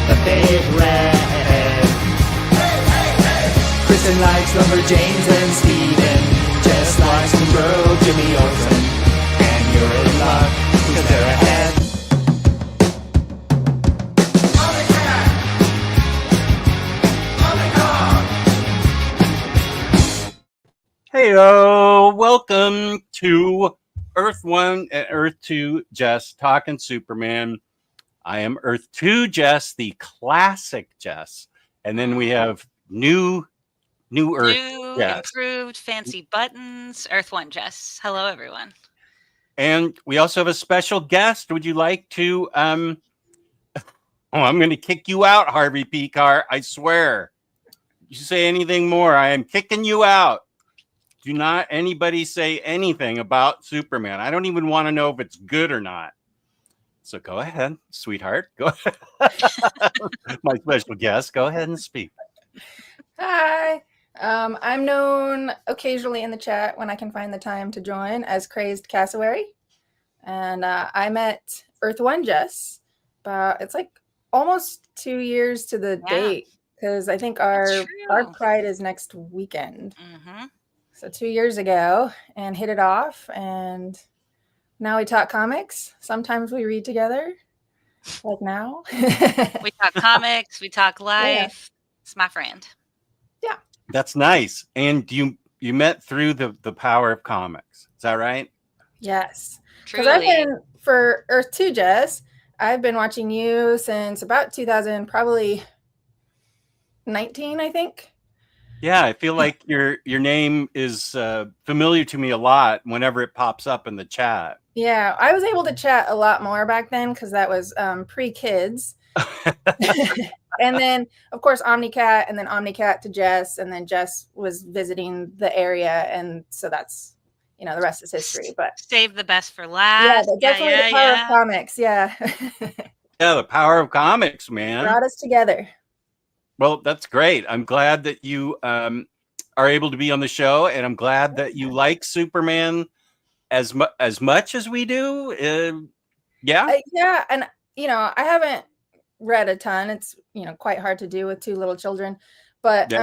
that they've read. Kristen likes Lumberjanes and Steven. Jess likes Monroe, Jimmy Olsen. And you're in luck, because they're ahead. Heyo, welcome to Earth-1 and Earth-2 Jess talking Superman. I am Earth-2 Jess, the classic Jess. And then we have new Earth Jess. Improved, fancy buttons, Earth-1 Jess. Hello, everyone. And we also have a special guest. Would you like to I'm going to kick you out, Harvey Picar. I swear. You say anything more, I am kicking you out. Do not anybody say anything about Superman. I don't even want to know if it's good or not. So go ahead, sweetheart. Go ahead. My special guest, go ahead and speak. Hi. I'm known occasionally in the chat when I can find the time to join as Crazed Cassowary. And I met Earth-1 Jess it's like almost 2 years to the date, because I think our Pride is next weekend. Mm-hmm. So 2 years ago, and hit it off, and now we talk comics. Sometimes we read together, like now. We talk comics, we talk life. Yeah. It's my friend. Yeah. That's nice. And you met through the power of comics. Is that right? Yes. Because I've been, for Earth-2 Jess, I've been watching you since about 2000, probably 19, I think. Yeah, I feel like your name is familiar to me a lot whenever it pops up in the chat. Yeah, I was able to chat a lot more back then because that was pre-kids. And then, of course, Omnicat, and then Omnicat to Jess, and then Jess was visiting the area, and so that's, the rest is history. But save the best for last. Yeah, definitely the power of comics. Yeah. Yeah, the power of comics, man. Brought us together. Well, that's great. I'm glad that you are able to be on the show, and I'm glad that you like Superman as much as we do. Yeah. Yeah, and I haven't read a ton. It's quite hard to do with two little children, but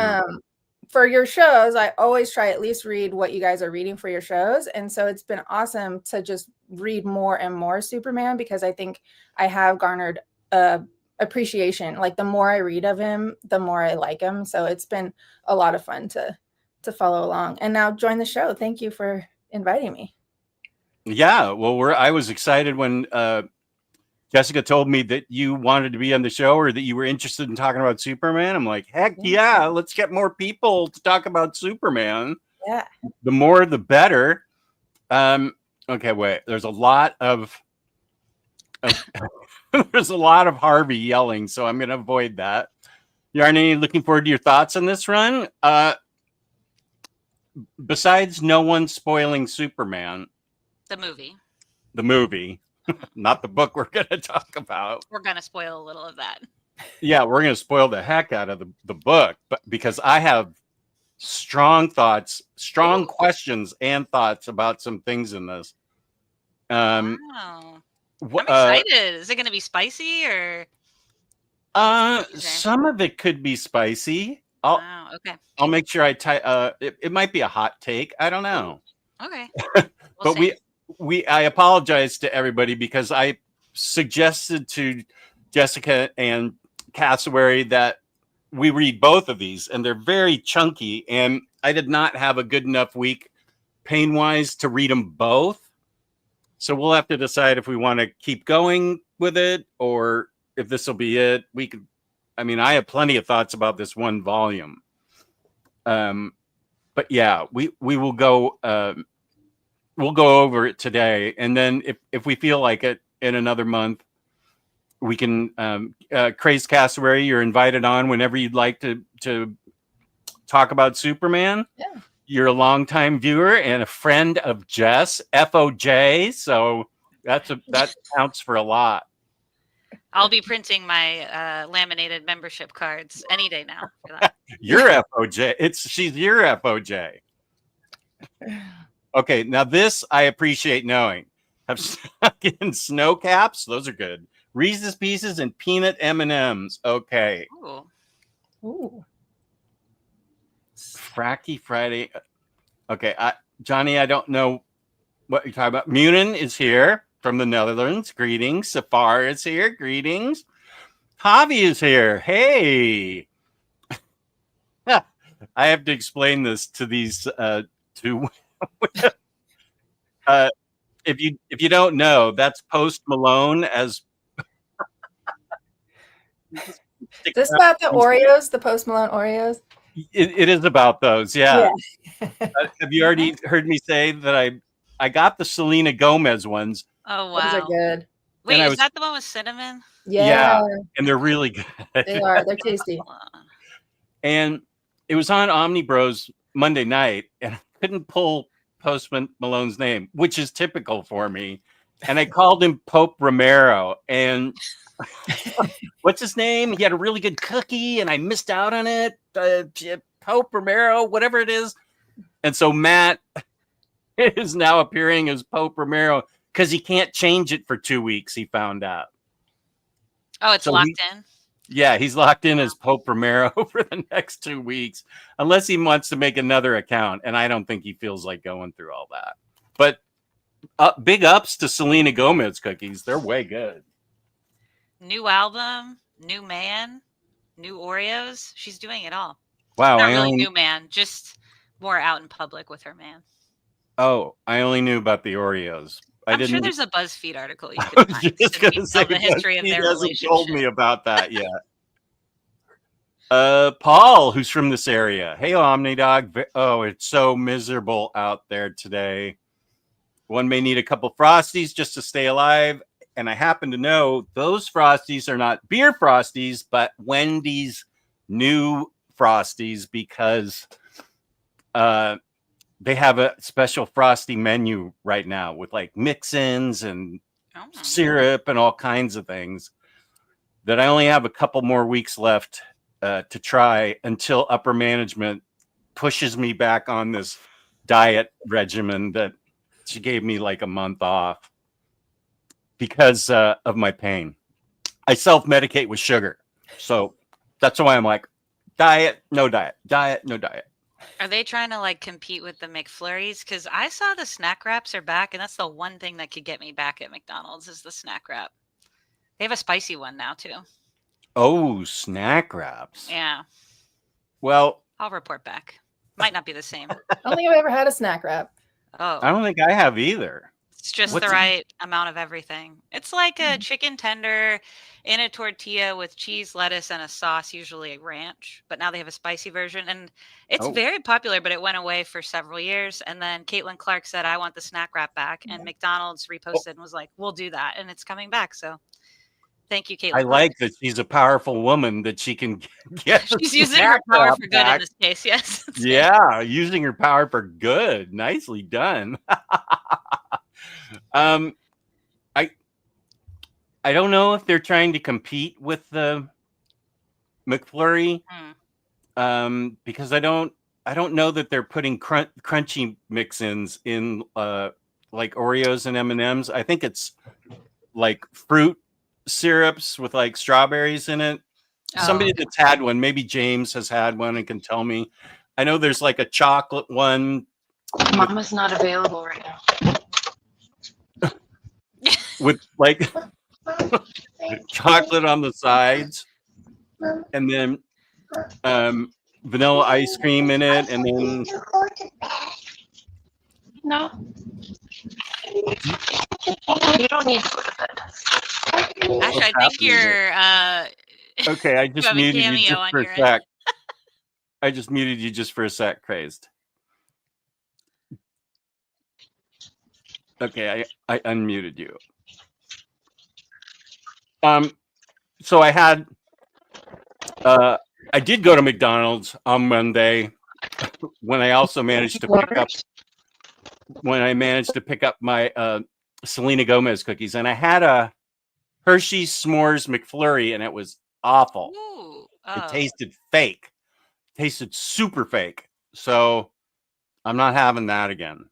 for your shows, I always try at least read what you guys are reading for your shows, and so it's been awesome to just read more and more Superman, because I think I have garnered appreciation. Like, the more I read of him, the more I like him. So it's been a lot of fun to follow along, and now join the show. Thank you for inviting me. Yeah, well, I was excited when Jessica told me that you wanted to be on the show, or that you were interested in talking about Superman. I'm like, heck yeah, let's get more people to talk about Superman. Yeah. The more, the better. Okay, wait. There's a lot of there's a lot of Harvey yelling, so I'm going to avoid that. Yarny, looking forward to your thoughts on this run. Besides no one spoiling Superman. The movie. Not the book we're going to talk about. We're going to spoil a little of that. Yeah, we're going to spoil the heck out of the book, but because I have strong thoughts, questions and thoughts about some things in this. Wow. I'm excited. Is it going to be spicy, or? Some of it could be spicy. Okay. I'll make sure it might be a hot take. I don't know. Okay. But I apologize to everybody, because I suggested to Jessica and Cassowary that we read both of these, and they're very chunky, and I did not have a good enough week pain-wise to read them both. So we'll have to decide if we want to keep going with it, or if this will be it. I have plenty of thoughts about this one volume. But yeah, we will go. We'll go over it today, and then if we feel like it in another month, we can. Crazed Cassowary, you're invited on whenever you'd like to talk about Superman. Yeah. You're a longtime viewer and a friend of Jess, FOJ. So that counts for a lot. I'll be printing my laminated membership cards any day now. For that. You're FOJ. She's your FOJ. Okay, now this I appreciate knowing. Have stuck in snow caps. Those are good. Reese's Pieces and peanut M&Ms. Okay. Ooh. Fracky Friday. Okay, Johnny, I don't know what you're talking about. Munin is here from the Netherlands. Greetings. Safar is here. Greetings. Javi is here. Hey. I have to explain this to these two. If you don't know, that's Post Malone as. Is this about the Oreos, the Post Malone Oreos? It is about those, yeah. Have you already heard me say that I got the Selena Gomez ones? Oh, wow. Those are good. Wait, is that the one with cinnamon? Yeah. And they're really good. They are. They're tasty. And it was on Omnibros Monday night, and I couldn't pull Post Malone's name, which is typical for me. And I called him Pope Romero, and what's his name? He had a really good cookie, and I missed out on it. Pope Romero, whatever it is. And so Matt is now appearing as Pope Romero because he can't change it for 2 weeks, he found out. Oh, it's locked in? Yeah, he's locked in as Pope Romero for the next 2 weeks, unless he wants to make another account. And I don't think he feels like going through all that. But big ups to Selena Gomez cookies. They're way good. New album, new man, new Oreos. She's doing it all. Wow. Not really new man, just more out in public with her man. Oh, I only knew about the Oreos. I'm sure there's a BuzzFeed article you could find just gonna say, the history of their relationship. Told me about that yet. Paul, who's from this area. Hey, Omnidog. Oh, it's so miserable out there today. One may need a couple Frosties just to stay alive. And I happen to know those Frosties are not beer Frosties, but Wendy's new Frosties, because they have a special Frosty menu right now with like mix-ins and syrup and all kinds of things that I only have a couple more weeks left to try until upper management pushes me back on this diet regimen that she gave me like a month off because of my pain. I self-medicate with sugar. So that's why I'm like, diet, no diet, diet, no diet. Are they trying to like compete with the McFlurries? Because I saw the snack wraps are back, and that's the one thing that could get me back at McDonald's is the snack wrap. They have a spicy one now too. Oh, snack wraps. Yeah. Well, I'll report back. Might not be the same. I don't think I've ever had a snack wrap. Oh. I don't think I have either. It's just the right amount of everything. It's like a chicken tender in a tortilla with cheese, lettuce, and a sauce, usually a ranch. But now they have a spicy version. And it's very popular, but it went away for several years. And then Caitlin Clark said, I want the snack wrap back. And McDonald's reposted and was like, we'll do that. And it's coming back. So thank you, Caitlin. I like that she's a powerful woman that she can get. She's using her power for good in this case. Yes. Yeah, using her power for good. Nicely done. I don't know if they're trying to compete with the McFlurry, because I don't know that they're putting crunchy mix-ins in like Oreos and M&Ms. I think it's like fruit syrups with like strawberries in it. Somebody that's had one, maybe James has had one and can tell me. I know there's like a chocolate one. Mama's not available right now. With like chocolate on the sides, and then vanilla ice cream in it, and then no, you don't need to go to bed. Ash, I think you're okay. I just muted you just for a sec. End. I just muted you just for a sec, crazed. Okay, I unmuted you. So I had, I did go to McDonald's on Monday when I also managed to pick up my Selena Gomez cookies, and I had a Hershey's S'mores McFlurry, and it was awful. Ooh, It tasted fake, tasted super fake. So I'm not having that again.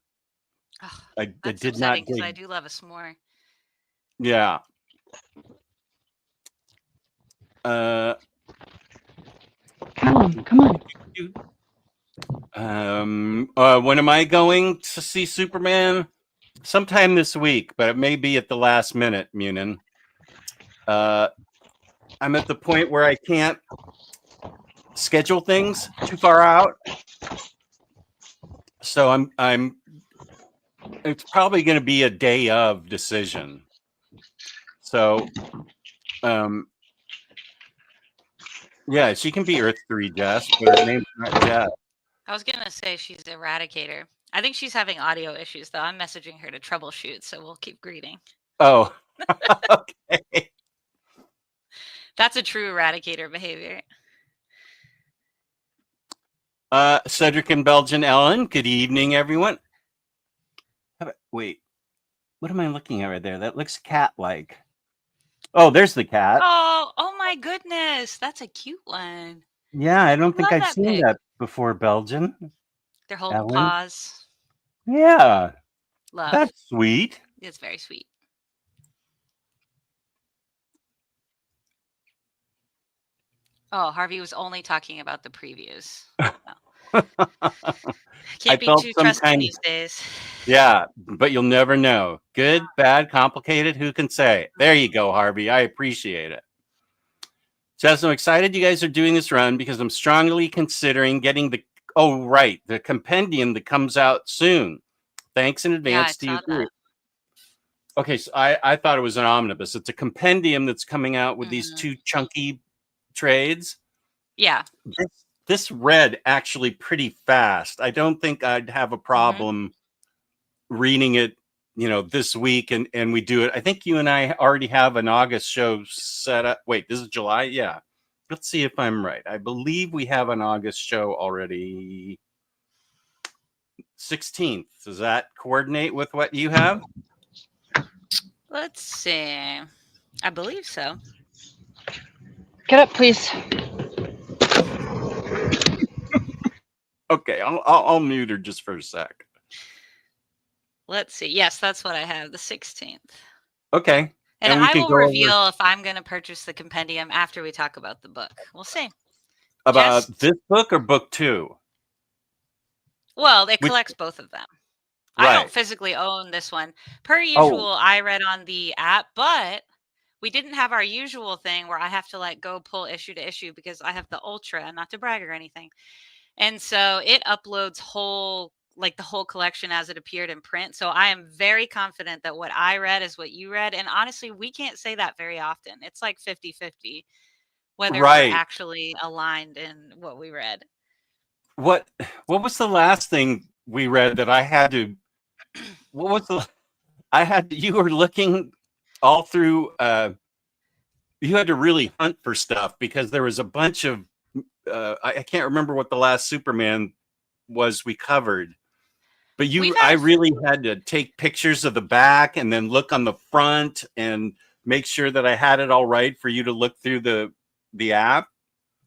I did not. Because I do love a s'more. Yeah. Come on. When am I going to see Superman? Sometime this week, but it may be at the last minute, Munin. I'm at the point where I can't schedule things too far out. So it's probably going to be a day of decision. So, yeah, she can be Earth-3 Jess, but her name's not Jess. I was gonna say she's Eradicator. I think she's having audio issues though. I'm messaging her to troubleshoot, so we'll keep greeting. Oh, okay. That's a true Eradicator behavior. Cedric and Belgian Ellen, good evening, everyone. Wait, what am I looking at right there? That looks cat-like. Oh, there's the cat. Oh my goodness. That's a cute one. Yeah, I don't think Love I've that seen pic. that before, Belgian. They're holding Ellen? paws. Yeah, Love. that's sweet. It's very sweet. Oh, Harvey was only talking about the previews. Can't be felt too some trusting kind- these days. Yeah, but you'll never know. Good, bad, complicated, who can say? There you go, Harvey. I appreciate it. Jess, I'm excited you guys are doing this run because I'm strongly considering getting the compendium that comes out soon. Thanks in advance to you. That. Okay, so I thought it was an omnibus. It's a compendium that's coming out with these two chunky trades. Yeah. This read actually pretty fast. I don't think I'd have a problem reading it, this week and we do it. I think you and I already have an August show set up. Wait, this is July? Yeah. Let's see if I'm right. I believe we have an August show already. 16th. Does that coordinate with what you have? Let's see. I believe so. Get up, please. Okay, I'll mute her just for a sec. Let's see. Yes, that's what I have. The 16th. Okay. And we I can will go reveal if I'm going to purchase the compendium after we talk about the book. We'll see. About this book or book 2? Well, it collects both of them. Right. I don't physically own this one. Per usual, I read on the app, but we didn't have our usual thing where I have to go pull issue to issue because I have the Ultra, not to brag or anything. And so it uploads the whole collection as it appeared in print. So I am very confident that what I read is what you read. And honestly, we can't say that very often. It's like 50-50 whether we're actually aligned in what we read. What was the last thing we read that I had to you were looking all through you had to really hunt for stuff because there was a bunch of I can't remember what the last Superman was we covered. But I really had to take pictures of the back and then look on the front and make sure that I had it all right for you to look through the app.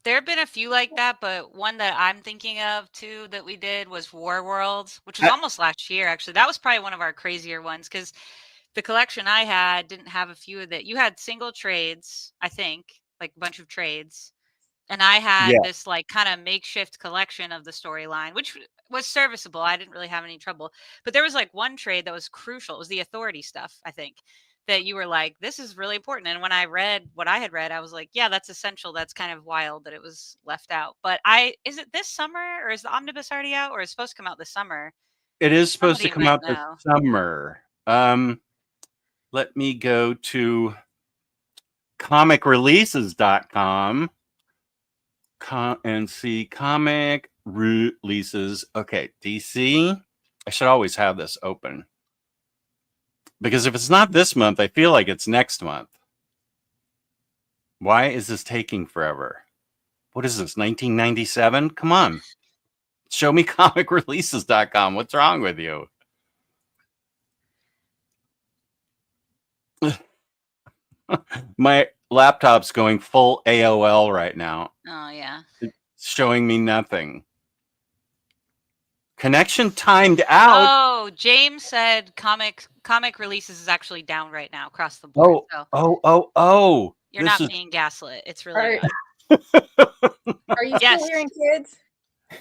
There have been a few like that, but one that I'm thinking of too that we did was War Worlds, which was almost last year, actually. That was probably one of our crazier ones because the collection I had didn't have a few of that. You had single trades, I think, like a bunch of trades. And I had this kind of makeshift collection of the storyline, which was serviceable. I didn't really have any trouble. But there was one trade that was crucial. It was the authority stuff, I think, that you were like, this is really important. And when I read what I had read, I was like, yeah, that's essential. That's kind of wild that it was left out. But is it this summer or is the omnibus already out or is it supposed to come out this summer? It is supposed to come out this summer. Let me go to comicreleases.com and see comic releases. Okay, DC. I should always have this open. Because if it's not this month, I feel like it's next month. Why is this taking forever? What is this, 1997? Come on. Show me comicreleases.com. What's wrong with you? My laptop's going full AOL right now. Oh, yeah. It's showing me nothing. Connection timed out. Oh, James said comic releases is actually down right now across the board. Oh. You're This not is- being gaslit. It's Are, really good. are you Yes. still hearing kids?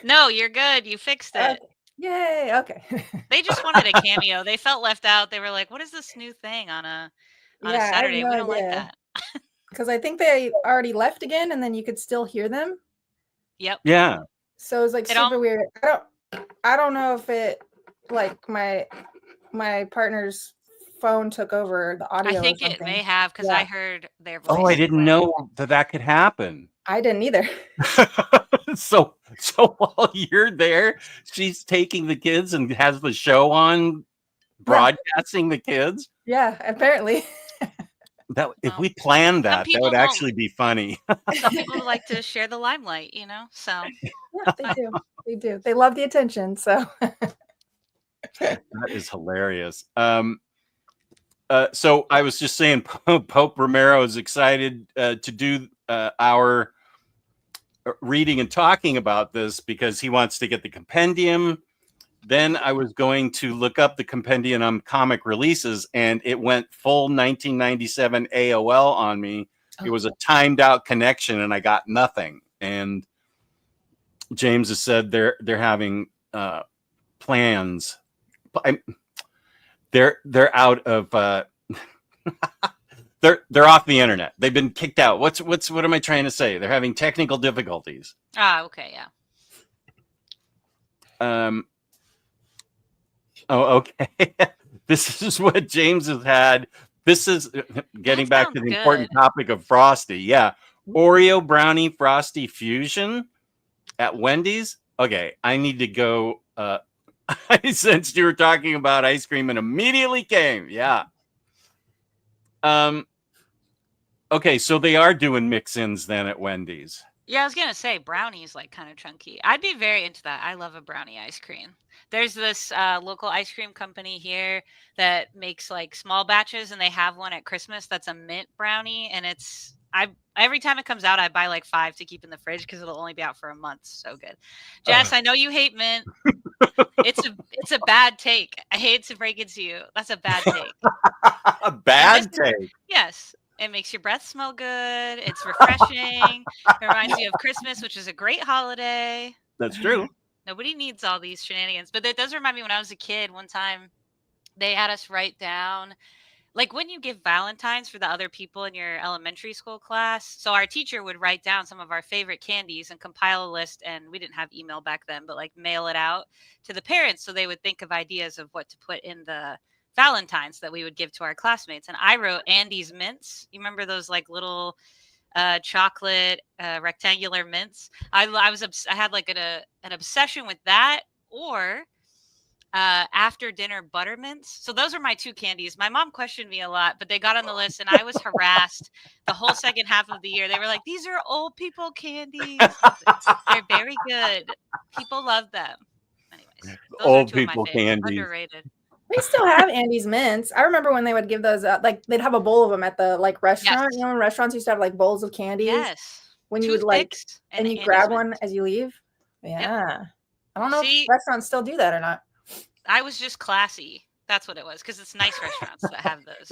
No, you're good. You fixed it. Okay. Yay. Okay. They just wanted a cameo. They felt left out. They were like, "What is this new thing on a Yeah, I have Saturday? no We don't like idea. that." Because I think they already left again, and then you could still hear them. Yep. Yeah. So it's like It super all- weird. I don't know if it like my partner's phone took over the audio. I think or it something. may have because I Yeah. heard their voice. Oh, I didn't know that could happen. I didn't either. so while you're there, she's taking the kids and has the show on, broadcasting the kids. Yeah, apparently. That if Well, we planned some that people would don't. actually be funny. Some people like to share the limelight, So Yeah, they do. They do. They love the attention. So That is hilarious. So I was just saying, Pope Romero is excited to do our reading and talking about this because he wants to get the compendium. Then I was going to look up the compendium on comic releases, and it went full 1997 AOL on me. It was a timed out connection, and I got nothing. And James has said they're having plans. They're out of they're off the internet. They've been kicked out. What am I trying to say? They're having technical difficulties. okay, yeah. Oh, okay. This is what James has had. This is getting That back to sounds the important good. topic of Frosty. Yeah. Oreo brownie Frosty fusion at Wendy's. Okay, I need to go. I sensed you were talking about ice cream and immediately came. Yeah. Okay, so they are doing mix-ins then at Wendy's. Yeah, I was gonna say brownie's like kind of chunky. I'd be very into that. I love a brownie ice cream. There's this local ice cream company here that makes like small batches, and they have one at Christmas that's a mint brownie, and it's every time it comes out, I buy like 5 to keep in the fridge because it'll only be out for a month. So good. Jess, I know you hate mint. It's a bad take. I hate to break it to you. That's a bad take. A bad take. Yes. It makes your breath smell good. It's refreshing. It reminds you of Christmas, which is a great holiday. That's true. Nobody needs all these shenanigans. But it does remind me when I was a kid, one time they had us write down, like when you give Valentines for the other people in your elementary school class. So our teacher would write down some of our favorite candies and compile a list. And we didn't have email back then, but like mail it out to the parents so they would think of ideas of what to put in the Valentines that we would give to our classmates. And I wrote Andy's mints. You remember those like little chocolate rectangular mints? I had like an obsession with that, or after dinner butter mints. So those are my 2 candies. My mom questioned me a lot, but they got on the list, and I was harassed the whole second half of the year. They were like, "These are old people candies. They're very good. People love them." Anyways, those Old are 2 of my people favorites. candies. Underrated. they still have Andy's mints. I remember when they would give those out, like they'd have a bowl of them at the like restaurant. Yes. You know, when restaurants used to have like bowls of candies. Yes. When you would like, Toothpicks and you Andes grab one mints. as you leave. Yeah. I don't know See- if restaurants still do that or not. I was just classy. That's what it was, because it's nice restaurants that have those.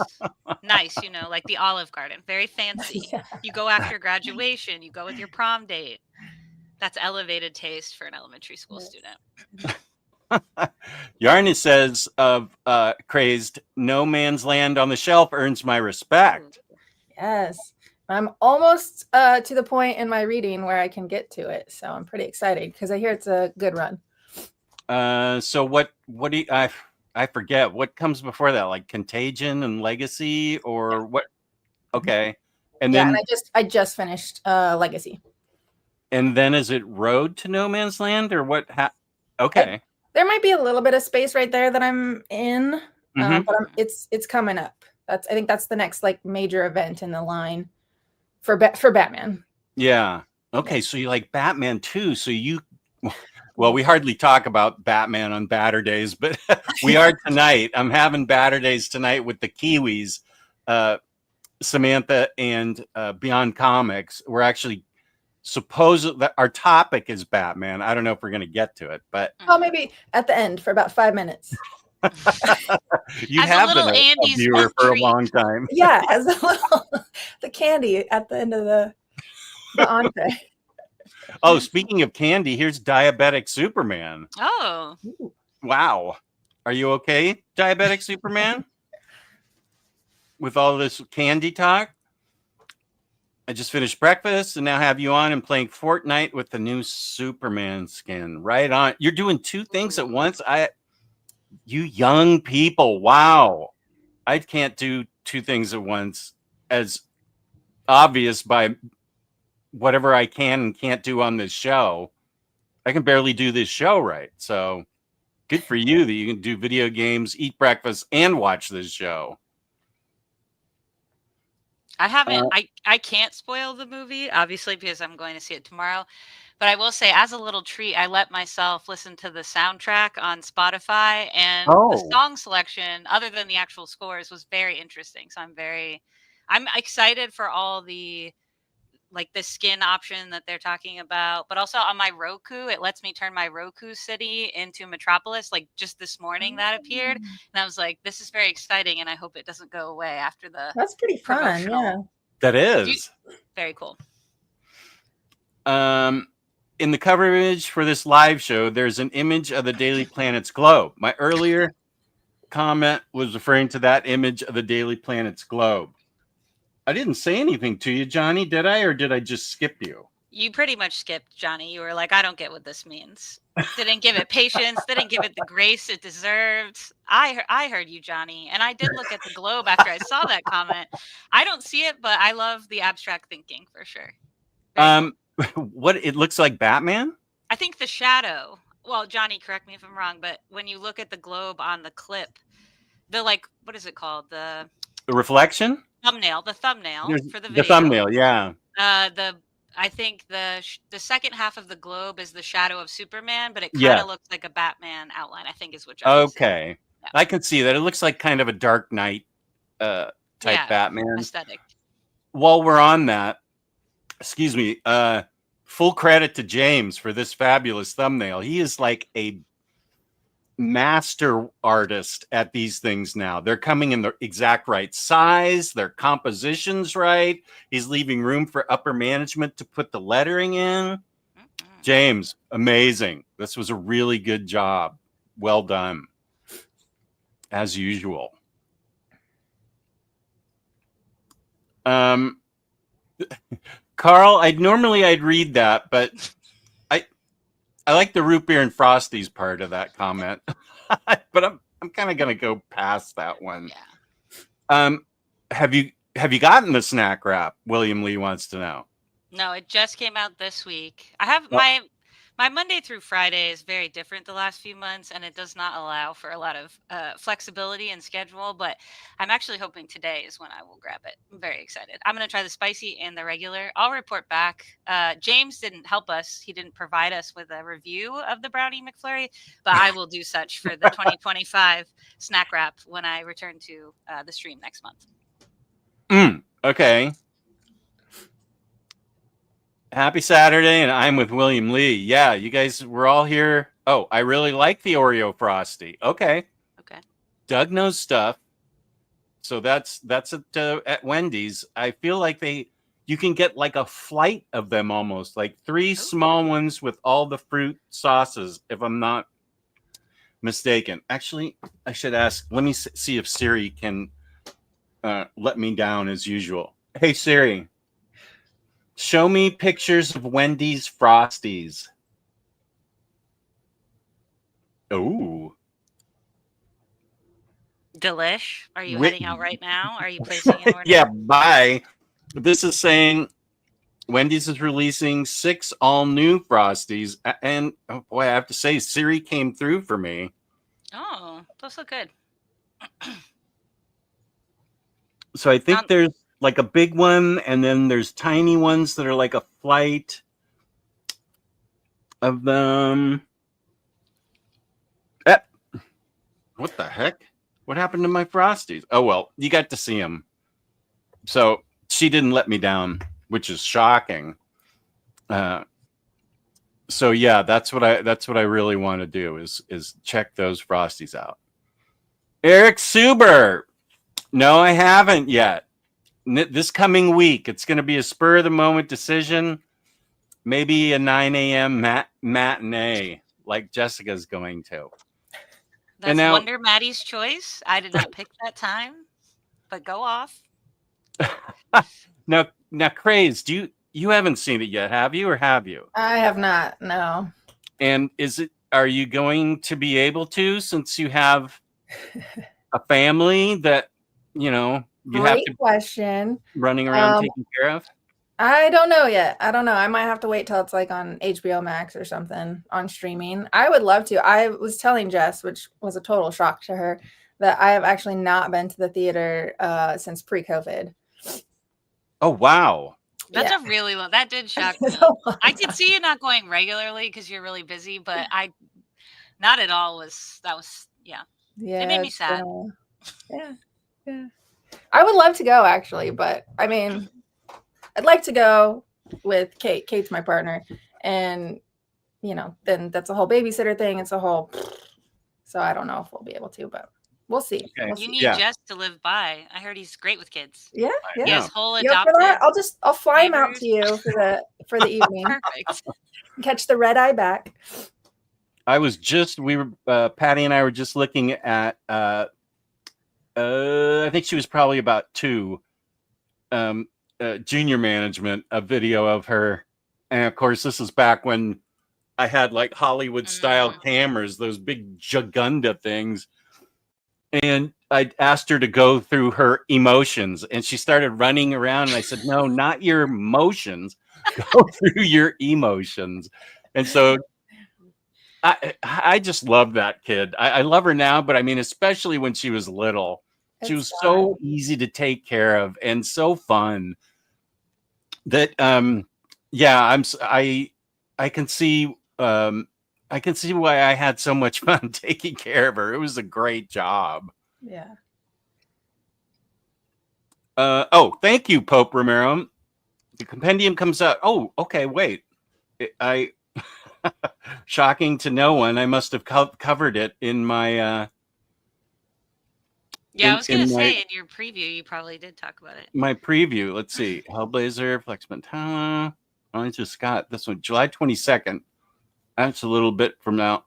Nice, like the Olive Garden. Very fancy. Yeah. You go after graduation. You go with your prom date. That's elevated taste for an elementary school Yes. student. Yarna says of Crazed, no man's land on the shelf earns my respect. Yes. I'm almost to the point in my reading where I can get to it. So I'm pretty excited because I hear it's a good run. So what do you, I forget what comes before that, like Contagion and Legacy, or what? Okay. And Yeah, then and I just finished Legacy. and then is it Road to No Man's Land or what? Okay. There might be a little bit of space right there that I'm in, Mhm. but it's coming up. I think that's the next like major event in the line for Batman. Yeah. Okay. So you like Batman too. So you, well, we hardly talk about Batman on Batter Days, but we are tonight. I'm having Batter Days tonight with the Kiwis, Samantha and Beyond Comics. We're actually supposed that our topic is Batman. I don't know if we're going to get to it, but Oh, maybe at the end for about 5 minutes. You As a have little been a Andy's viewer mint for a treat. long time. Yeah, as a little the candy at the end of the entree. Oh, speaking of candy, here's Diabetic Superman. Oh, Wow. Are you okay, Diabetic Superman? With all this candy talk? I just finished breakfast and now have you on and playing Fortnite with the new Superman skin. Right on. You're doing two things at once. You young people. Wow. I can't do two things at once, as obvious by whatever I can and can't do on this show. I can barely do this show right. So good for you that you can do video games, eat breakfast, and watch this show. I haven't. I can't spoil the movie, obviously, because I'm going to see it tomorrow. But I will say, as a little treat, I let myself listen to the soundtrack on Spotify, and the Oh. song selection, other than the actual scores, was very interesting. So I'm excited for all the the skin option that they're talking about, but also on my Roku, it lets me turn my Roku city into Metropolis. Like just this morning that appeared, and I was like, this is very exciting, and I hope it doesn't go away after the That's pretty fun. promotional. Yeah. That is. Very cool. In the cover image for this live show, there's an image of the Daily Planet's globe. My earlier comment was referring to that image of the Daily Planet's globe. I didn't say anything to you, Johnny, did I? Or did I just skip you? You pretty much skipped, Johnny. You were like, I don't get what this means. Didn't give it patience. Didn't give it the grace it deserved. I heard you, Johnny. And I did look at the globe after I saw that comment. I don't see it, but I love the abstract thinking for sure. What, it looks like Batman? I think the shadow. Well, Johnny, correct me if I'm wrong, but when you look at the globe on the clip, the what is it called? The reflection? Thumbnail. The thumbnail for the video. The thumbnail, yeah. I think the second half of the globe is the shadow of Superman, but it kind of looks like a Batman outline, I think is what Johnny said. Yeah. I can see that. It looks like kind of a Dark Knight type Batman. Aesthetic. While we're on that, excuse me, full credit to James for this fabulous thumbnail. He is like a master artist at these things now. They're coming in the exact right size, their composition's right. He's leaving room for upper management to put the lettering in. James, amazing. This was a really good job. Well done. As usual. Carl, I'd read that, but I like the root beer and Frosties part of that comment, but I'm kind of going to go past that one. Yeah. Have you gotten the snack wrap? William Lee wants to know. No, it just came out this week. I have my Monday through Friday is very different the last few months, and it does not allow for a lot of flexibility and schedule, but I'm actually hoping today is when I will grab it. I'm very excited. I'm going to try the spicy and the regular. I'll report back. James didn't help us. He didn't provide us with a review of the Brownie McFlurry, but I will do such for the 2025 snack wrap when I return to the stream next month. Okay. Happy Saturday, and I'm with William Lee. Yeah, you guys were all here. Oh, I really like the Oreo Frosty. Okay. Doug knows stuff. So that's at Wendy's. I feel like you can get like a flight of them almost, like 3 small ones with all the fruit sauces, if I'm not mistaken. Actually, I should ask. Let me see if Siri can let me down as usual. Hey, Siri. Show me pictures of Wendy's Frosties. Oh. Delish. Are you heading out right now? Are you placing an order? Yeah, bye. This is saying Wendy's is releasing 6 all-new Frosties. And, oh boy, I have to say, Siri came through for me. Oh, those look good. So I think there's like a big one, and then there's tiny ones that are like a flight of them. What the heck? What happened to my Frosties? Oh, well, you got to see them. So she didn't let me down, which is shocking. So yeah, that's what I really want to do is check those Frosties out. Eric Suber. No, I haven't yet. This coming week, it's going to be a spur of the moment decision. Maybe a 9 a.m. matinee like Jessica's going to. That's now, Wonder Maddie's choice. I did not pick that time, but go off. now, Craze, you haven't seen it yet, have you, or have you? I have not. No. And are you going to be able to, since you have a family that you have to question running around taking care of? I don't know yet. I don't know. I might have to wait till it's like on HBO Max or something on streaming. I would love to. I was telling Jess, which was a total shock to her, that I have actually not been to the theater since pre-COVID. Oh, wow. That's a really low. That did shock me. I could see you not going regularly because you're really busy, but not at all yeah. It made me sad. Yeah. I would love to go actually, but I mean, I'd like to go with Kate. Kate's my partner, and then that's a whole babysitter thing. It's a whole, so I don't know if we'll be able to, but we'll see. Okay. You need Jess to live by. I heard he's great with kids. Yeah. He has whole adopted. For that, I'll fly him out to you for the evening. Perfect. Catch the red eye back. Patty and I were just looking at, I think she was probably about 2, junior management, a video of her. And of course, this is back when I had like Hollywood style cameras, those big Jagunda things. And I asked her to go through her emotions, and she started running around. And I said, no, not your emotions. Go through your emotions. And so I just love that kid. I love her now, but I mean, especially when she was little, she was so easy to take care of and so fun that, I can see why I had so much fun taking care of her. It was a great job. Yeah. Thank you, Pope Romero. The compendium comes out. Oh, okay. Wait, shocking to no one. I must have covered it in my. I was going to say in your preview, you probably did talk about it. My preview. Let's see. Hellblazer, Flex Montana. I just got this one, July 22nd. That's a little bit from now.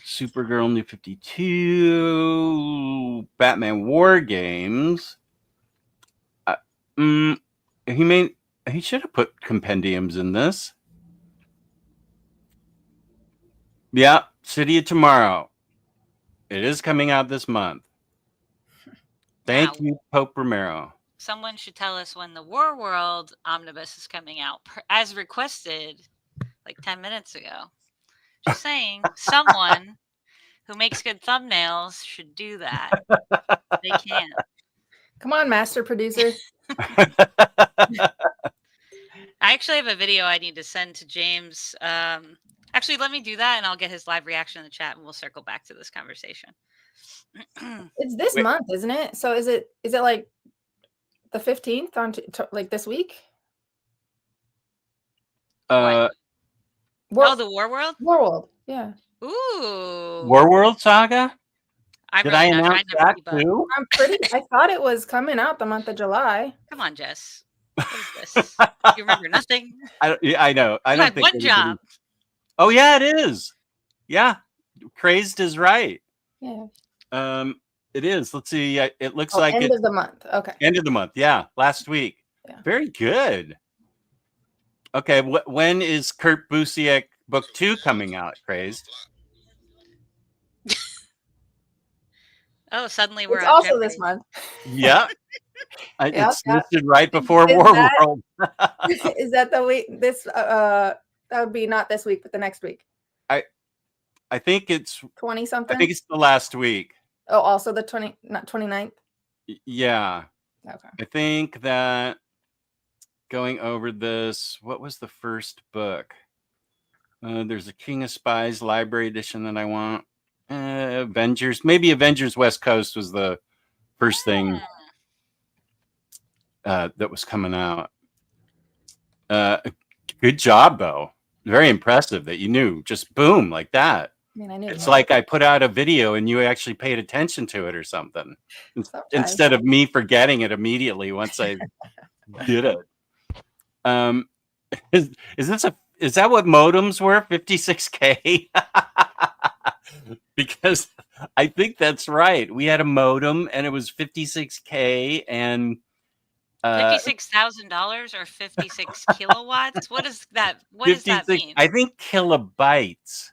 Supergirl, New 52, Batman War Games. He should have put compendiums in this. Yeah, City of Tomorrow. It is coming out this month. Thank you, Pope Romero. Someone should tell us when the War World omnibus is coming out, as requested like 10 minutes ago. Just saying, someone who makes good thumbnails should do that. They can't. Come on, master producer. I actually have a video I need to send to James. Actually, let me do that, and I'll get his live reaction in the chat, and we'll circle back to this conversation. It's this month, isn't it? So is it like the 15th on like this week? The War World? War World, yeah. Ooh. War World Saga? Did I announce that too? I thought it was coming out the month of July. Come on, Jess. What is this? You remember nothing? I know. I don't think one job. Oh yeah, it is. Yeah, Crazed is right. Yeah. It is. Let's see. It looks like end of the month. Okay. End of the month. Yeah, last week. Yeah. Very good. Okay, when is Kurt Busiek book 2 coming out, Crazed? Oh, suddenly we're it's also Jeopardy. This month. Yeah. It's listed right before War World. Is that the week? This that would be not this week, but the next week. I think it's 20 something. I think it's the last week. Oh, also the 29th. Yeah. Okay. I think that going over this, what was the first book? There's a King of Spies library edition that I want. Avengers, maybe Avengers West Coast was the first thing that was coming out. Good job, though. Very impressive that you knew. Just boom, like that. mean, I knew. It's like I put out a video and you actually paid attention to it or something, instead of me forgetting it immediately once I did it. Is that what modems were? 56K? Because I think that's right. We had a modem and it was 56K and $56,000 or 56 kilowatts. What is that? What does that mean? I think kilobytes.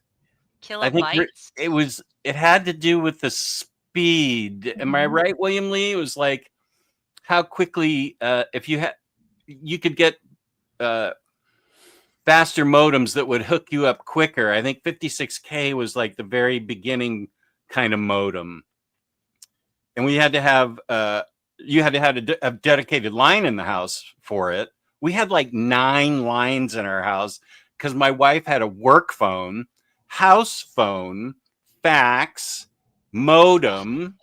Kilobytes. It had to do with the speed. Am I right, William Lee? It was like how quickly if you could get faster modems that would hook you up quicker. I think 56K was like the very beginning kind of modem. And we had to have you had to have a dedicated line in the house for it. We had like 9 lines in our house because my wife had a work phone, house phone, fax, modem,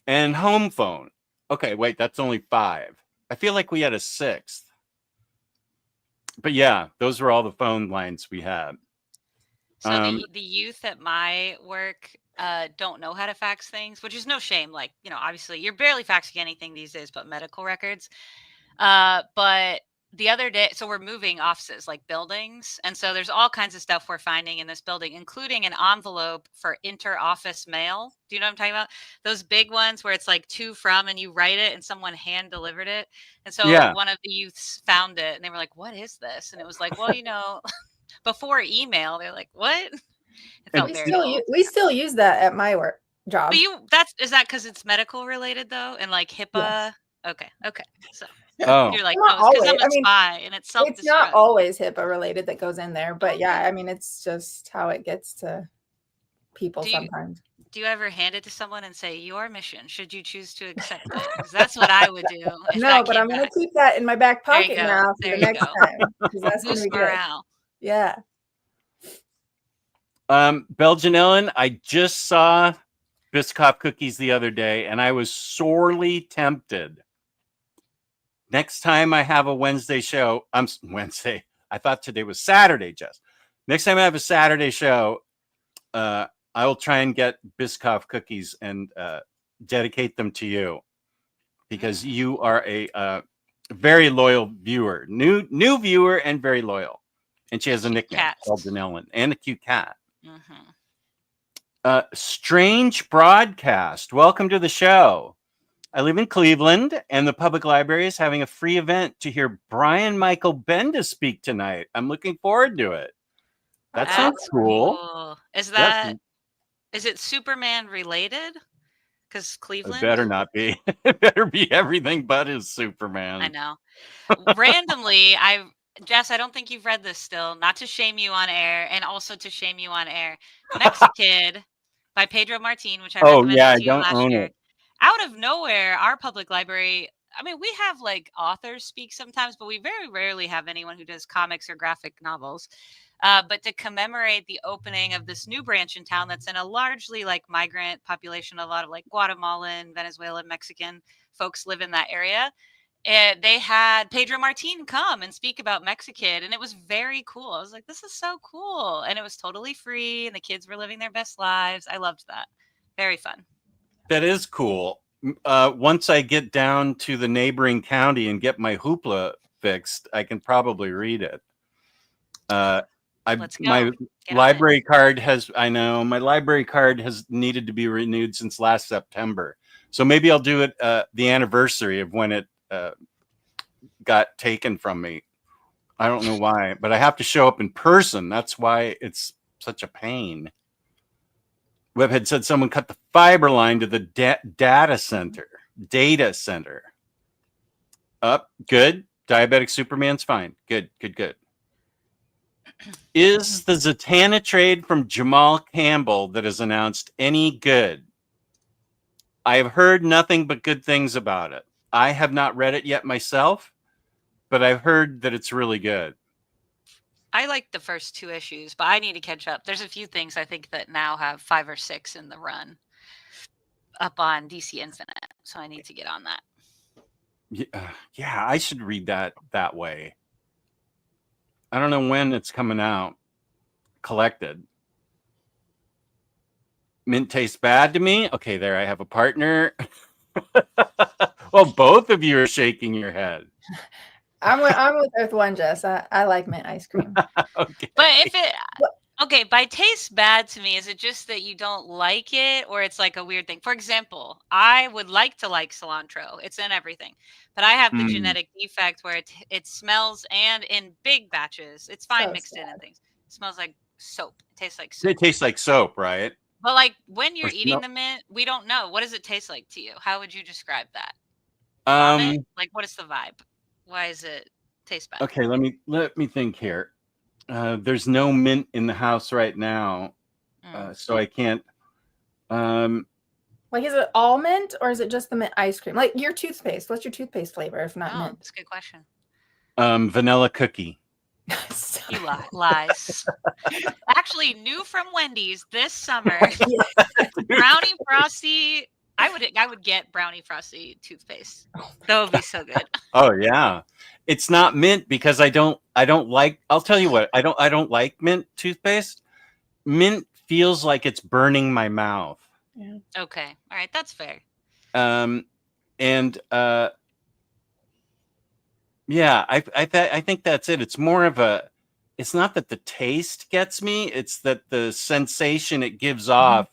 and home phone. Okay, wait, that's only 5. I feel like we had a 6th. But yeah, those were all the phone lines we had. So the youth at my work don't know how to fax things, which is no shame. Like, obviously you're barely faxing anything these days but medical records. But the other day, so we're moving offices, like buildings. And so there's all kinds of stuff we're finding in this building, including an envelope for inter-office mail. Do you know what I'm talking about? Those big ones where it's like to from and you write it and someone hand delivered it. And so one of the youths found it and they were like, what is this? And it was like, well, before email, they're like, what? It felt we still use that at my work job. But is that because it's medical related though? And like HIPAA? Yes. Okay. So you're like, it's because I'm a spy and it's self-destruct. It's not always HIPAA related that goes in there, but yeah, I mean, it's just how it gets to people sometimes. Do you ever hand it to someone and say, your mission, should you choose to accept it? Because that's what I would do. No, but I'm going to keep that in my back pocket now for the next time. Because that's going to be good. Yeah. Belgian Ellen, I just saw Biscoff cookies the other day and I was sorely tempted. Next time I have a Wednesday show, Wednesday. I thought today was Saturday, Jess. Next time I have a Saturday show, I will try and get Biscoff cookies and dedicate them to you because you are a very loyal viewer, new viewer and very loyal. And she has a nickname called Janellen and a cute cat. Strange broadcast. Welcome to the show. I live in Cleveland, and the public library is having a free event to hear Brian Michael Bendis speak tonight. I'm looking forward to it. That sounds cool. Is it Superman related? Because Cleveland? It better not be. It better be everything but his Superman. I know. Randomly, Jess, I don't think you've read this still. Not to shame you on air, and also to shame you on air. Mexikid by Pedro Martin, which I recommended to you last year. Out of nowhere, our public library, I mean, we have like authors speak sometimes, but we very rarely have anyone who does comics or graphic novels. But to commemorate the opening of this new branch in town that's in a largely like migrant population, a lot of like Guatemalan, Venezuelan, Mexican folks live in that area. And they had Pedro Martin come and speak about Mexikid, and it was very cool. I was like, this is so cool. And it was totally free, and the kids were living their best lives. I loved that. Very fun. That is cool. Once I get down to the neighboring county and get my hoopla fixed, I can probably read it. My library card has needed to be renewed since last September. So maybe I'll do it the anniversary of when it got taken from me. I don't know why, but I have to show up in person. That's why it's such a pain. Webhead said someone cut the fiber line to the data center. Up, good. Diabetic Superman's fine. Good. Is the Zatanna trade from Jamal Campbell that is announced any good? I have heard nothing but good things about it. I have not read it yet myself, but I've heard that it's really good. I like the first 2 issues, but I need to catch up. There's a few things I think that now have 5 or 6 in the run up on DC Infinite, so I need to get on that. Yeah, I should read that way. I don't know when it's coming out collected. mint tastes bad to me. Okay, there I have a partner. Well, both of you are shaking your head. I'm with Earth-1, Jess. I like mint ice cream. Okay. But if it okay, by tastes bad to me, is it just that you don't like it, or it's like a weird thing? For example, I would like to like cilantro. It's in everything. But I have the Mm. genetic defect where it smells, and in big batches, it's fine So mixed in and things. It smells like soap. It tastes like It soap. tastes like soap, right? But like when you're Or eating smell- the mint, we don't know. What does it taste like to you? How would you describe that? Vomit? Like what is the vibe? Why is it taste bad? Okay, let me think here. There's no mint in the house right now, so I can't. Like, is it all mint or is it just the mint ice cream? Like your toothpaste. What's your toothpaste flavor if not mint? That's a good question. Vanilla cookie. He lies. Actually, new from Wendy's this summer. Brownie Frosty. I would get Brownie Frosty toothpaste. That would be so good. Oh yeah, it's not mint because I don't like. I'll tell you what. I don't like mint toothpaste. Mint feels like it's burning my mouth. Yeah. Okay, all right, that's fair. Yeah, I think that's it. It's more of a. It's not that the taste gets me. It's that the sensation it gives off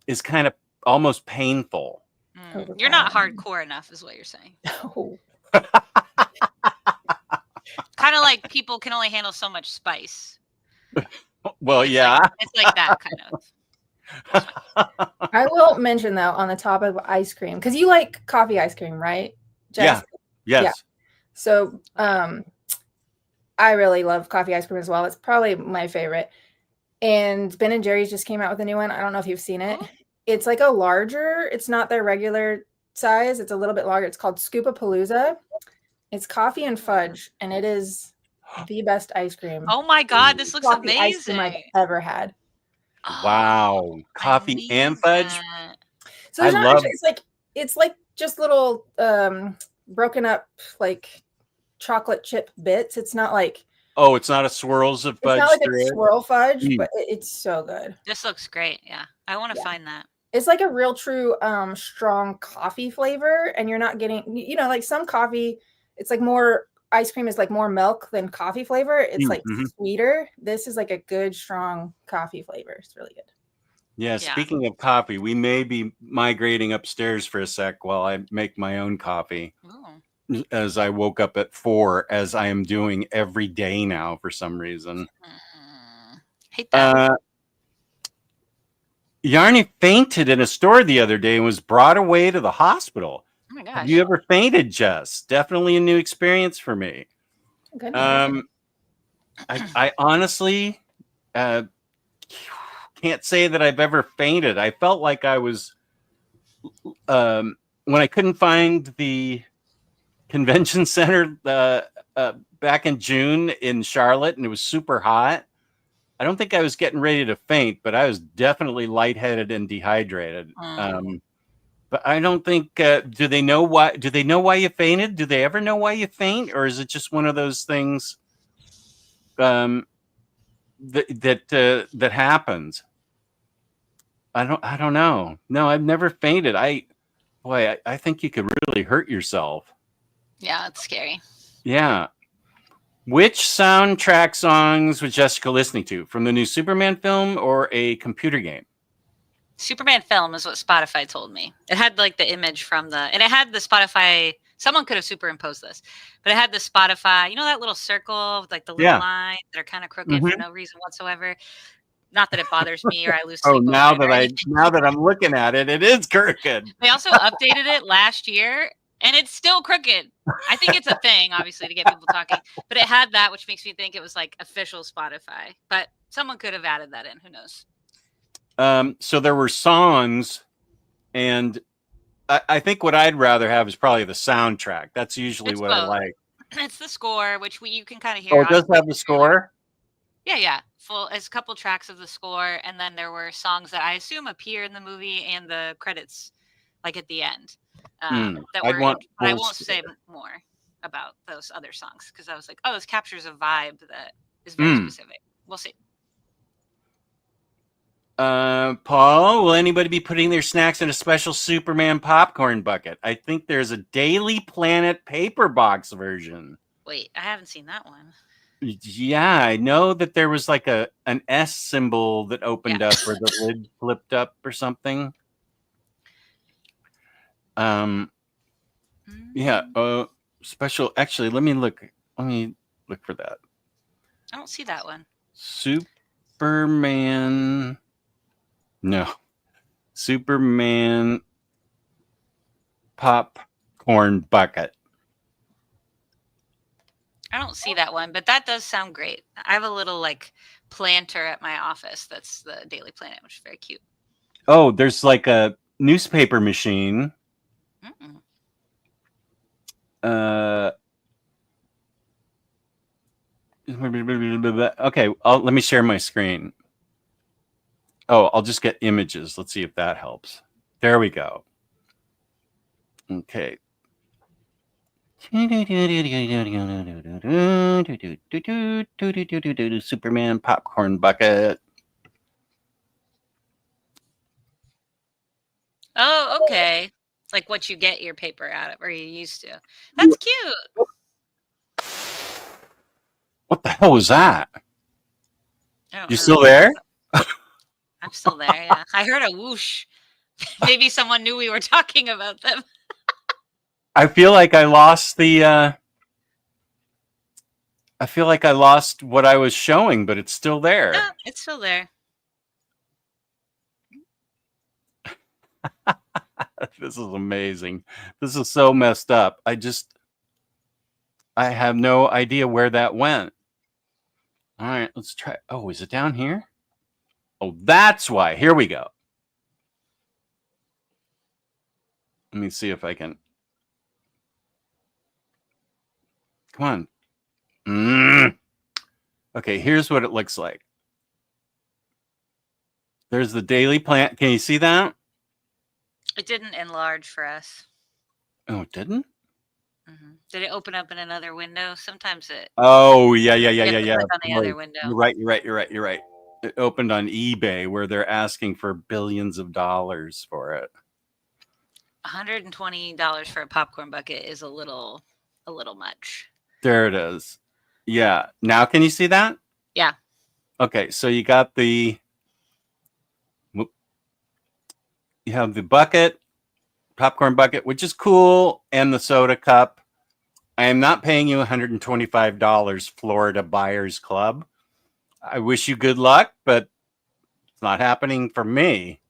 is kind of almost painful. You're not hardcore enough, is what you're saying. No. Kind of like people can only handle so much spice. Well, It's yeah. it's like that kind of. I will mention though on the topic of ice cream, because you like coffee ice cream, right, Jess? Yeah. Yes. Yeah. So I really love coffee ice cream as well. It's probably my favorite. And Ben and Jerry's just came out with a new one. I don't know if you've seen it. It's like a larger, it's not their regular size. It's a little bit larger. It's called Scoopapalooza. It's coffee and fudge, and it is the best ice cream. Oh my God, this looks Coffee ice cream amazing. I've ever had. Wow. Coffee and fudge. So it's not actually, it's like just little broken up like chocolate chip bits. It's not like it's not a swirls of fudge. It's not like a swirl fudge, but it's so good. This looks great. Yeah, I want to find that. It's like a real true strong coffee flavor, and you're not getting, like some coffee, it's like more ice cream is like more milk than coffee flavor. It's like sweeter. This is like a good strong coffee flavor. It's really good. Yeah, speaking of coffee, we may be migrating upstairs for a sec while I make my own coffee. As I woke up at 4, as I am doing every day now for some reason. Hate that. Yarny fainted in a store the other day and was brought away to the hospital. Oh my gosh. Have you ever fainted, Jess? Definitely a new experience for me. I honestly can't say that I've ever fainted. I felt like I was when I couldn't find the convention center back in June in Charlotte, and it was super hot. I don't think I was getting ready to faint, but I was definitely lightheaded and dehydrated. But I don't think. Do they know why? Do they know why you fainted? Do they ever know why you faint, or is it just one of those things that happens? I don't know. No, I've never fainted. I think you could really hurt yourself. Yeah, it's scary. Yeah. Which soundtrack songs was Jessica listening to? From the new Superman film or a computer game? Superman film is what Spotify told me. It had like the image from and it had the Spotify. Someone could have superimposed this, but it had the Spotify, that little circle with like the little lines that are kind of crooked for no reason whatsoever. Not that it bothers me or I lose sleep. Now that I'm looking at it, it is crooked. They also updated it last year. And it's still crooked. I think it's a thing, obviously, to get people talking. But it had that, which makes me think it was like official Spotify. But someone could have added that in. Who knows? So there were songs, and I think what I'd rather have is probably the soundtrack. That's usually what I like. It's the score, which you can kind of hear. Oh, it does have the score? Yeah. It's a couple tracks of the score, and then there were songs that I assume appear in the movie and the credits, like at the end. I won't say more about those other songs because I was like, this captures a vibe that is very specific. We'll see. Paul, will anybody be putting their snacks in a special Superman popcorn bucket? I think there's a Daily Planet paper box version. Wait, I haven't seen that one. Yeah, I know that there was like an S symbol that opened up where the lid flipped up or something. Yeah, special. Actually, let me look for that. I don't see that one. Superman. No. Superman popcorn bucket. I don't see that one, but that does sound great. I have a little like planter at my office that's the Daily Planet, which is very cute. Oh, there's like a newspaper machine. Mm-mm. Okay, let me share my screen. Oh, I'll just get images. Let's see if that helps. There we go. Okay. Superman popcorn bucket. Oh, okay. Like what you get your paper out of, or you used to. That's cute. What the hell was that? You You still there? I'm still there, yeah. I heard a whoosh. Maybe someone knew we were talking about them. I feel like I lost the I feel like I lost what I was showing, but it's still there. No, it's still there. This is amazing. This is so messed up. I have no idea where that went. All right, let's try. Oh, is it down here? Oh, that's why. Here we go. Let me see if I can. Come on. Okay, here's what it looks like. There's the Daily Planet. Can you see that? It didn't enlarge for us. Oh, it didn't? Mm-hmm. Did it open up in another window? Sometimes it. Oh, yeah. Click on the other window. You're right. It opened on eBay where they're asking for billions of dollars for it. $120 for a popcorn bucket is a little much. There it is. Yeah. Now can you see that? Yeah. Okay, so you got you have the bucket, popcorn bucket, which is cool, and the soda cup. I am not paying you $125, Florida Buyers Club. I wish you good luck, but it's not happening for me.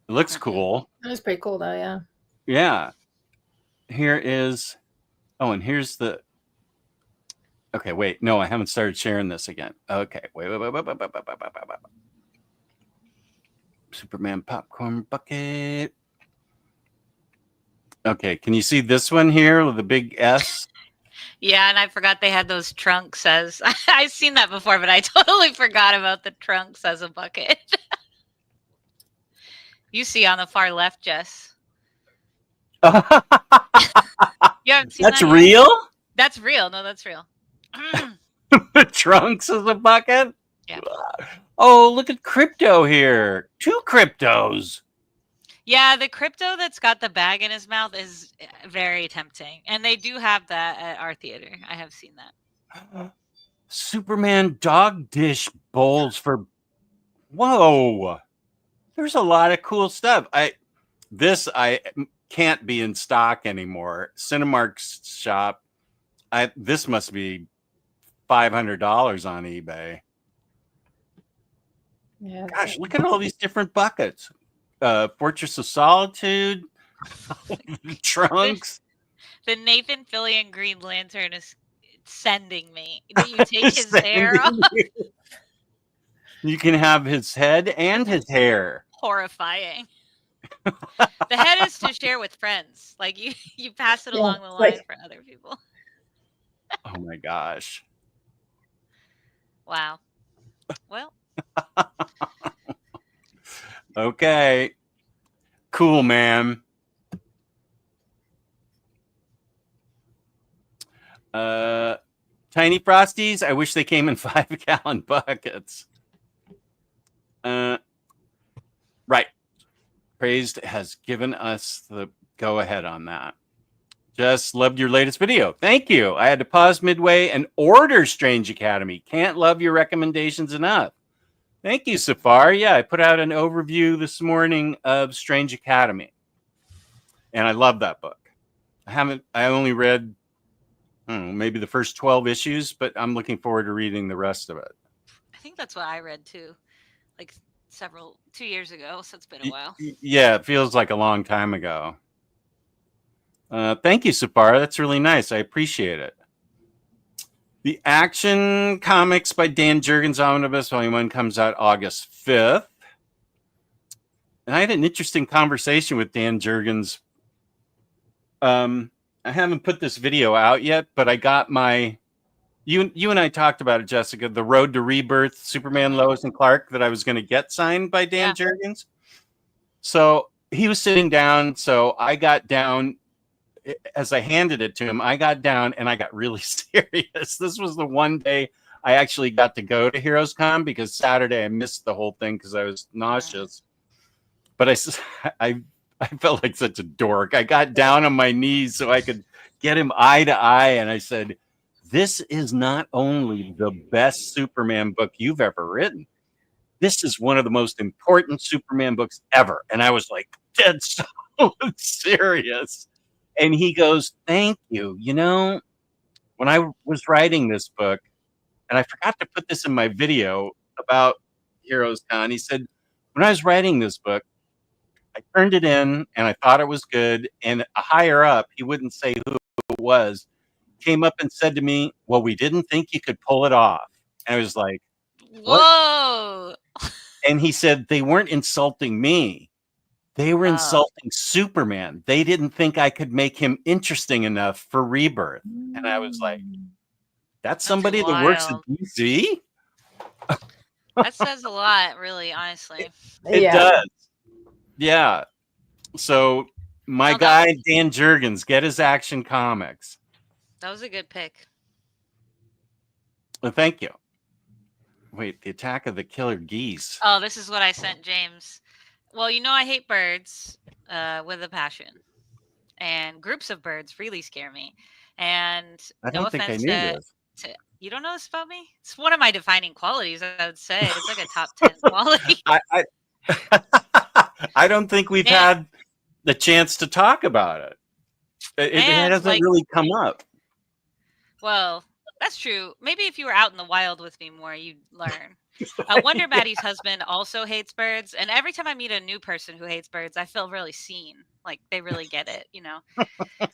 It looks cool. That was pretty cool, though. Yeah. Yeah. Here is. Oh, and here's the. Okay, wait. No, I haven't started sharing this again. Okay, wait. Superman popcorn bucket. Okay, can you see this one here with the big S? Yeah, and I forgot they had those trunks as I've seen that before, but I totally forgot about the trunks as a bucket. You see on the far left, Jess. You haven't seen That's that real? yet? That's real. No, that's real. The trunks as a bucket? Yeah. Oh, look at crypto here. 2 cryptos. Yeah, the crypto that's got the bag in his mouth is very tempting. And they do have that at our theater. I have seen that. Superman dog dish bowls for. Whoa. There's a lot of cool stuff. I can't be in stock anymore. Cinemark's shop. This must be $500 on eBay. Yeah. Gosh, look at all these different buckets. Fortress of Solitude, trunks. The Nathan Fillion Green Lantern is sending me. Do you take his hair off? You can have his head and his hair. Horrifying. The head is to share with friends. Like you pass it along the line for other people. Oh my gosh. Wow. Well. Okay. Cool, man. Tiny Frosties, I wish they came in 5-gallon buckets. Right. Praised has given us the go ahead on that. Just loved your latest video. Thank you. I had to pause midway and order Strange Academy. Can't love your recommendations enough. Thank you, Safar. Yeah, I put out an overview this morning of Strange Academy. And I love that book. I only read maybe the first 12 issues, but I'm looking forward to reading the rest of it. I think that's what I read too, like 2 years ago. So it's been a while. Yeah, it feels like a long time ago. Thank you, Safar. That's really nice. I appreciate it. The Action Comics by Dan Jurgens Omnibus Volume 1 comes out August 5th. And I had an interesting conversation with Dan Jurgens. I haven't put this video out yet, but I got my... You and I talked about it, Jessica, the Road to Rebirth, Superman, Lois, and Clark that I was going to get signed by Dan Jurgens. So he was sitting down, so I got down... As I handed it to him, I got down and I got really serious. This was the one day I actually got to go to Heroes Con because Saturday I missed the whole thing because I was nauseous. But I felt like such a dork. I got down on my knees so I could get him eye to eye. And I said, this is not only the best Superman book you've ever written. This is one of the most important Superman books ever. And I was like, dead so serious. And he goes, thank you. You know, when I was writing this book, and I forgot to put this in my video about Heroes Con, he said, when I was writing this book, I turned it in and I thought it was good. And a higher up, he wouldn't say who it was, came up and said to me, well, we didn't think you could pull it off. And I was like, what? Whoa. And he said, they weren't insulting me. They were insulting Superman. They didn't think I could make him interesting enough for Rebirth. And I was like, that's somebody that works at DC? That says a lot, really, honestly. It does. Yeah. So my guy, Dan Jurgens, get his Action Comics. That was a good pick. Well, thank you. Wait, the Attack of the Killer Geese. Oh, this is what I sent James. Well, you know I hate birds with a passion. And groups of birds really scare me. And I don't think I knew this. You don't know this about me? It's one of my defining qualities, I would say. It's like a top 10 quality. I don't think we've had the chance to talk about it. It hasn't really come up. Well, that's true. Maybe if you were out in the wild with me more, you'd learn. Wonder Baddie's husband also hates birds, and every time I meet a new person who hates birds, I feel really seen. Like they really get it, you know.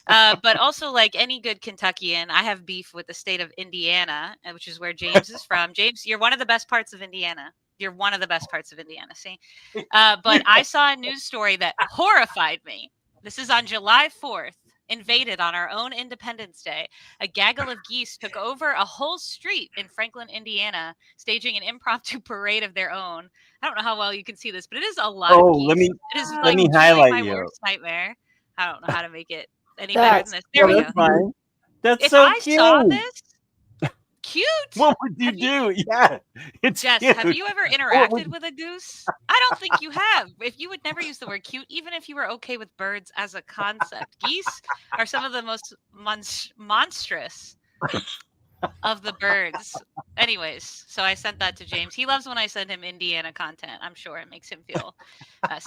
But also, like any good Kentuckian, I have beef with the state of Indiana, which is where James is from. James, you're one of the best parts of Indiana. You're one of the best parts of Indiana. See, but I saw a news story that horrified me. This is on July 4th. Invaded on our own Independence Day. A gaggle of geese took over a whole street in Franklin, Indiana, staging an impromptu parade of their own. I don't know how well you can see this, but it is a lot of geese. Let me highlight my you. Worst nightmare. I don't know how to make it any better than this. There we go. Fine. That's if so I cute. saw this, cute. What would you do? Yeah, it's Jess, cute. have you ever interacted with a goose? I don't think you have. If you would never use the word cute, even if you were okay with birds as a concept. Geese are some of the most monstrous of the birds. Anyways, so I sent that to James. He loves when I send him Indiana content. I'm sure it makes him feel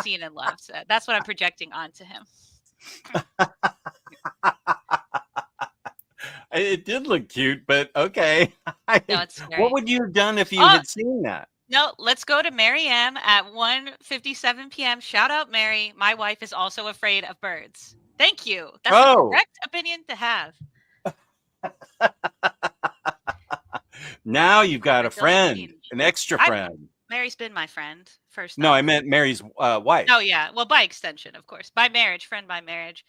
seen and loved. So that's what I'm projecting onto him. It did look cute, but okay. No, it's scary. What would you have done if you had seen that? No, let's go to Mary M at 1:57 p.m. Shout out, Mary. My wife is also afraid of birds. Thank you. That's the correct opinion to have. Now you've got a friend, an extra friend. Mary's been my friend first. No, I meant Mary's wife. Oh, yeah. Well, by extension, of course. By marriage, friend by marriage.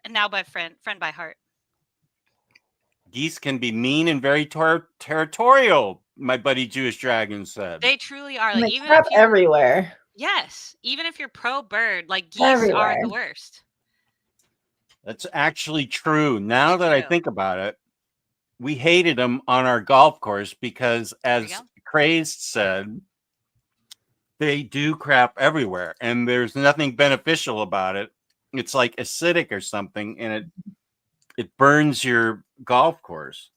And now by friend by heart. Geese can be mean and very territorial, my buddy Jewish Dragon said. They truly are. Like, they crap everywhere. Yes. Even if you're pro-bird, like geese are the worst. That's actually true. Now that I think about it, we hated them on our golf course because, as Crazed said, they do crap everywhere, and there's nothing beneficial about it. It's like acidic or something, and it burns your golf course.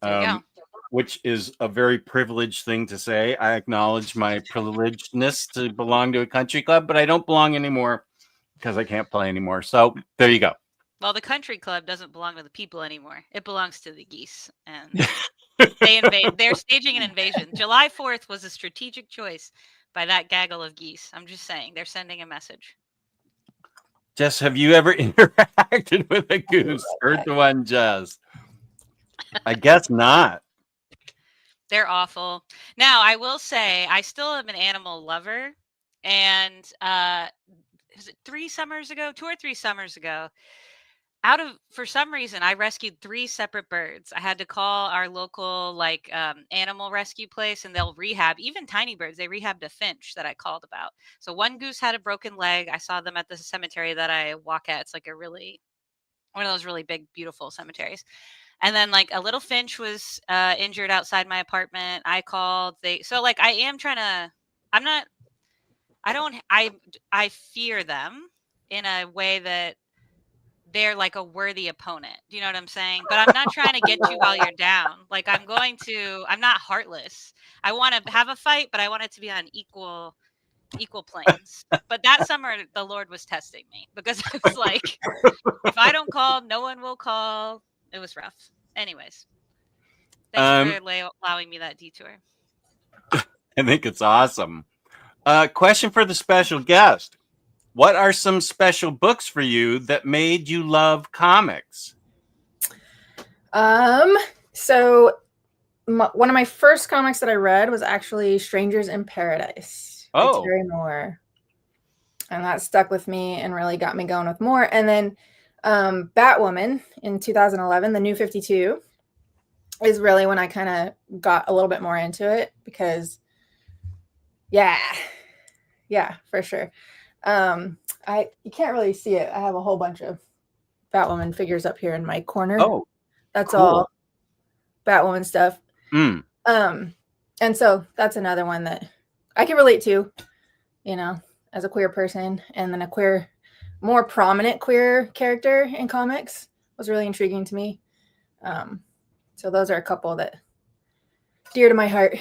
There you go. Which is a very privileged thing to say. I acknowledge my privilegedness to belong to a country club, but I don't belong anymore because I can't play anymore. So there you go. Well, the country club doesn't belong to the people anymore. It belongs to the geese, and they invade. They're staging an invasion. July 4th was a strategic choice by that gaggle of geese. I'm just saying, they're sending a message. Jess, have you ever interacted with a goose? Earth-1, Jess. I guess not. They're awful. Now, I will say, I still am an animal lover, and was it 2 or 3 summers ago, for some reason, I rescued 3 separate birds. I had to call our local animal rescue place, and they'll rehab even tiny birds. They rehabbed a finch that I called about. So one goose had a broken leg. I saw them at the cemetery that I walk at. It's like one of those really big, beautiful cemeteries. And then a little finch was injured outside my apartment. I called. I am trying to. I fear them in a way that they're like a worthy opponent. Do you know what I'm saying? But I'm not trying to get you while you're down. I'm not heartless. I want to have a fight, but I want it to be on equal planes. But that summer, the Lord was testing me because I was like, if I don't call, no one will call. It was rough. Anyways, thanks for allowing me that detour. I think it's awesome. Question for the special guest. What are some special books for you that made you love comics? So one of my first comics that I read was actually Strangers in Paradise. Oh. Terry Moore. And that stuck with me and really got me going with more. And then Batwoman in 2011, the New 52, is really when I kind of got a little bit more into it because, yeah, for sure. You can't really see it. I have a whole bunch of Batwoman figures up here in my corner. Oh, that's cool. all Batwoman stuff. And so that's another one that I can relate to, as a queer person, and then a more prominent queer character in comics was really intriguing to me. So those are a couple that dear to my heart.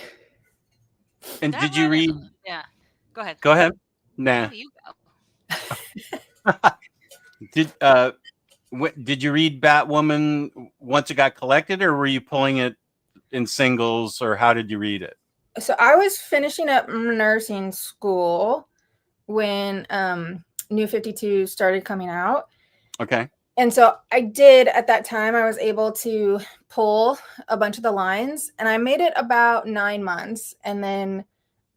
And did you read? Yeah, go ahead. Go ahead. Nah. Oh, you go. Did you read Batwoman once it got collected, or were you pulling it in singles, or how did you read it? So I was finishing up nursing school when New 52 started coming out. Okay. And so I did, at that time, I was able to pull a bunch of the lines, and I made it about 9 months. And then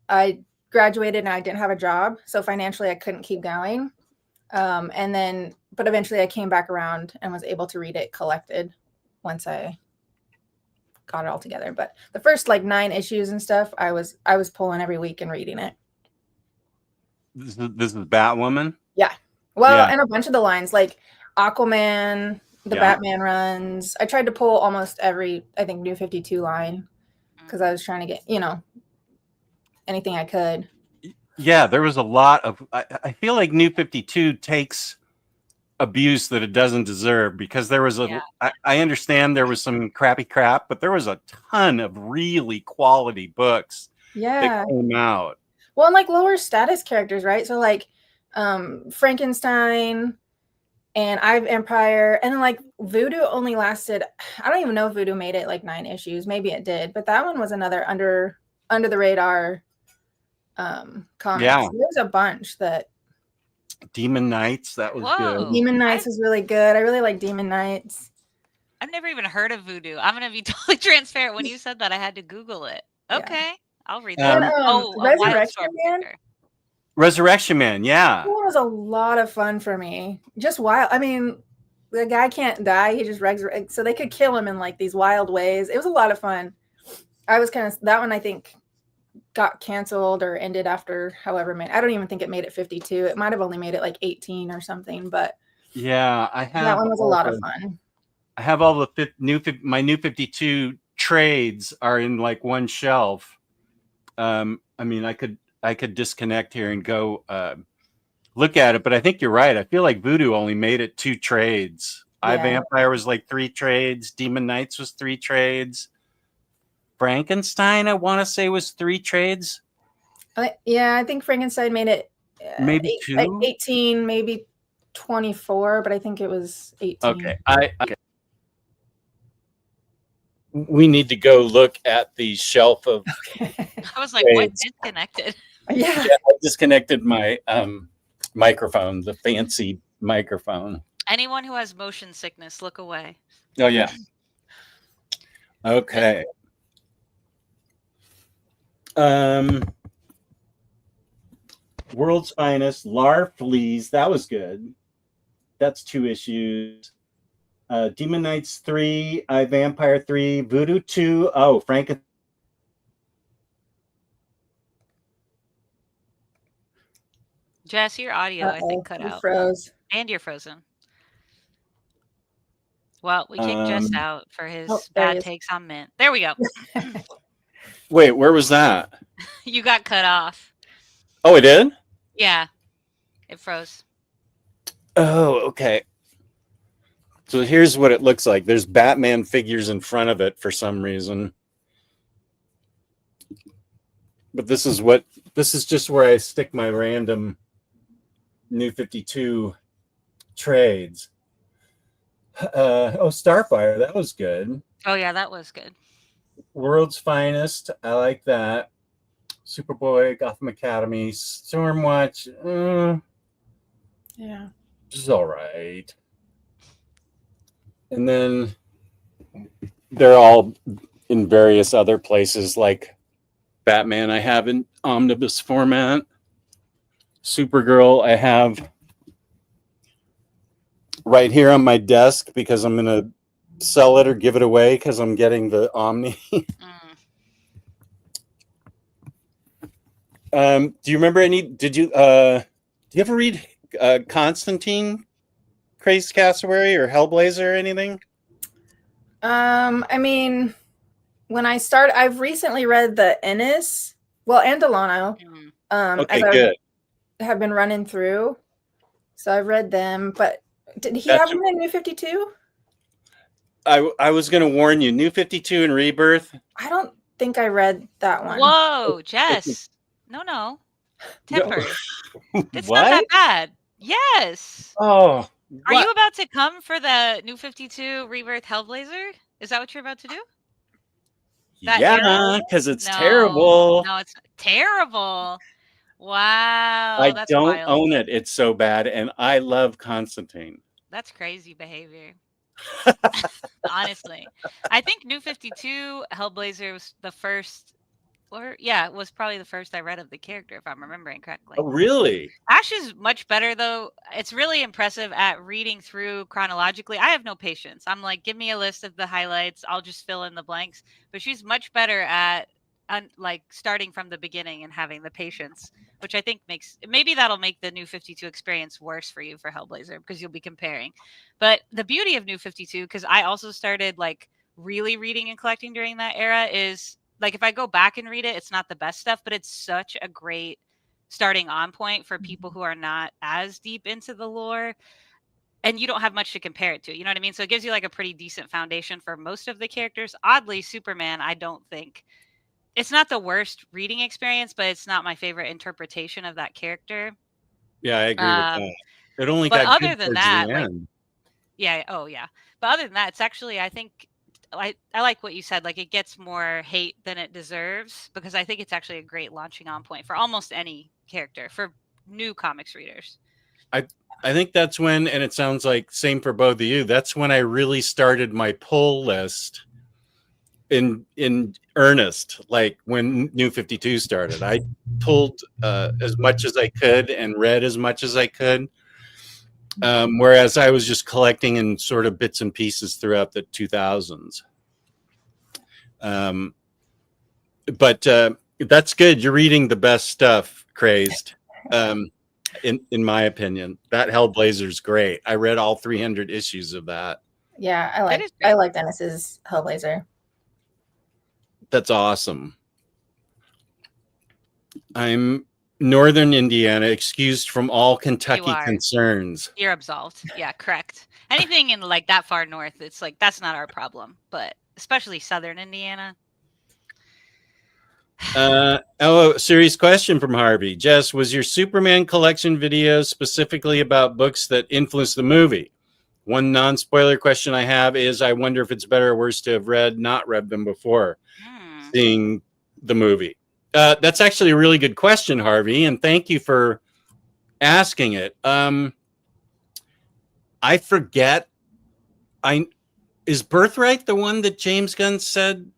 I graduated and I didn't have a job. So financially I couldn't keep going. But eventually I came back around and was able to read it collected once I got it all together. But the first 9 issues and stuff, I was pulling every week and reading it. This is Batwoman? Yeah. Well, and a bunch of the lines like Aquaman, the Batman runs. I tried to pull almost every, I think, New 52 line because I was trying to get, anything I could. Yeah, there was a lot of, I feel like New 52 takes abuse that it doesn't deserve because there was I understand there was some crappy crap, but there was a ton of really quality books that came out. Well, and lower status characters, right? So Frankenstein and I've Empire, and then Voodoo only lasted, I don't even know if Voodoo made it 9 issues. Maybe it did, but that one was another under the radar comics. Yeah. There's a bunch that Demon Knights, that was good. Demon Knights was really good. I really like Demon Knights. I've never even heard of Voodoo. I'm gonna be totally transparent. When you said that, I had to Google it. Okay, I'll read that. Resurrection Man. Resurrection Man, yeah. That was a lot of fun for me. Just wild. I mean, the guy can't die. He just resurrects. So they could kill him in these wild ways. It was a lot of fun. I was that one, I think, got canceled or ended after however many. I don't even think it made it 52. It might have only made it 18 or something, but yeah, I have that one was a lot of fun. I have all the my New 52 trades are in one shelf. I mean, I I could disconnect here and go look at it, but I think you're right. I feel like Voodoo only made it 2 trades. Yeah. iVampire was like 3 trades. Demon Knights was 3 trades. Frankenstein, I want to say, was 3 trades. Yeah, I think Frankenstein made it Maybe 2? 18, maybe 24, but I think it was 18. Okay. Okay. We need to go look at the shelf of. Okay. I was like, what disconnected? Yeah. I disconnected my microphone, the fancy microphone. Anyone who has motion sickness, look away. Oh, yeah. Okay. World's Finest, Lar Fleas. That was good. That's 2 issues. Demon Knights 3, iVampire 3, Voodoo 2. Oh, Frankenstein. Jess, your audio, I think, cut out. Froze. And you're frozen. Well, we kicked Jess out for his bad takes on Mint. There we go. Wait, where was that? You got cut off. Oh, it did? Yeah. It froze. Oh, okay. So here's what it looks like. There's Batman figures in front of it for some reason. But this is just where I stick my random New 52 trades. Starfire, that was good. Oh, yeah, that was good. World's Finest, I like that. Superboy, Gotham Academy, Stormwatch, Yeah. this is all right. And then they're all in various other places, like Batman I have in omnibus format. Supergirl I have right here on my desk because I'm going to sell it or give it away because I'm getting the Omni. Do you remember did you ever read Constantine, Crazed Cassowary, or Hellblazer or anything? I mean, when I've recently read the Ennis, and Delano. Okay, as good. I have been running through. So I've read them, but did he have them in New 52? I was going to warn you, New 52 and Rebirth. I don't think I read that one. Whoa, Jess. No. Temper. It's What? not that bad. Yes. Oh. Are you about to come for the New 52 Rebirth Hellblazer? Is that what you're about to do? Yeah, because it's terrible. No, it's terrible. Wow. I don't own it. It's so bad. And I love Constantine. That's crazy behavior. Honestly. I think New 52 Hellblazer was the first, it was probably the first I read of the character, if I'm remembering correctly. Oh, really? Ash is much better, though. It's really impressive at reading through chronologically. I have no patience. I'm like, give me a list of the highlights. I'll just fill in the blanks. But she's much better at starting from the beginning and having the patience, which I think maybe that'll make the New 52 experience worse for you for Hellblazer because you'll be comparing. But the beauty of New 52, because I also started really reading and collecting during that era, is if I go back and read it, it's not the best stuff, but it's such a great starting on point for people who are not as deep into the lore, and you don't have much to compare it to. You know what I mean? So it gives you a pretty decent foundation for most of the characters. Oddly, Superman, I don't think it's not the worst reading experience, but it's not my favorite interpretation of that character. Yeah, I agree with that. It only but got other good than towards that, the end. yeah. But other than that, it's actually, I think, I like what you said. It gets more hate than it deserves, because I think it's actually a great launching on point for almost any character for new comics readers. I think that's when, and it sounds like same for both of you, that's when I really started my pull list in earnest, when New 52 started. I pulled as much as I could and read as much as I could. Whereas I was just collecting in sort of bits and pieces throughout the 2000s. But that's good. You're reading the best stuff, Crazed. In my opinion, that Hellblazer's great. I read all 300 issues of that. Yeah, I like Dennis's Hellblazer. That's awesome. I'm Northern Indiana, excused from all Kentucky are. concerns. You're absolved. Yeah, correct. Anything in like that far north, it's like that's not our problem. But especially Southern Indiana. Serious question from Harvey. Jess, was your Superman collection video specifically about books that influenced the movie? One non-spoiler question I have is, I wonder if it's better or worse to have not read them before seeing the movie. That's actually a really good question, Harvey, and thank you for asking it. I forget. Is Birthright the one that James Gunn said?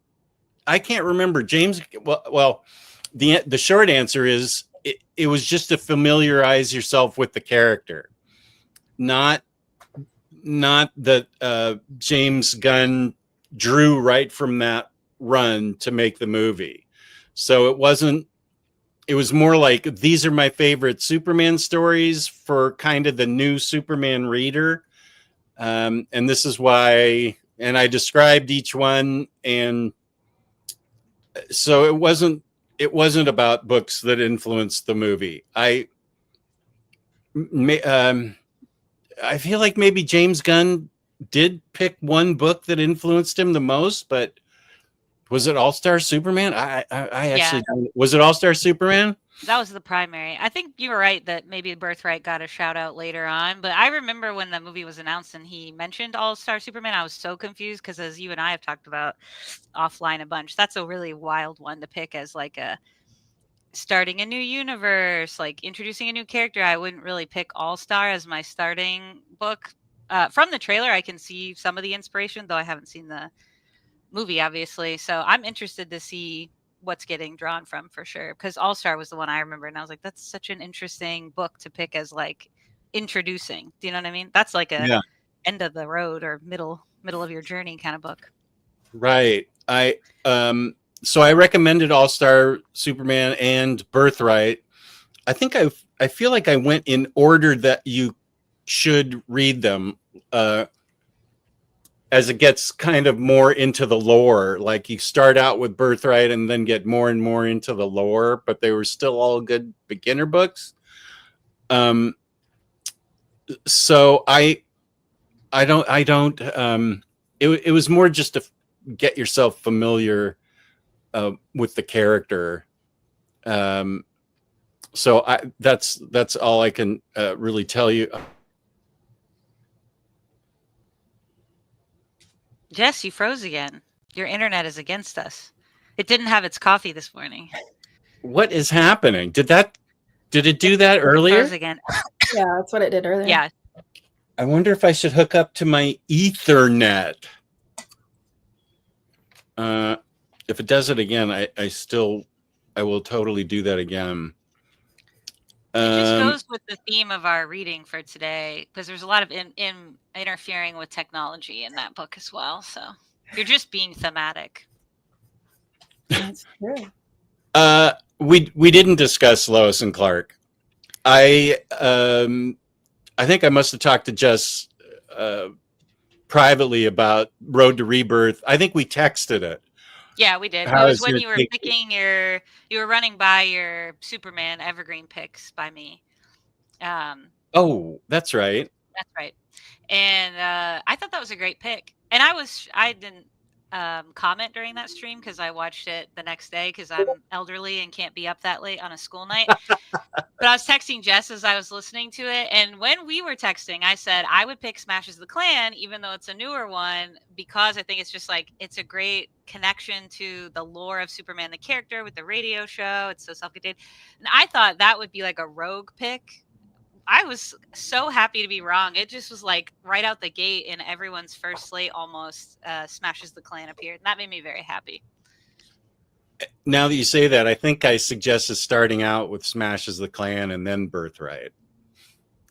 I can't remember. James. Well, the short answer is it was just to familiarize yourself with the character, not that James Gunn drew right from that run to make the movie. So it wasn't. It was more like, these are my favorite Superman stories for kind of the new Superman reader. And this is why, and I described each one. And so it wasn't about books that influenced the movie. I feel like maybe James Gunn did pick one book that influenced him the most, but was it All-Star Superman? I actually was it All-Star Superman? That was the primary. I think you were right that maybe Birthright got a shout out later on. But I remember when the movie was announced and he mentioned All-Star Superman, I was so confused because, as you and I have talked about offline a bunch, that's a really wild one to pick as like a starting a new universe, like introducing a new character. I wouldn't really pick All-Star as my starting book. From the trailer, I can see some of the inspiration, though I haven't seen the movie, obviously. So I'm interested to see what's getting drawn from, for sure, because All-Star was the one I remember, and I was like, that's such an interesting book to pick as like introducing. Do you know what I mean? That's like a end of the road or middle of your journey kind of book. Right. So I recommended All-Star Superman and Birthright. I think I feel like I went in order that you should read them, as it gets kind of more into the lore. Like, you start out with Birthright and then get more and more into the lore, but they were still all good beginner books. So I don't, it was more just to get yourself familiar with the character. So that's all I can really tell you. Jess, you froze again. Your internet is against us. It didn't have its coffee this morning. What is happening? Did it do that earlier? It froze again. Yeah, that's what it did earlier. Yeah. I wonder if I should hook up to my Ethernet. If it does it again, I will totally do that again. It just goes with the theme of our reading for today, because there's a lot of interfering with technology in that book as well. So you're just being thematic. That's true. We didn't discuss Lois and Clark. I think I must have talked to Jess privately about Road to Rebirth. I think we texted it. Yeah, we did. It was when you were picking you were running by your Superman Evergreen picks by me. Oh, that's right. That's right. And I thought that was a great pick. And I didn't comment during that stream because I watched it the next day because I'm elderly and can't be up that late on a school night. But I was texting Jess as I was listening to it. And when we were texting, I said I would pick Smashes the Clan, even though it's a newer one, because I think it's just like, it's a great connection to the lore of Superman, the character, with the radio show. It's so self-contained. And I thought that would be like a rogue pick. I was so happy to be wrong. It just was like right out the gate in everyone's first slate almost, Smashes the Clan appeared. And that made me very happy. Now that you say that, I think I suggested starting out with Smashes the Clan and then Birthright.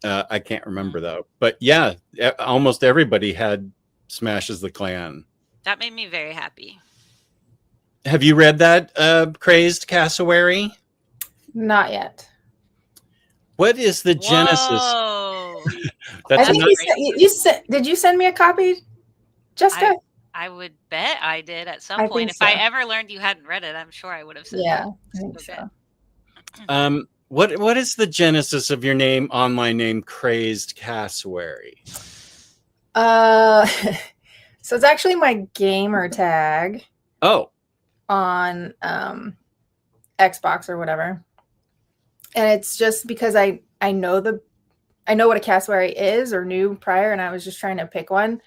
I can't remember though. But yeah, almost everybody had Smashes the Clan. That made me very happy. Have you read that, Crazed Cassowary? Not yet. What is the genesis? Whoa. That's I think did you send me a copy, Jessica? I would bet I did at some point. If I ever learned you hadn't read it, I'm sure I would have said yeah, that. I think so. What is the genesis of your online name, Crazed Cassowary? So it's actually my gamer tag. Oh. On Xbox or whatever. And it's just because I know what a cassowary is or knew prior, and I was just trying to pick one.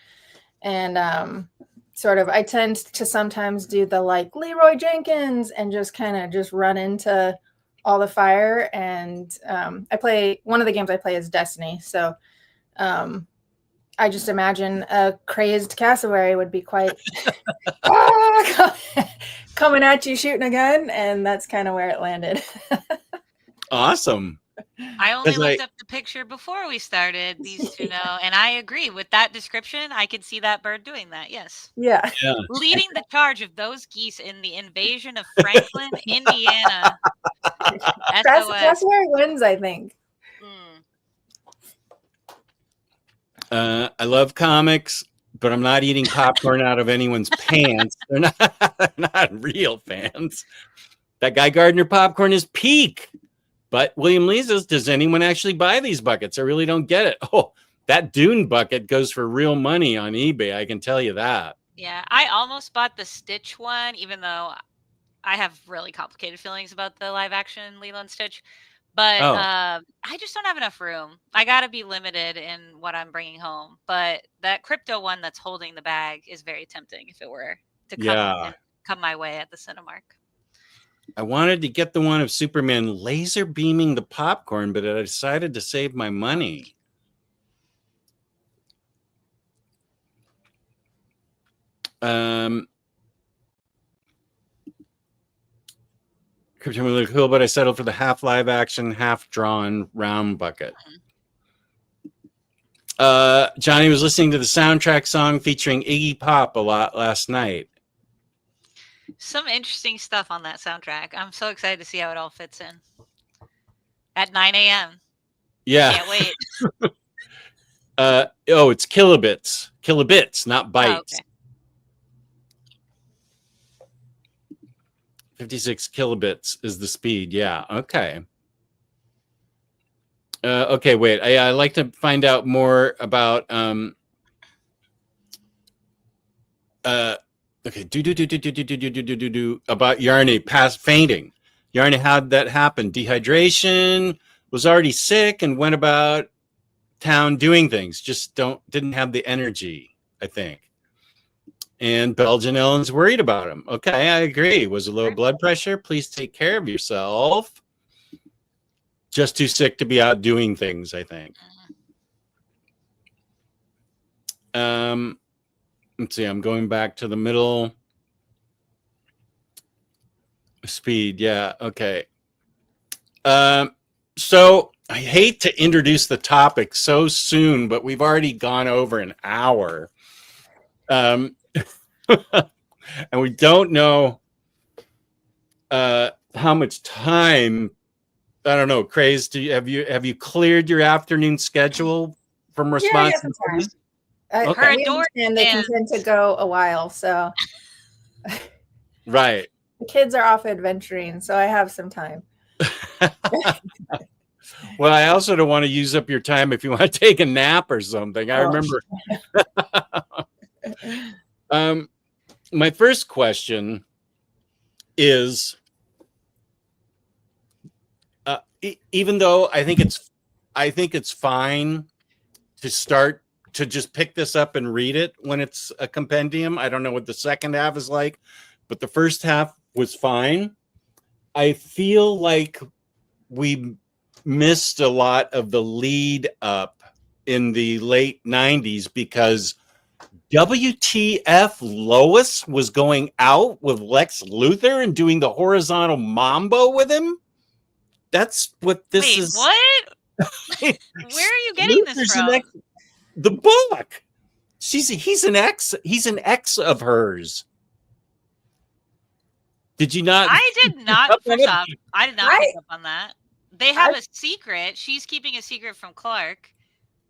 And I tend to sometimes do the like Leroy Jenkins and just kind of just run into all the fire. And one of the games I play is Destiny. So I just imagine a crazed cassowary would be quite coming at you shooting a gun, and that's kind of where it landed. Awesome. I only looked up the picture before we started these two know, and I agree with that description. I could see that bird doing that. Yes. Yeah. Leading the charge of those geese in the invasion of Franklin, Indiana. Cassowary wins, I think. I love comics, but I'm not eating popcorn out of anyone's pants. They're not real fans. That Guy Gardner popcorn is peak. But William Lee says, does anyone actually buy these buckets? I really don't get it. Oh, that Dune bucket goes for real money on eBay. I can tell you that. Yeah, I almost bought the Stitch one, even though I have really complicated feelings about the live action Lilo and Stitch. But I just don't have enough room. I got to be limited in what I'm bringing home. But that crypto one that's holding the bag is very tempting if it were to come my way at the Cinemark. I wanted to get the one of Superman laser beaming the popcorn, but I decided to save my money. Crypto look cool, but I settled for the half live action, half drawn round bucket. Johnny was listening to the soundtrack song featuring Iggy Pop a lot last night. Some interesting stuff on that soundtrack. I'm so excited to see how it all fits in. At 9 a.m. Yeah. Can't wait. It's kilobits. Kilobits, not bytes. Oh, okay. 56 kilobits is the speed. Yeah. Okay. Okay, wait. I like to find out more about okay. About Yarny past fainting. Yarny, how'd that happen? Dehydration, was already sick and went about town doing things. Just didn't have the energy, I think. And Belgian Ellen's worried about him. Okay, I agree. Was it low blood pressure? Please take care of yourself. Just too sick to be out doing things, I think. Let's see. I'm going back to the middle. Speed. Yeah. Okay. So I hate to introduce the topic so soon, but we've already gone over an hour. And we don't know how much time. I don't know. Crazed. Have you cleared your afternoon schedule from responsibilities? Okay. And they can tend to go a while, so right. The kids are off adventuring, so I have some time. Well, I also don't want to use up your time if you want to take a nap or something. I remember. My first question is, even though I think it's fine to start to just pick this up and read it when it's a compendium. I don't know what the second half is like, but the first half was fine. I feel like we missed a lot of the lead up in the late 90s because WTF Lois was going out with Lex Luthor and doing the horizontal mambo with him. That's what this is. What? Where are you getting this from? The book. He's an ex. He's an ex of hers. Did you not? I did not. First off, I did not pick up on that. They have a secret. She's keeping a secret from Clark.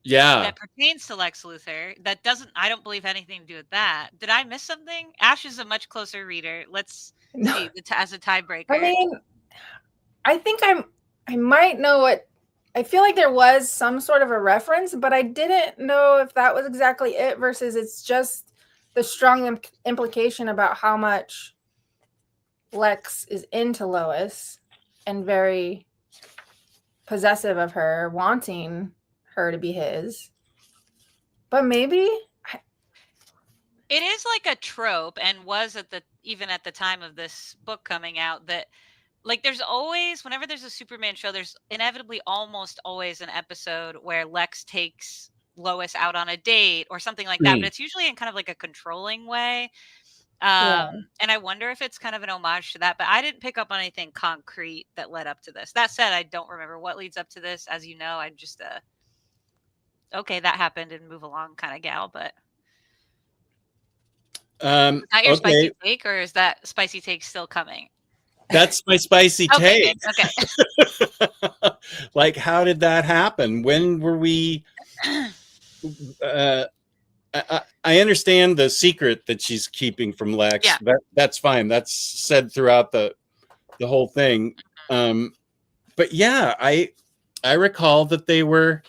Yeah. That pertains to Lex Luthor. That doesn't. I don't believe anything to do with that. Did I miss something? Ash is a much closer reader. Let's see as a tiebreaker. I mean, I think I'm I might know what. I feel like there was some sort of a reference, but I didn't know if that was exactly it versus it's just the strong implication about how much Lex is into Lois and very possessive of her, wanting her to be his. But maybe it is like a trope, and was even at the time of this book coming out, that like there's always, whenever there's a Superman show, there's inevitably almost always an episode where Lex takes Lois out on a date or something like that, but it's usually in kind of like a controlling way. And I wonder if it's kind of an homage to that, but I didn't pick up on anything concrete that led up to this. That said, I don't remember what leads up to this. As you know, I'm just okay, that happened and move along kind of gal. But is that your spicy take, or is that spicy take still coming? That's my spicy take. Okay. Like, how did that happen? When were we? I understand the secret that she's keeping from Lex. Yeah. That's fine. That's said throughout the whole thing. But yeah, I recall that they were.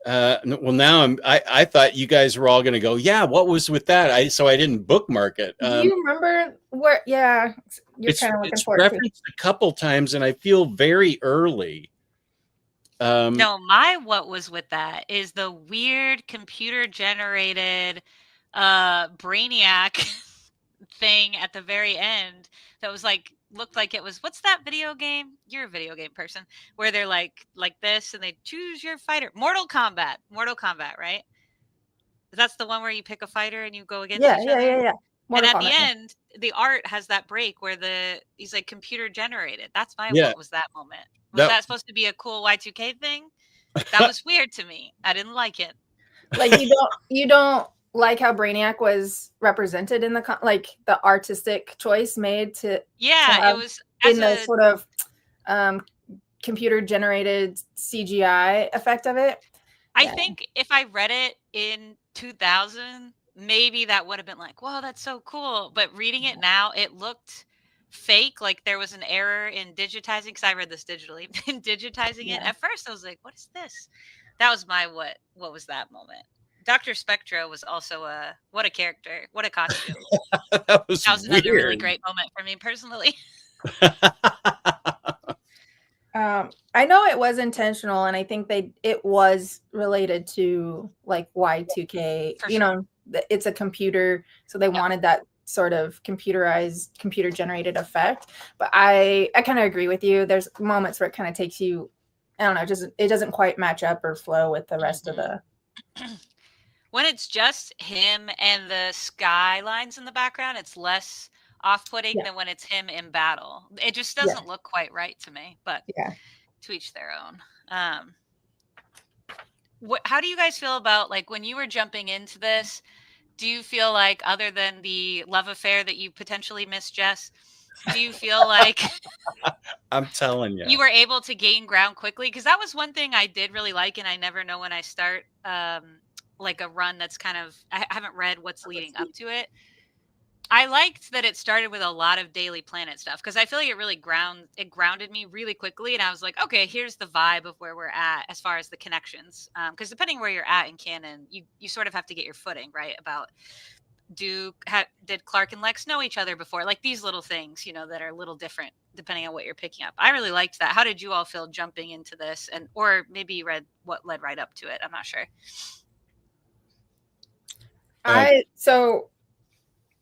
Well, now I thought you guys were all going to go. Yeah, what was with that? So I didn't bookmark it. Do you remember where? Yeah, you're kind of looking it's forward to it. referenced a couple times, and I feel very early. No, what was with that is the weird computer generated Brainiac thing at the very end that was like, looked like it was, what's that video game? You're a video game person, where they're like this and they choose your fighter. Mortal Kombat, right? That's the one where you pick a fighter and you go against each other. Yeah. And at the end, the art has that break where he's like computer generated. That's what was that moment. Was that supposed to be a cool Y2K thing? That was weird to me. I didn't like it. Like you don't like how Brainiac was represented in the artistic choice made to it was in the sort of computer generated CGI effect of it. I think if I read it in 2000, maybe that would have been like, wow, that's so cool. But reading it now, it looked fake, like there was an error in digitizing, because I read this digitally. In digitizing it, at first I was like, what is this? That was my what was that moment. Dr. Spectra was also what a character, what a costume. that was another really great moment for me personally. I know it was intentional, and I think it was related to like Y2K. It's a computer, so they wanted that sort of computerized, computer generated effect. But I kind of agree with you. There's moments where it kind of takes you, I don't know, it doesn't quite match up or flow with the rest of the. When it's just him and the skylines in the background, it's less off-putting than when it's him in battle. It just doesn't look quite right to me, but to each their own. How do you guys feel about, like, when you were jumping into this, do you feel like, other than the love affair that you potentially missed, Jess, do you feel like I'm telling you, you were able to gain ground quickly? Because that was one thing I did really like, and I never know when I start like a run that's kind of, I haven't read what's leading up to it. I liked that it started with a lot of Daily Planet stuff, because I feel like it really grounded me really quickly, and I was like, okay, here's the vibe of where we're at as far as the connections. Because depending where you're at in canon, you sort of have to get your footing right about did Clark and Lex know each other before? Like these little things, that are a little different depending on what you're picking up. I really liked that. How did you all feel jumping into this, or maybe you read what led right up to it? I'm not sure.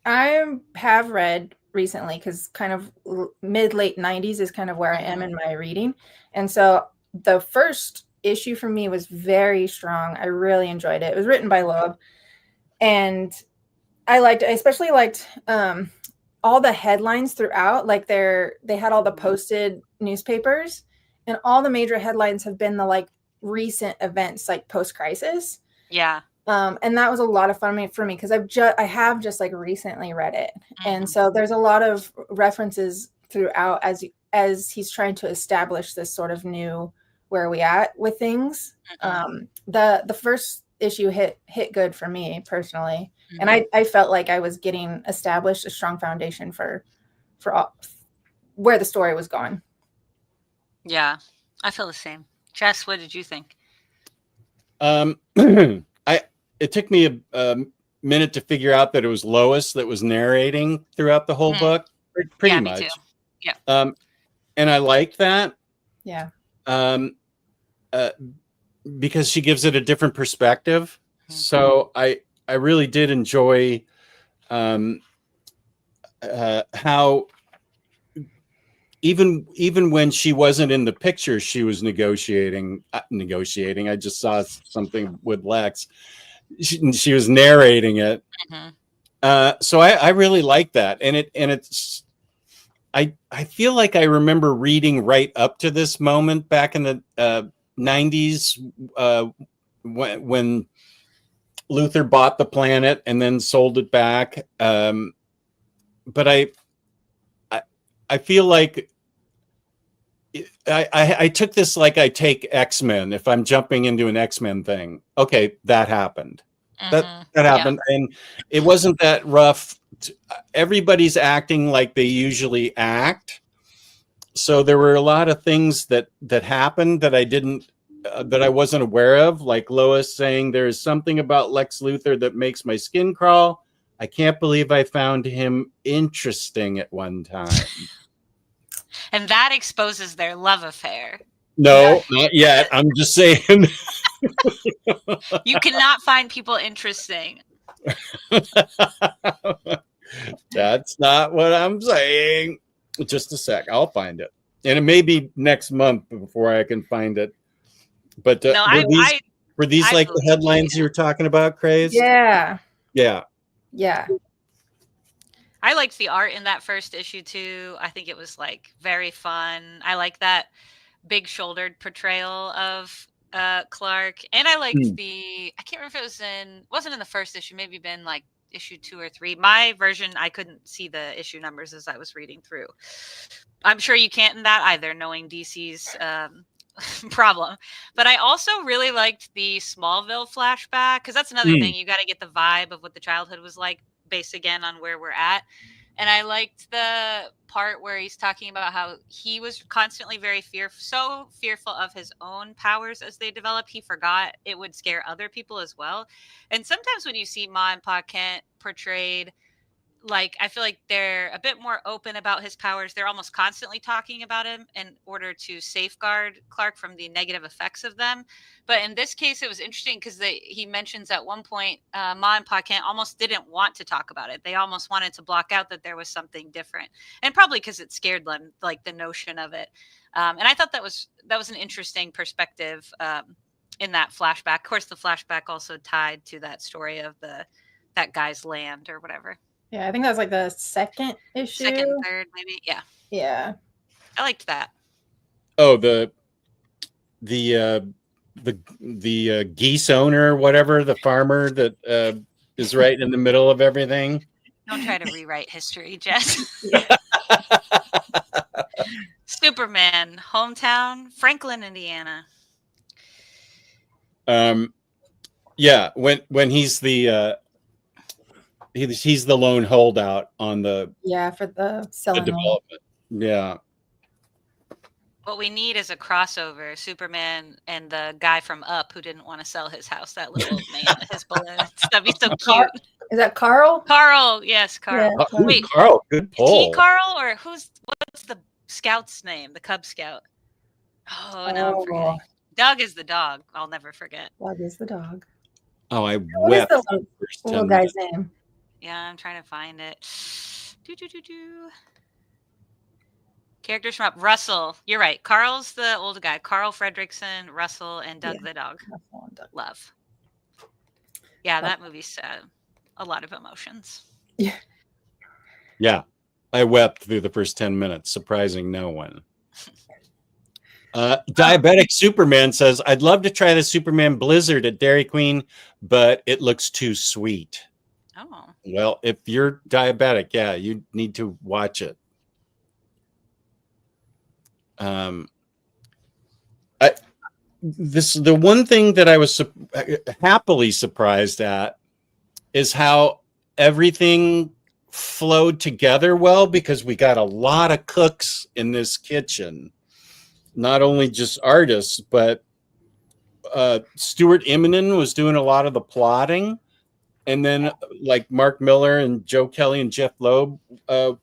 I have read recently, because kind of mid-late 90s is kind of where I am in my reading. And so the first issue for me was very strong. I really enjoyed it. It was written by Loeb. And I especially liked all the headlines throughout. Like they had all the posted newspapers, and all the major headlines have been the like recent events, like post-crisis. Yeah. And that was a lot of fun for me, because I have just like recently read it. And so there's a lot of references throughout as he's trying to establish this sort of new where are we at with things. The first issue hit good for me personally. And I felt like I was getting established a strong foundation for all, where the story was going. Yeah, I feel the same. Jess, what did you think? It took me a minute to figure out that it was Lois that was narrating throughout the whole book, pretty Yeah, much. me too. Yeah. And I like that. Yeah. Because she gives it a different perspective. So I really did enjoy how even when she wasn't in the picture, she was negotiating. I just saw something with Lex. She was narrating it. So I really like that, and it's. I feel like I remember reading right up to this moment back in the 90s when Luther bought the planet and then sold it back. But I feel like I took this like I take X-Men. If I'm jumping into an X-Men thing, okay, that happened. That happened, and it wasn't that rough. Everybody's acting like they usually act, so there were a lot of things that happened that I wasn't aware of, like Lois saying there's something about Lex Luthor that makes my skin crawl. I can't believe I found him interesting at one time. And that exposes their love affair. No, not yet. I'm just saying. You cannot find people interesting. That's not what I'm saying. Just a sec. I'll find it. And it may be next month before I can find it. But No, were these like the headlines you were talking about, Craze? Yeah. Yeah. Yeah. I liked the art in that first issue too. I think it was like very fun. I like that big shouldered portrayal of Clark, and I liked I can't remember if it wasn't in the first issue, maybe been like issue 2 or 3. My version, I couldn't see the issue numbers as I was reading through. I'm sure you can't in that either, knowing DC's problem. But I also really liked the Smallville flashback, because that's another thing. You got to get the vibe of what the childhood was like, based again on where we're at. And I liked the part where he's talking about how he was constantly very so fearful of his own powers as they develop. He forgot it would scare other people as well. And sometimes when you see Ma and Pa Kent portrayed, like, I feel like they're a bit more open about his powers. They're almost constantly talking about him in order to safeguard Clark from the negative effects of them. But in this case, it was interesting because he mentions at one point, Ma and Pa Kent almost didn't want to talk about it. They almost wanted to block out that there was something different, and probably because it scared them, like the notion of it. And I thought that was an interesting perspective in that flashback. Of course, the flashback also tied to that story of that guy's land or whatever. Yeah, I think that was like the second issue. Second, third, maybe. Yeah. Yeah. I liked that. Oh, the geese owner, whatever, the farmer that is right in the middle of everything. Don't try to rewrite history, Jess. Superman, hometown, Franklin, Indiana. Yeah, when he's the he's the lone holdout on the for the selling development. Yeah. What we need is a crossover, Superman and the guy from Up who didn't want to sell his house, that little old man, his balloons. That'd be so cute. Is that Carl? Carl, yes, Carl. Yeah. Wait, Carl, good pull. Is he Carl, or what's the scout's name, the Cub Scout? Oh, no, I'm forgetting. Doug is the dog. I'll never forget. Doug is the dog. Oh, I What wept. is the little guy's name? Yeah, I'm trying to find it. Characters from Up. Russell. You're right. Carl's the old guy. Carl Fredrickson, Russell, and Doug the dog. Love. Yeah, that movie's a lot of emotions. Yeah. Yeah. I wept through the first 10 minutes, surprising no one. Diabetic Superman says, I'd love to try the Superman Blizzard at Dairy Queen, but it looks too sweet. Oh. Well, if you're diabetic, yeah, you need to watch it. The one thing that I was happily surprised at is how everything flowed together well, because we got a lot of cooks in this kitchen. not only just artists, but Stuart Immonen was doing a lot of the plotting, and then like Mark Miller and Joe Kelly and Jeff Loeb were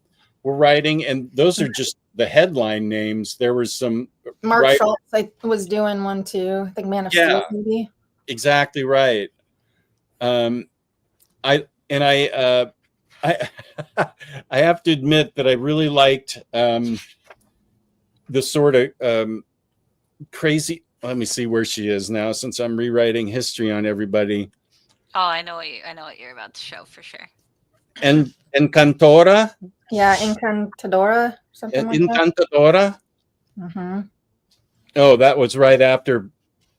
writing, and those are just the headline names. There was some Mark Schultz was doing one too. I think Man of Steel maybe. Exactly right. I have to admit that I really liked the sort of crazy. Let me see where she is now, since I'm rewriting history on everybody. Oh, I know what you're about to show for sure. And Encantora. Yeah, Encantadora, something like Encantadora. that. Mm-hmm. Oh, that was right after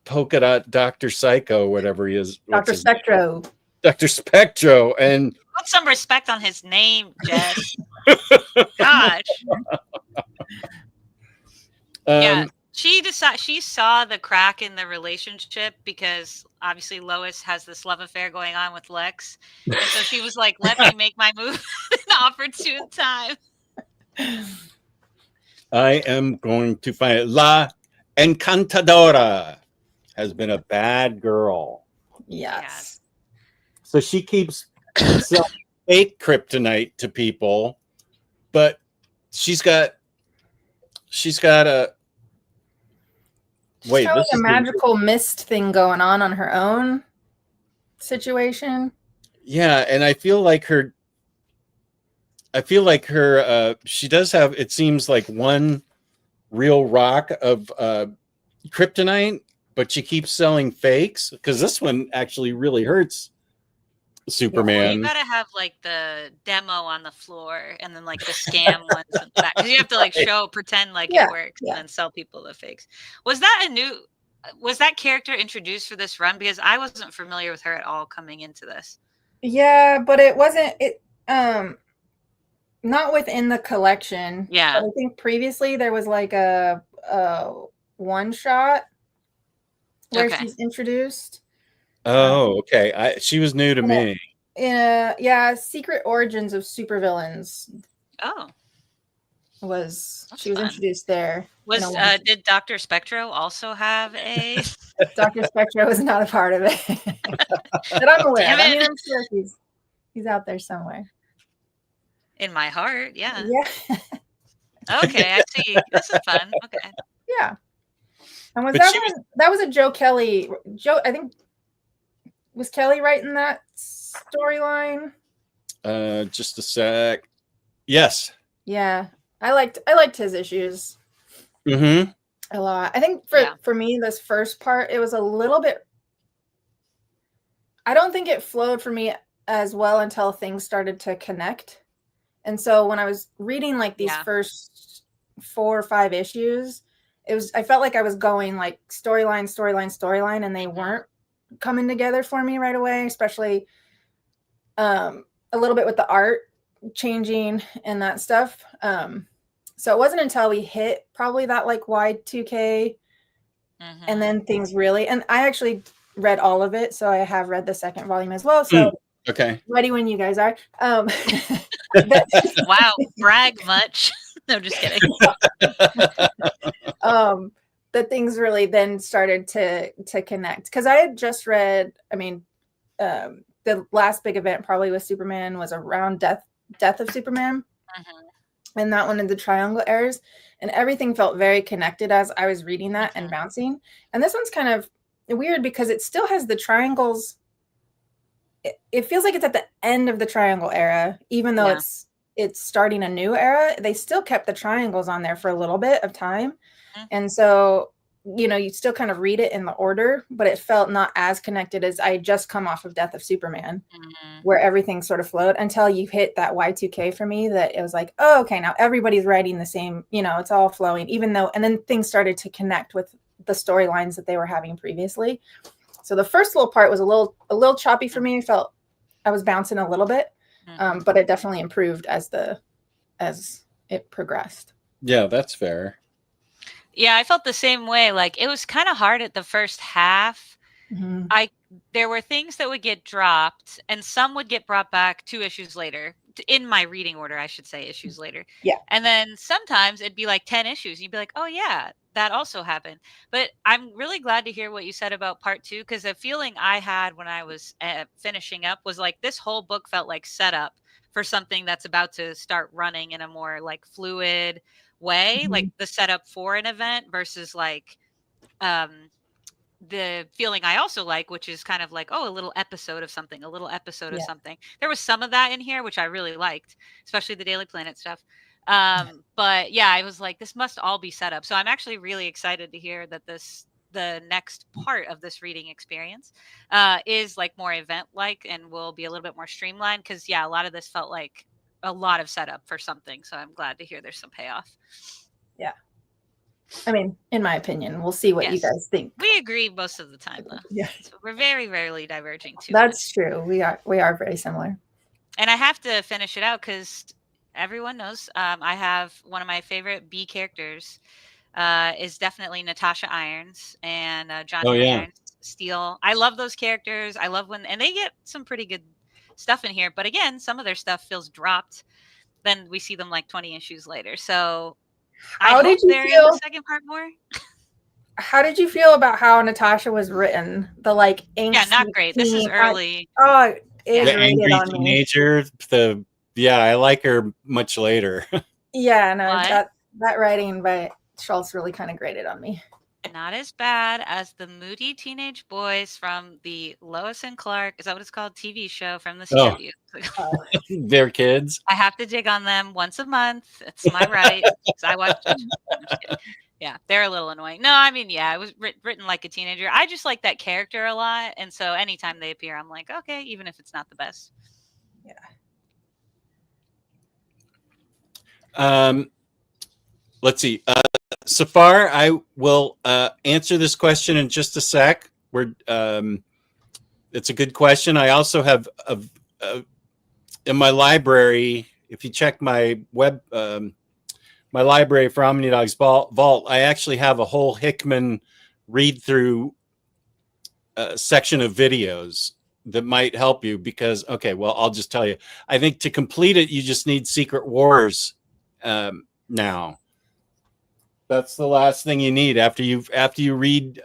Polka Dot Dr. Psycho, whatever he is. Dr. Spectro. Dr. Spectro. And put some respect on his name, Jess. Gosh. Yeah. She saw the crack in the relationship because obviously Lois has this love affair going on with Lex. And so she was like, let me make my move an opportune time. I am going to find it. La Encantadora has been a bad girl. Yes. So she keeps selling fake kryptonite to people, but she's got a She's got like a magical mist thing going on her own situation. Yeah, and I feel like her she does have, it seems like, one real rock of kryptonite, but she keeps selling fakes, because this one actually really hurts Superman. Well, you gotta have like the demo on the floor and then like the scam ones and that, because you have to like pretend like it works and then sell people the fakes. Was that character introduced for this run? Because I wasn't familiar with her at all coming into this. Yeah, but it wasn't not within the collection. Yeah. But I think previously there was like a one shot where she's introduced. Oh, okay. She was new to me. Yeah, Secret Origins of Supervillains. Oh. She was introduced there. Did Dr. Spectro also have a Dr. Spectro was not a part of it. That I'm aware of. I mean, I'm sure he's out there somewhere. In my heart, yeah. Yeah. Okay, I see. This is fun. Okay. Yeah. And that was a Joe Kelly. I think, was Kelly writing that storyline? Just a sec. Yes. Yeah. I liked his issues. Mm-hmm. A lot. I think for me, this first part, it was a little bit, I don't think it flowed for me as well until things started to connect. And so when I was reading like these first 4 or 5 issues, I felt like I was going like storyline, and they weren't coming together for me right away, especially a little bit with the art changing and that stuff. So it wasn't until we hit probably that like Y2K and then things really, and I actually read all of it, so I have read the second volume as well. So okay, ready when you guys are. Wow, brag much. No, just kidding. That things really then started to connect, because I had just read, I mean, the last big event probably with Superman was around death of Superman, and that one in the Triangle Errors, and everything felt very connected as I was reading that and bouncing. And this one's kind of weird because it still has the triangles. It feels like it's at the end of the Triangle era, even though it's starting a new era. They still kept the triangles on there for a little bit of time. And so, you still kind of read it in the order, but it felt not as connected as I had just come off of Death of Superman, where everything sort of flowed until you hit that Y2K for me, that it was like, oh, okay, now everybody's writing the same, it's all flowing, even though, and then things started to connect with the storylines that they were having previously. So the first little part was a little choppy for me. I felt I was bouncing a little bit, but it definitely improved as it progressed. Yeah, that's fair. Yeah, I felt the same way. Like, it was kind of hard at the first half. There were things that would get dropped, and some would get brought back 2 issues later. in my reading order, I should say, issues later. Yeah. And then sometimes it'd be like 10 issues. You'd be like, oh, yeah, that also happened. But I'm really glad to hear what you said about part 2, because the feeling I had when I was finishing up was like this whole book felt like setup for something that's about to start running in a more like fluid way, like the setup for an event versus like the feeling I also like, which is kind of like, oh, a little episode of something, a little episode of something. There was some of that in here, which I really liked, especially the Daily Planet stuff. But yeah, I was like, this must all be set up. So I'm actually really excited to hear that the next part of this reading experience is like more event like and will be a little bit more streamlined. Cause yeah, a lot of this felt like a lot of setup for something. So I'm glad to hear there's some payoff. Yeah. I mean, in my opinion, we'll see what you guys think. We agree most of the time, though. Yeah, so we're very rarely diverging too. That's true. We are very similar. And I have to finish it out because everyone knows I have one of my favorite B characters is definitely Natasha Irons and John Irons Steel. I love those characters. I love and they get some pretty good stuff in here. But again, some of their stuff feels dropped. Then we see them like 20 issues later. So how did you feel? In the second part more? How did you feel about how Natasha was written? The like angsty, yeah, not great. This is early. The angry teenager. I like her much later. Yeah, no, that writing by Schultz really kind of grated on me. Not as bad as the moody teenage boys from the Lois and Clark, is that what it's called? TV show from the CW. Oh. They're kids. I have to dig on them once a month. It's my right. I watch. Yeah, they're a little annoying. No, I mean, yeah, it was written like a teenager. I just like that character a lot. And so anytime they appear, I'm like, okay, even if it's not the best. Yeah. Let's see. Safar, I will answer this question in just a sec. It's a good question. I also have in my library, if you check my my library for Omnidog's Vault, I actually have a whole Hickman read-through section of videos that might help you because, I'll just tell you. I think to complete it, you just need Secret Wars now. That's the last thing you need after you read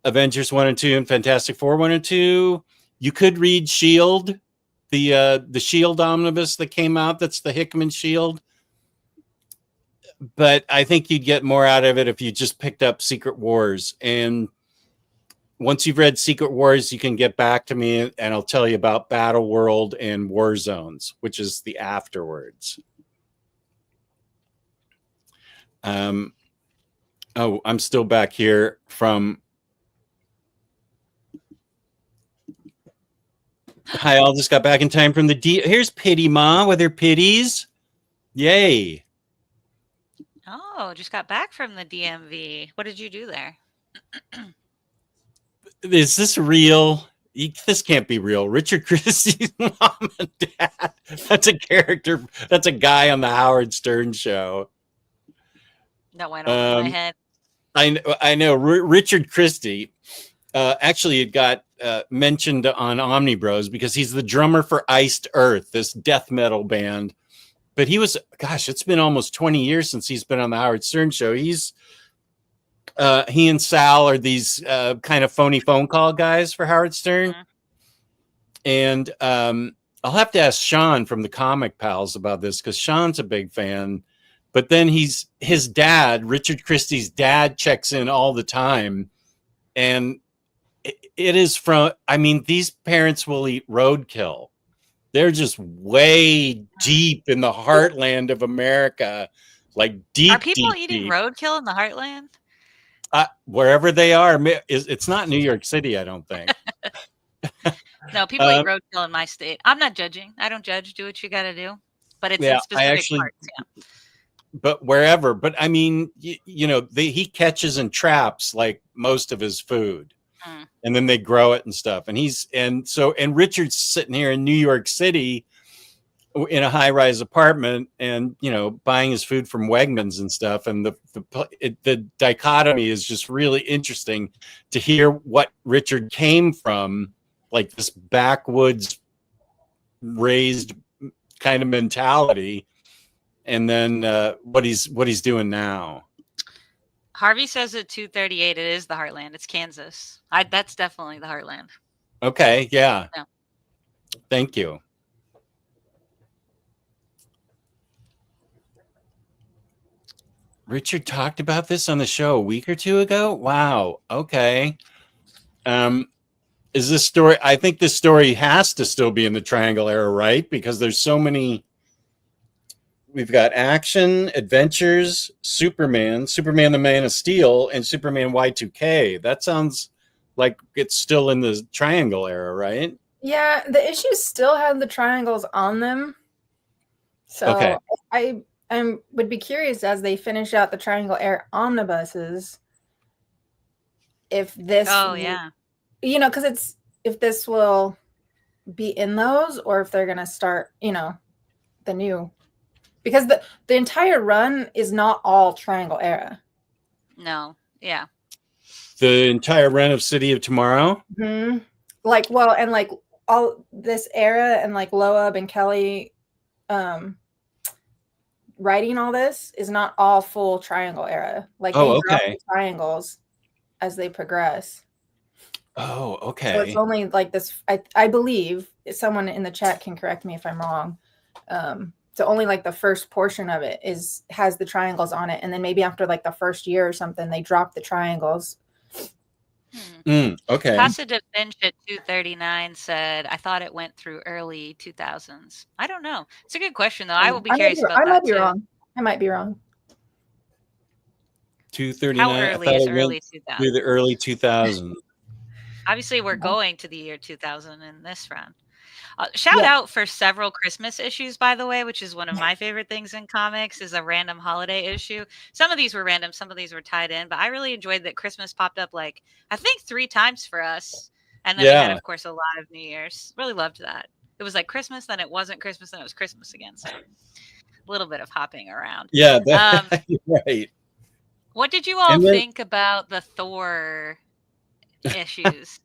Avengers 1 and 2 and Fantastic Four 1 and 2. You could read Shield, the Shield omnibus that came out. That's the Hickman Shield. But I think you'd get more out of it if you just picked up Secret Wars. And once you've read Secret Wars, you can get back to me and I'll tell you about Battle World and War Zones, which is the afterwards. I'm still back here from. Hi, all just got back in time from the Here's Pity Ma with her pitties. Yay. Oh, just got back from the DMV. What did you do there? Is this real? This can't be real. Richard Christie's mom and dad. That's a character. That's a guy on the Howard Stern show. That went over my head. I know. Richard Christie actually it got mentioned on Omnibros because he's the drummer for Iced Earth, this death metal band. But he was, it's been almost 20 years since he's been on the Howard Stern show. He and Sal are these kind of phony phone call guys for Howard Stern. And I'll have to ask Sean from the Comic Pals about this because Sean's a big fan. But then his dad, Richard Christie's dad, checks in all the time. And it is these parents will eat roadkill. They're just way deep in the heartland of America. Like deep. Are people eating deep. Roadkill in the heartland? Wherever they are. It's not New York City, I don't think. No, people eat roadkill in my state. I'm not judging. I don't judge. Do what you got to do. But it's in specific parts. Yeah. But wherever. But I mean, he catches and traps like most of his food. And then they grow it and stuff. And Richard's sitting here in New York City in a high-rise apartment and, buying his food from Wegmans and stuff. And the dichotomy is just really interesting to hear what Richard came from, like this backwoods raised kind of mentality, and then what he's doing now. Harvey says at 238 it is the Heartland. It's Kansas. That's definitely the Heartland. Okay, yeah. Yeah. Thank you. Richard talked about this on the show a week or two ago. Wow. Okay. Is this story? I think this story has to still be in the Triangle era, right? Because there's so many. We've got action, adventures, Superman the Man of Steel, and Superman Y2K. That sounds like it's still in the Triangle era, right? Yeah, the issues still have the triangles on them. So okay. I would be curious as they finish out the Triangle era omnibuses if this because it's if this will be in those or if they're gonna start, the new, because the entire run is not all Triangle era. No, yeah. The entire run of City of Tomorrow? Mm-hmm. And all this era and Loeb and Kelly writing all this is not all full Triangle era. They drop the triangles as they progress. Oh, okay. So it's only this. I believe someone in the chat can correct me if I'm wrong. So only the first portion of it has the triangles on it, and then maybe after the first year or something, they drop the triangles. Okay. Positive Finch at 239 said, I thought it went through early 2000s. I don't know. It's a good question, though. I will be curious about that. I might be wrong. I might be wrong. 239. How early is early 2000s? Through the early 2000s. Obviously, we're going to the year 2000 in this round. Shout out for several Christmas issues, by the way, which is one of my favorite things in comics, is a random holiday issue. Some of these were random, some of these were tied in, but I really enjoyed that Christmas popped up I think 3 times for us. And then we had, of course, a lot of New Year's. Really loved that. It was Christmas, then it wasn't Christmas, then it was Christmas again. So a little bit of hopping around. Yeah, right. What did you all think about the Thor issues?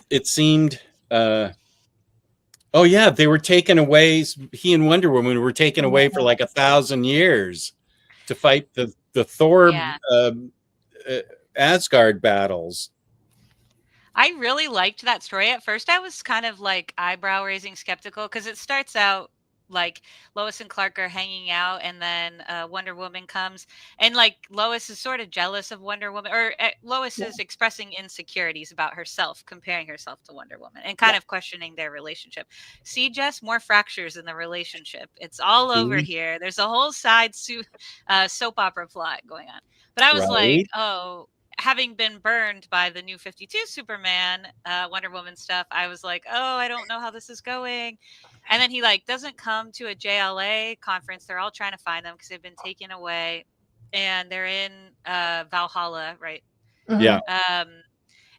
It seemed they were taken away. He and Wonder Woman were taken away for 1,000 years to fight the Thor Asgard battles. I really liked that story. At first I was kind of eyebrow raising skeptical because it starts out Lois and Clark are hanging out, and then Wonder Woman comes, and Lois is sort of jealous of Wonder Woman, or Lois is expressing insecurities about herself, comparing herself to Wonder Woman, and kind of questioning their relationship. See, Jess, more fractures in the relationship. It's all over here. There's a whole side soap opera plot going on. But I was having been burned by the New 52 Superman, Wonder Woman stuff, I was I don't know how this is going. And then he doesn't come to a JLA conference. They're all trying to find them because they've been taken away, and they're in Valhalla, right? Mm-hmm. Yeah.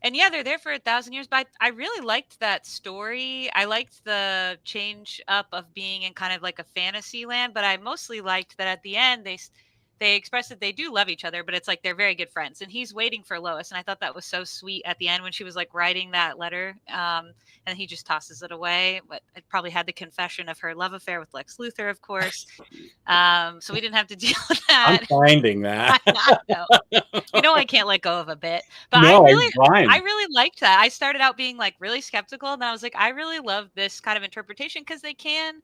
And they're there for 1,000 years. But I really liked that story. I liked the change up of being in kind of a fantasy land, but I mostly liked that at the end they expressed that they do love each other, but it's they're very good friends. And he's waiting for Lois. And I thought that was so sweet at the end when she was writing that letter. And he just tosses it away. But it probably had the confession of her love affair with Lex Luthor, of course. So we didn't have to deal with that. I'm finding that. I can't let go of a bit. But no, I really liked that. I started out being really skeptical. And I was I really love this kind of interpretation because they can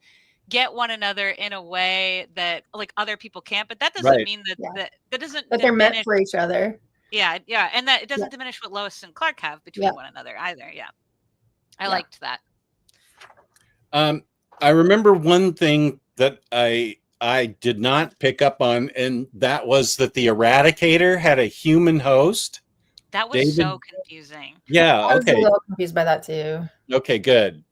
get one another in a way that other people can't, but that doesn't mean that doesn't that they're meant for each other. Yeah, and that it doesn't diminish what Lois and Clark have between one another either. Yeah, I liked that. I remember one thing that I did not pick up on, and that was that the Eradicator had a human host. That was so confusing. Yeah, I was a little confused by that too. Okay, good.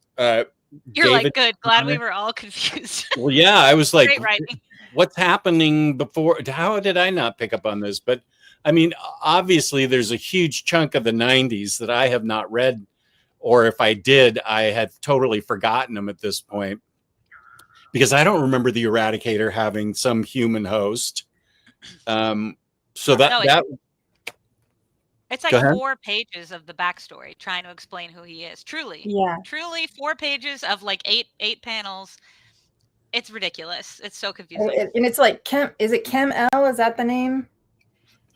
You're good. Glad we were all confused. Well, yeah, I was Great writing. What's happening before? How did I not pick up on this? But I mean, obviously, there's a huge chunk of the 90s that I have not read, or if I did, I had totally forgotten them at this point because I don't remember the Eradicator having some human host. So It's Go like ahead. 4 pages of the backstory trying to explain who he is. Truly. Yeah. Truly 4 pages of like 8 panels. It's ridiculous. It's so confusing. And it's like is it Chem L? Is that the name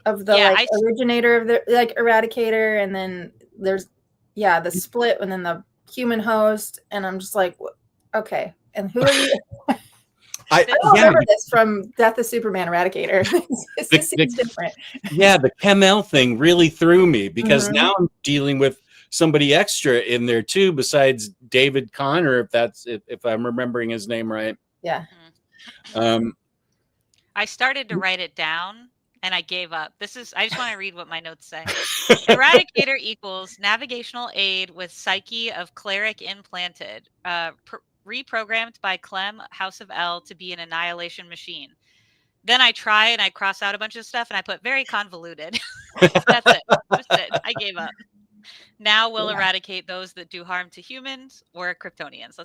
of the originator of the Eradicator? And then there's the split and then the human host. And I'm just like, okay. And who are you? I don't remember this from Death of Superman Eradicator. This seems different. Yeah, the Kemel thing really threw me because now I'm dealing with somebody extra in there too, besides David Connor, if I'm remembering his name right. Yeah. I started to write it down and I gave up. I just want to read what my notes say. Eradicator equals navigational aid with psyche of cleric implanted. Reprogrammed by Clem, House of L, to be an annihilation machine. Then I try and I cross out a bunch of stuff and I put very convoluted. That's it. That's it. I gave up. Now we'll eradicate those that do harm to humans or Kryptonians.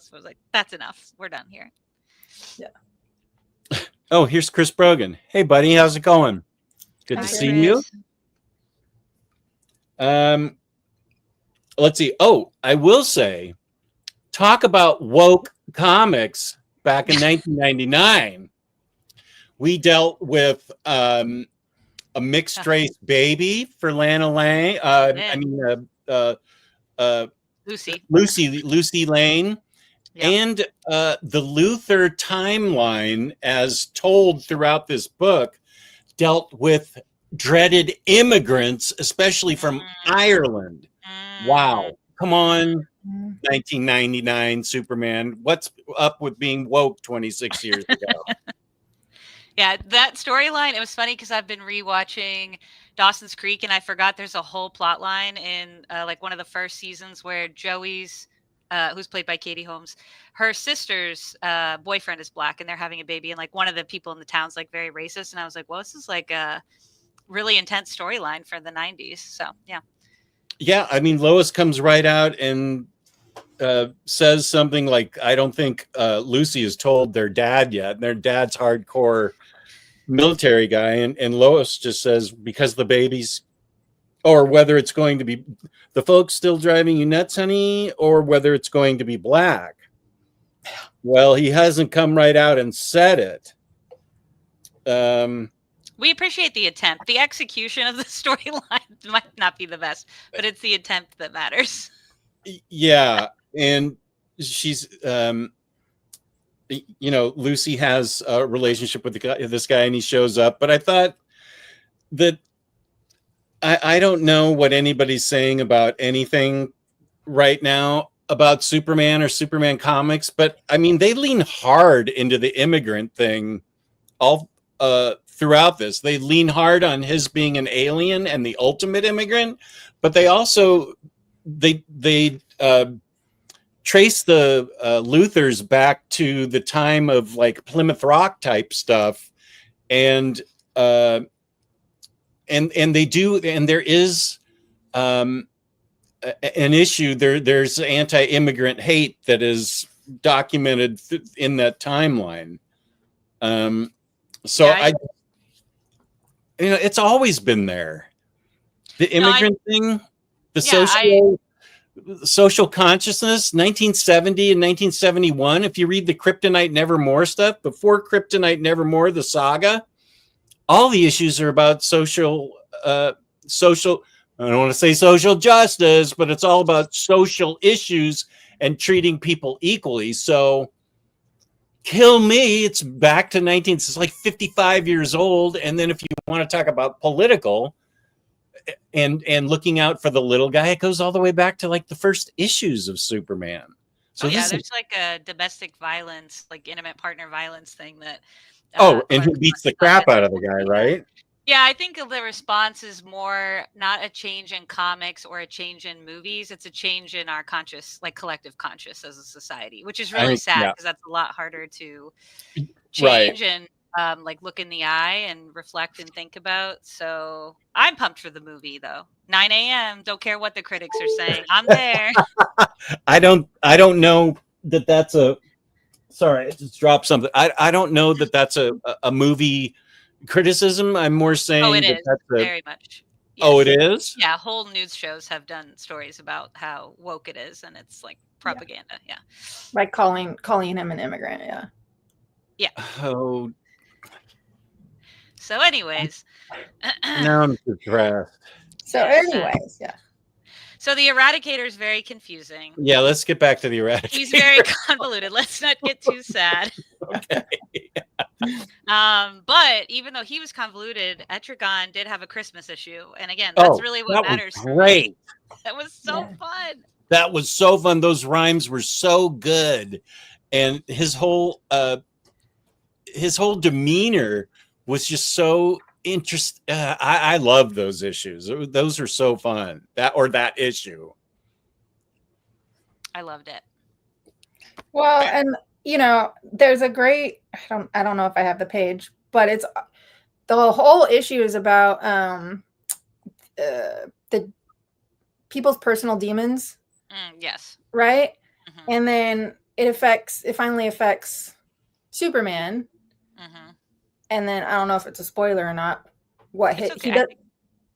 That's enough. We're done here. Yeah. Oh, here's Chris Brogan. Hey, buddy, how's it going? Good to see you. Let's see. Oh, I will say, talk about woke comics back in 1999. We dealt with a mixed race baby for Lana Lang. Lucy Lane. Yep. And the Luther timeline, as told throughout this book, dealt with dreaded immigrants, especially from Ireland. Wow. Come on. 1999 Superman. What's up with being woke 26 years ago? Yeah, that storyline, it was funny because I've been rewatching Dawson's Creek and I forgot there's a whole plot line in like one of the first seasons where Joey's, who's played by Katie Holmes, her sister's boyfriend is black and they're having a baby, and like one of the people in the town's like very racist, and I was like, well, this is like a really intense storyline for the 90s. So yeah, I mean, Lois comes right out and says something like, I don't think Lucy has told their dad yet, and their dad's hardcore military guy, and Lois just says, because the baby's, or whether it's going to be the folks still driving you nuts, honey, or whether it's going to be black. Well, he hasn't come right out and said it. We appreciate the attempt. The execution of the storyline might not be the best, but it's the attempt that matters. Yeah. And she's, Lucy has a relationship with this guy and he shows up, but I thought that I don't know what anybody's saying about anything right now about Superman or Superman comics, but I mean, they lean hard into the immigrant thing all throughout this. They lean hard on his being an alien and the ultimate immigrant, but they also, they trace the Luthers back to the time of like Plymouth Rock type stuff. And they do, and there is an issue there's anti-immigrant hate that is documented in that timeline. It's always been there. The immigrant thing, the social consciousness, 1970 and 1971. If you read the Kryptonite Nevermore stuff, before Kryptonite Nevermore, the saga, all the issues are about social, I don't want to say social justice, but it's all about social issues and treating people equally. So kill me, it's back to it's like 55 years old. And then if you want to talk about political and looking out for the little guy, it goes all the way back to like the first issues of Superman. So there's like a domestic violence, like intimate partner violence thing that. And he beats the crap out of the guy, right? Yeah, I think the response is more not a change in comics or a change in movies. It's a change in our collective conscious as a society, which is really sad because that's a lot harder to change and look in the eye and reflect and think about. So I'm pumped for the movie, though. 9 a.m. Don't care what the critics are saying. I'm there. I don't know that that's a. Sorry, I just dropped something. I don't know that that's a movie criticism. I'm more saying it that is that's very much. Oh, it is? Yeah, whole news shows have done stories about how woke it is, and it's like propaganda. Yeah. By calling him an immigrant. Yeah. Yeah. Oh, So, anyways. now I'm depressed. So, anyways, yeah. So the Eradicator is very confusing. Yeah, let's get back to the Eradicator. He's very convoluted. Let's not get too sad. Okay. But even though he was convoluted, Etrigan did have a Christmas issue, and again, that's really what matters. Great. That was so fun. That was so fun. Those rhymes were so good, and his whole demeanor was just so interesting. I love those issues. Those are so fun. That issue. I loved it. Well, and there's a great. I don't know if I have the page, but it's the whole issue is about the people's personal demons. Yes. Right. Mm-hmm. And then it finally affects Superman. Mm-hmm. And then I don't know if it's a spoiler or not.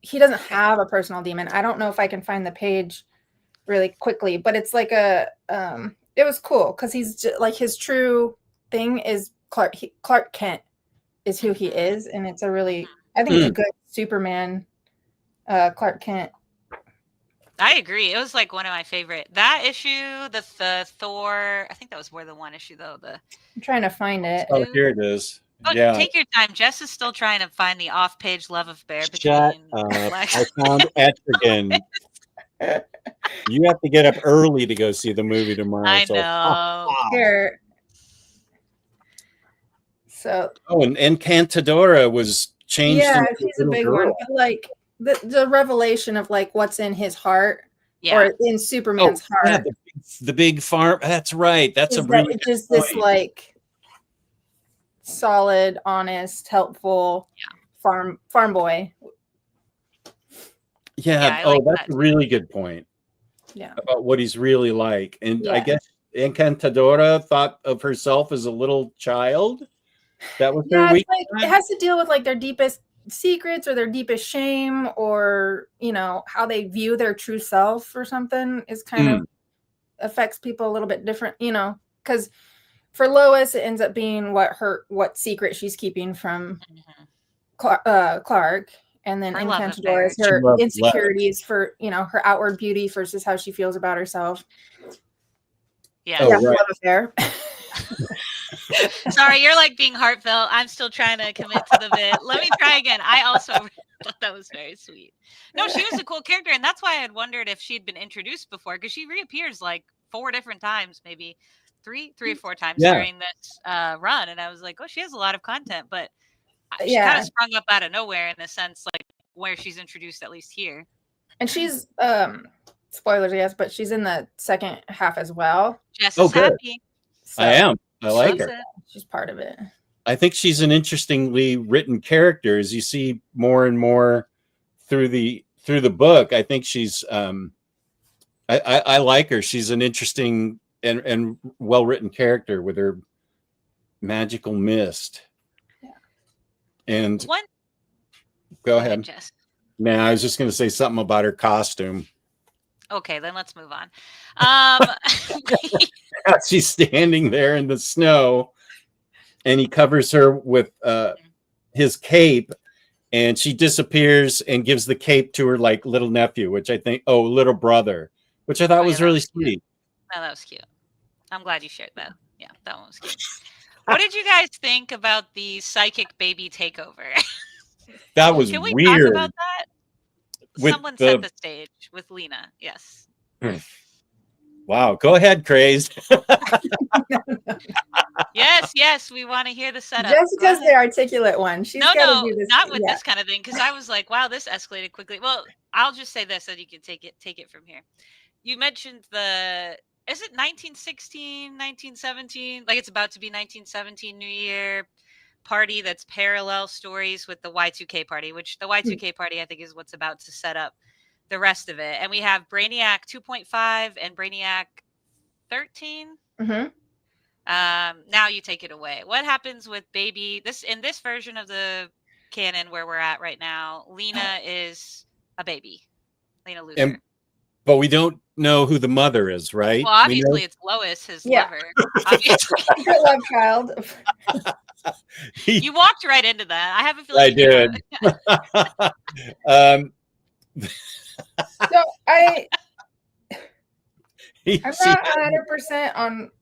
He doesn't have a personal demon. I don't know if I can find the page really quickly, but it's like it was cool because he's just, like his true thing is Clark Kent is who he is, and it's a really I think it's a good Superman Clark Kent. I agree. It was like one of my favorite. That issue, the Thor, I think that was more than one issue though. I'm trying to find it. Oh, here it is. But yeah. Take your time. Jess is still trying to find the off-page love affair between I found Etrigan. You have to get up early to go see the movie tomorrow. I know. Here. So. Oh, and Encantadora was changed. Yeah, she's a big one. But like the revelation of like what's in his heart, or in Superman's heart. Yeah, the big farm. That's right. That's really just this like solid, honest, helpful farm boy. Yeah. That's a really good point. Yeah. About what he's really like. And I guess Encantadora thought of herself as a little child. That was her weakness. Like, it has to deal with like their deepest secrets or their deepest shame, or how they view their true self or something is kind of affects people a little bit different, because for Lois, it ends up being what secret she's keeping from Clark. And then Encantadora is her insecurities for, her outward beauty versus how she feels about herself. Yeah. Love affair. Sorry, you're like being heartfelt. I'm still trying to commit to the bit. Let me try again. I also thought that was very sweet. No, she was a cool character. And that's why I had wondered if she'd been introduced before, because she reappears like 4 different times, maybe three or 4 times during this run. And I was like, oh, she has a lot of content, but she kind of sprung up out of nowhere in a sense, like where she's introduced, at least here. And she's spoilers, yes, but she's in the second half as well. Jess is happy. So I am. I like her. She's part of it. I think she's an interestingly written character, as you see more and more through the book. I think she's I like her. She's an interesting and well written character with her magical mist. And go ahead. Jess. I was just going to say something about her costume. Okay, then let's move on. She's standing there in the snow, and he covers her with his cape, and she disappears and gives the cape to her like little nephew, which I think, little brother, which I thought was really sweet. Oh, that was cute. I'm glad you shared that. Yeah, that one was cute. What did you guys think about the psychic baby takeover? That was Can we weird. talk about that? Someone set the stage with Lena. Yes. Wow. Go ahead, Crazed. Yes. We want to hear the setup. Jessica's the articulate one. She's no, do this. Not with this kind of thing. Because I was like, wow, this escalated quickly. Well, I'll just say this, and you can take it from here. You mentioned is it 1916, 1917? Like it's about to be 1917 New Year party that's parallel stories with the Y2K party, which the Y2K party I think is what's about to set up the rest of it. And we have Brainiac 2.5 and Brainiac 13. Mm-hmm. Now you take it away. What happens with baby? In this version of the canon where we're at right now, Lena is a baby. Lena Luthor. But we don't know who the mother is, right? Well, obviously it's Lois, his lover. Obviously. Secret love child. You walked right into that. I have a feeling I did. So I'm not 100% on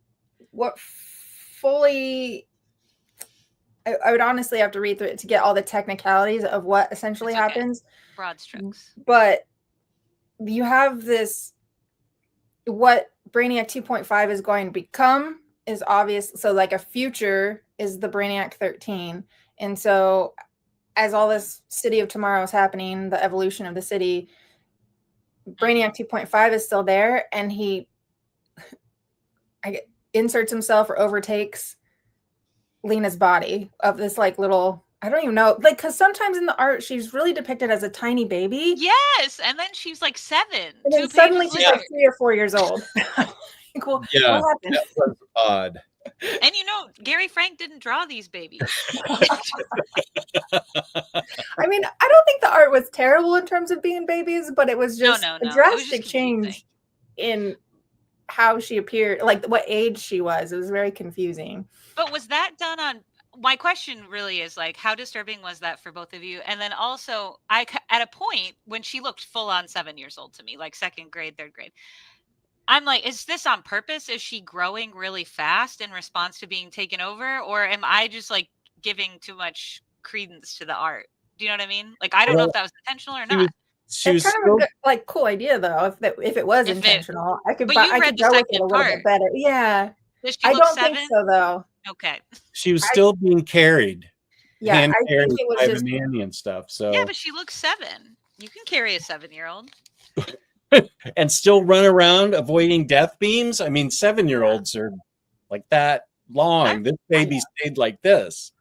what fully. I would honestly have to read through it to get all the technicalities of what essentially happens. Broad strokes. But you have this, what Brainiac 2.5 is going to become is obvious. So like a future is the Brainiac 13. And so as all this City of Tomorrow is happening, the evolution of the city, Brainiac 2.5 is still there, and he inserts himself or overtakes Lena's body of this like little, I don't even know, like, because sometimes in the art she's really depicted as a tiny baby. Yes, and then she's like 7. And then suddenly she's like 3 or 4 years old. Cool. Yeah, what happened? that was odd. And Gary Frank didn't draw these babies. I mean, I don't think the art was terrible in terms of being babies, but it was just a drastic change in how she appeared, like what age she was. It was very confusing. But was that done on? My question really is like, how disturbing was that for both of you? And then also, at a point when she looked full on 7 years old to me, like 2nd grade, 3rd grade, I'm like, is this on purpose? Is she growing really fast in response to being taken over? Or am I just like giving too much credence to the art? Do you know what I mean? Like, I don't know if that was intentional or not. It's kind of a good, like, cool idea though. If it was intentional, I could go with it a little bit better. Yeah. I don't think so though. Okay. She was still being carried. Yeah, I think it was just nanny and stuff. So yeah, but she looks 7. You can carry a 7-year-old. And still run around avoiding death beams. I mean, 7-year-olds are like that long. This baby stayed like this.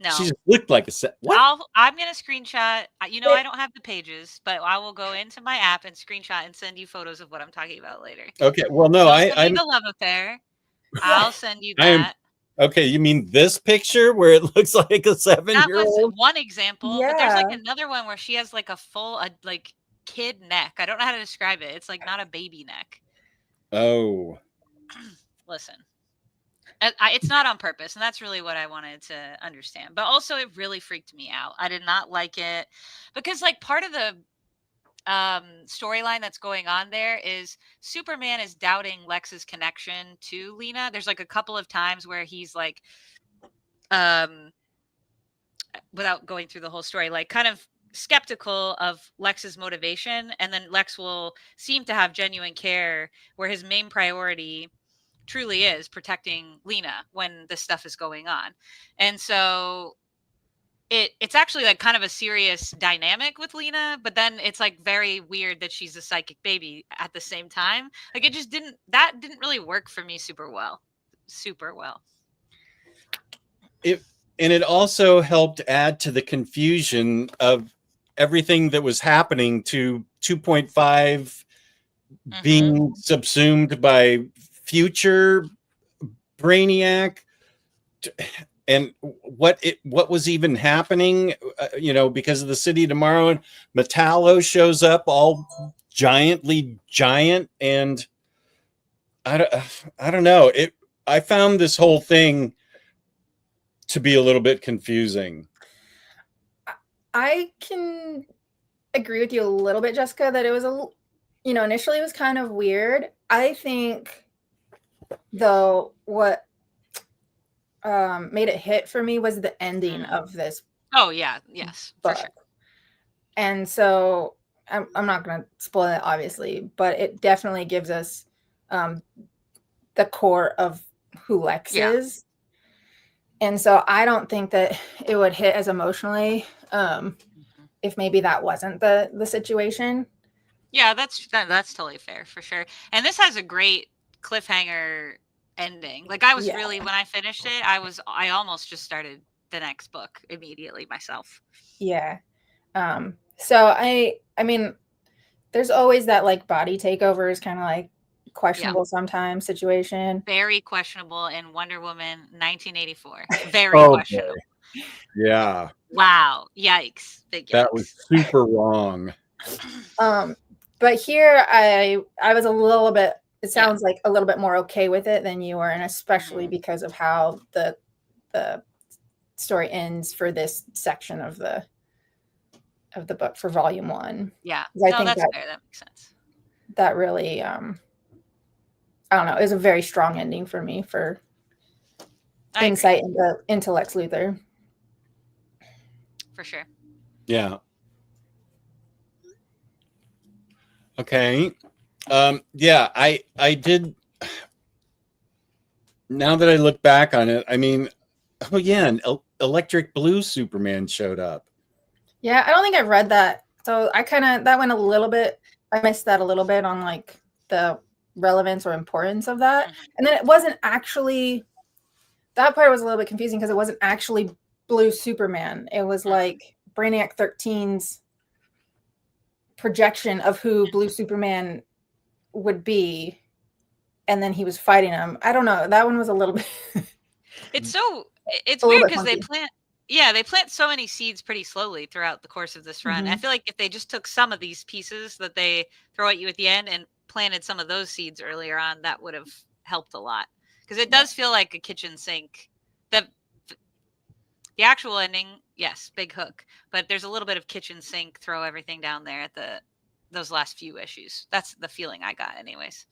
No, she just looked like a set. I'm gonna screenshot. I don't have the pages, but I will go into my app and screenshot and send you photos of what I'm talking about later. Okay. Well, no, I'm the love affair. I'll send you that. Okay, you mean this picture where it looks like a 7-year-old? That was one example, but there's like another one where she has like a full like kid neck. I don't know how to describe it. It's like not a baby neck. Oh. Listen, it's not on purpose, and that's really what I wanted to understand. But also, it really freaked me out. I did not like it because like part of the storyline that's going on there is Superman is doubting Lex's connection to Lena. There's like a couple of times where he's like, without going through the whole story, like kind of skeptical of Lex's motivation, and then Lex will seem to have genuine care where his main priority truly is protecting Lena when this stuff is going on. And so it's actually like kind of a serious dynamic with Lena, but then it's like very weird that she's a psychic baby at the same time. Like it just didn't really work for me super well. It also helped add to the confusion of everything that was happening to 2.5 being subsumed by future Brainiac, and what was even happening, because of the City Tomorrow, and Metallo shows up all giant, and I don't know. I found this whole thing to be a little bit confusing. I can agree with you a little bit, Jessica, that it was initially it was kind of weird. I think though what made it hit for me was the ending of this. Oh yeah, yes, book. For sure. And so I'm not going to spoil it, obviously, but it definitely gives us the core of who Lex is. And so I don't think that it would hit as emotionally if maybe that wasn't the situation. Yeah, that's totally fair, for sure. And this has a great cliffhanger ending. Like I was really, when I finished it, I almost just started the next book immediately myself. Yeah. So I mean, there's always that like body takeover is kind of like questionable sometimes situation. Very questionable in Wonder Woman 1984. Very questionable. Yeah. Wow. Yikes. Big yikes. That was super wrong. But here I was a little bit, it sounds like a little bit more okay with it than you were, and especially because of how the story ends for this section of the book for volume 1. Yeah. I think that's fair. That makes sense. That really I don't know, it was a very strong ending for me for insight into Lex Luthor. For sure. Yeah. Okay. Yeah, I did. Now that I look back on it, I mean, oh yeah, an Electric Blue Superman showed up. Yeah, I don't think I've read that. So I that went a little bit, I missed that a little bit on like the relevance or importance of that. And then it wasn't actually, that part was a little bit confusing because it wasn't actually Blue Superman. It was like Brainiac 13's projection of who Blue Superman would be, and then he was fighting him. I don't know. That one was a little bit it's weird because they plant so many seeds pretty slowly throughout the course of this run. I feel like if they just took some of these pieces that they throw at you at the end and planted some of those seeds earlier on, that would have helped a lot. Because it does feel like a kitchen sink. The actual ending, yes, big hook, but there's a little bit of kitchen sink, throw everything down there at those last few issues. That's the feeling I got, anyways.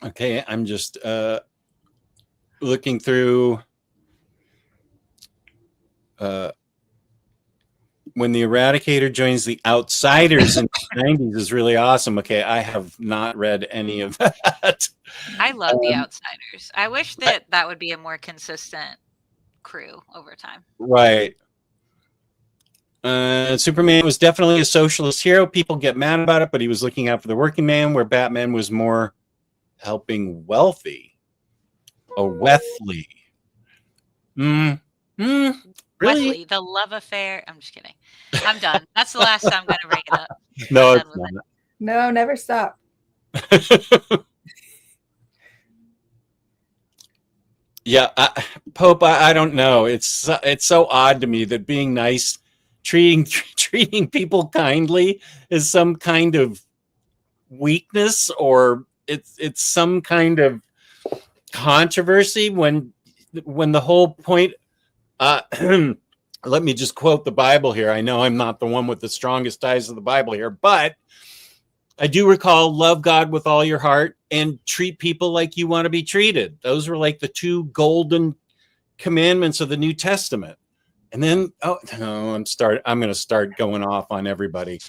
Okay, I'm just looking through when the Eradicator joins the Outsiders in the 90s is really awesome. Okay, I have not read any of that. I love the Outsiders. I wish that would be a more consistent crew over time. Right. Superman was definitely a socialist hero. People get mad about it, but he was looking out for the working man, where Batman was more helping wealthy. Oh, Weathley. Really? Wesley, the love affair. I'm just kidding. I'm done. That's the last time I'm going to bring it up. No, it's not. No, never stop. Yeah, Pope, I don't know. It's so odd to me that being nice, treating people kindly is some kind of weakness, or it's some kind of controversy when the whole point. Let me just quote the Bible here. I know I'm not the one with the strongest ties of the Bible here, but I do recall love God with all your heart and treat people like you want to be treated. Those were like the 2 golden commandments of the New Testament. And then, I'm going to start going off on everybody.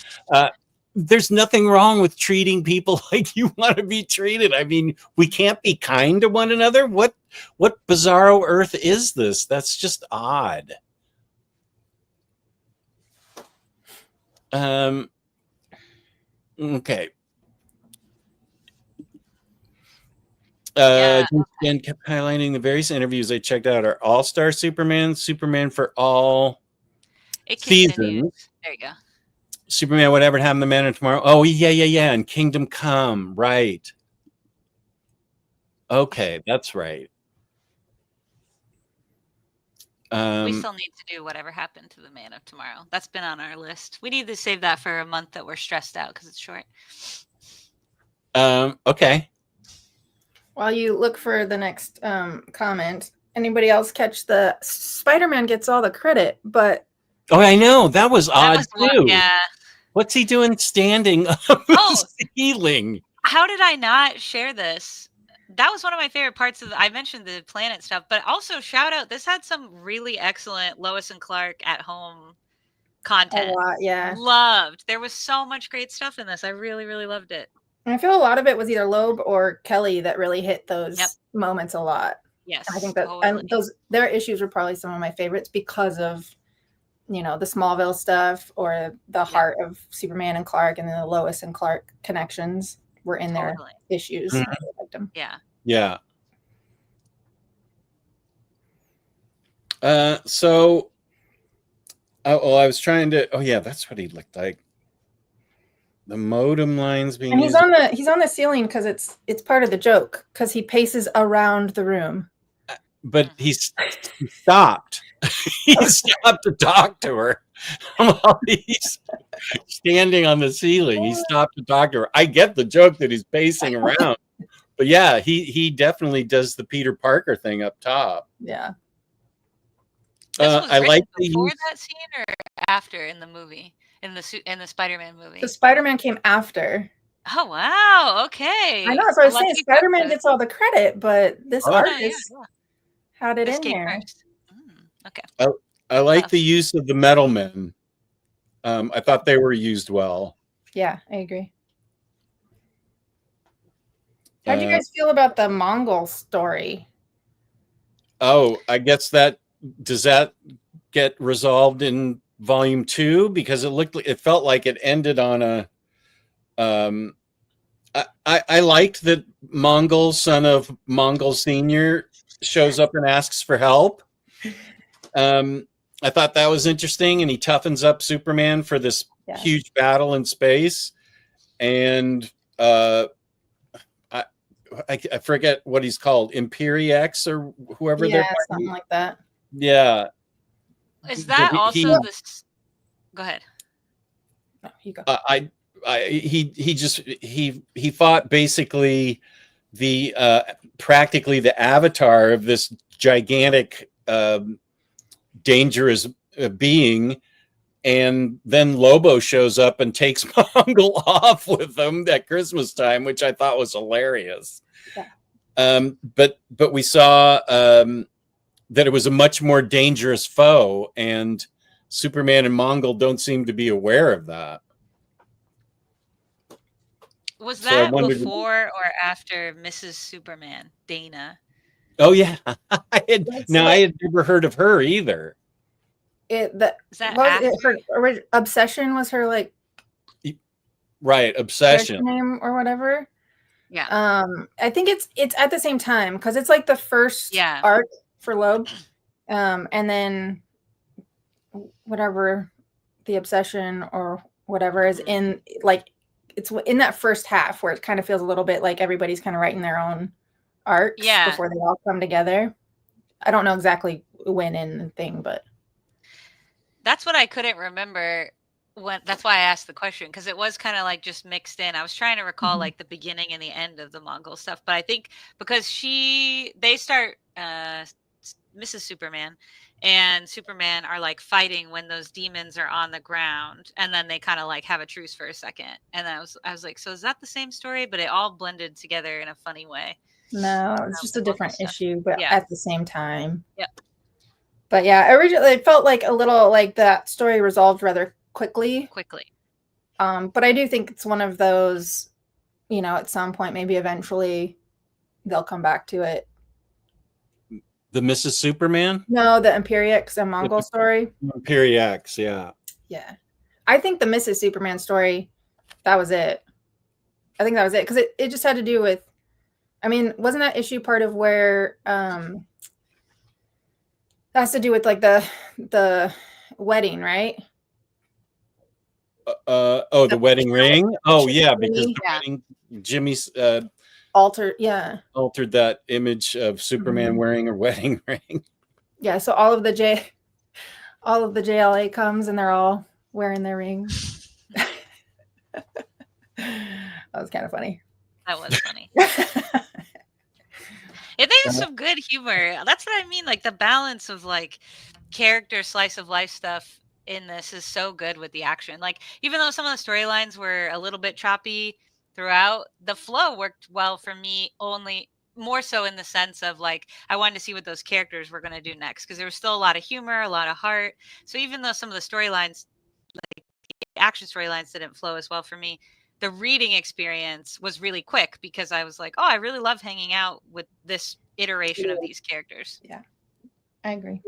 There's nothing wrong with treating people like you want to be treated. I mean, we can't be kind to one another. What bizarro earth is this? That's just odd. Okay. Jen kept highlighting the various interviews I checked out are All-Star Superman, Superman for all seasons. There you go. Superman, whatever happened to Man of Tomorrow. Oh, yeah. And Kingdom Come. Right. Okay, that's right. We still need to do whatever happened to the Man of Tomorrow. That's been on our list. We need to save that for a month that we're stressed out because it's short. Okay. While you look for the next comment, anybody else catch the Spider-Man gets all the credit, but oh, I know that was odd too. Yeah. What's he doing standing on the ceiling? How did I not share this? That was one of my favorite parts of I mentioned the planet stuff, but also shout out, this had some really excellent Lois and Clark at home content. A lot, yeah. Loved. There was so much great stuff in this. I really, really loved it. And I feel a lot of it was either Loeb or Kelly that really hit those moments a lot. Yes. I think that their issues were probably some of my favorites because of, the Smallville stuff or the heart of Superman and Clark, and then the Lois and Clark connections were in their issues. Mm-hmm. I liked them. Yeah. Yeah. I was trying to. Oh yeah, that's what he looked like. The modem lines being. And he's on the ceiling because it's part of the joke because he paces around the room. But he stopped. He stopped to talk to her while he's standing on the ceiling. He stopped to talk to her. I get the joke that he's pacing around, but yeah, he definitely does the Peter Parker thing up top. Yeah. I like before that scene or after in the movie, in the Spider-Man movie. The Spider-Man came after. Oh wow! Okay. I know. That's what I was saying. Spider-Man gets all the credit, but this artist had it in there. Okay. I like the use of the metal men. I thought they were used well. Yeah, I agree. How do you guys feel about the Mongol story? Oh, I guess does that get resolved in volume 2? Because it felt like it ended on a. I liked that Mongol, son of Mongol Senior, shows up and asks for help. I thought that was interesting, and he toughens up Superman for this huge battle in space. And I forget what he's called, Imperiex or whoever they're something like that. Yeah. Is that also this? Go ahead. No, you go. He fought basically practically the avatar of this gigantic dangerous being, and then Lobo shows up and takes Mongol off with them at Christmas time, which I thought was hilarious. Yeah. But we saw that it was a much more dangerous foe, and Superman and Mongol don't seem to be aware of that. Was that before or after Mrs. Superman, Dana? Oh yeah, I had never heard of her either. Her obsession was her obsession name or whatever. Yeah. I think it's at the same time because it's like the first arc for Loeb, and then whatever the obsession or whatever is in it's in that first half where it kind of feels a little bit like everybody's kind of writing their own arcs before they all come together. I don't know exactly when in the thing, but that's what I couldn't remember that's why I asked the question, because it was kind of like just mixed in. I was trying to recall like the beginning and the end of the Mongol stuff, but I think because they start Mrs. Superman and Superman are like fighting when those demons are on the ground, and then they kind of like have a truce for a second, and I was like, so is that the same story? But it all blended together in a funny way. No, it's just a different issue, but at the same time. Yeah. But yeah, originally it felt like a little like that story resolved rather quickly. But I do think it's one of those, at some point, maybe eventually they'll come back to it. The Mrs. Superman? No, the Imperiex and Mongol story. Imperiex, yeah. Yeah. I think the Mrs. Superman story, that was it. I think that was it. Because it just had to do with, wasn't that issue part of where that has to do with like the wedding, right? The wedding ring? Oh yeah, because the wedding, Jimmy's altered that image of Superman wearing a wedding ring. Yeah, so all of the JLA comes and they're all wearing their rings. That was kind of funny. That was funny. There's some good humor. That's what I mean. Like the balance of like character slice of life stuff in this is so good with the action. Like even though some of the storylines were a little bit choppy throughout, the flow worked well for me, only more so in the sense of like I wanted to see what those characters were going to do next, because there was still a lot of humor, a lot of heart. So even though some of the storylines, like the action storylines, didn't flow as well for me, the reading experience was really quick because I was like, oh, I really love hanging out with this iteration of these characters. Yeah, I agree.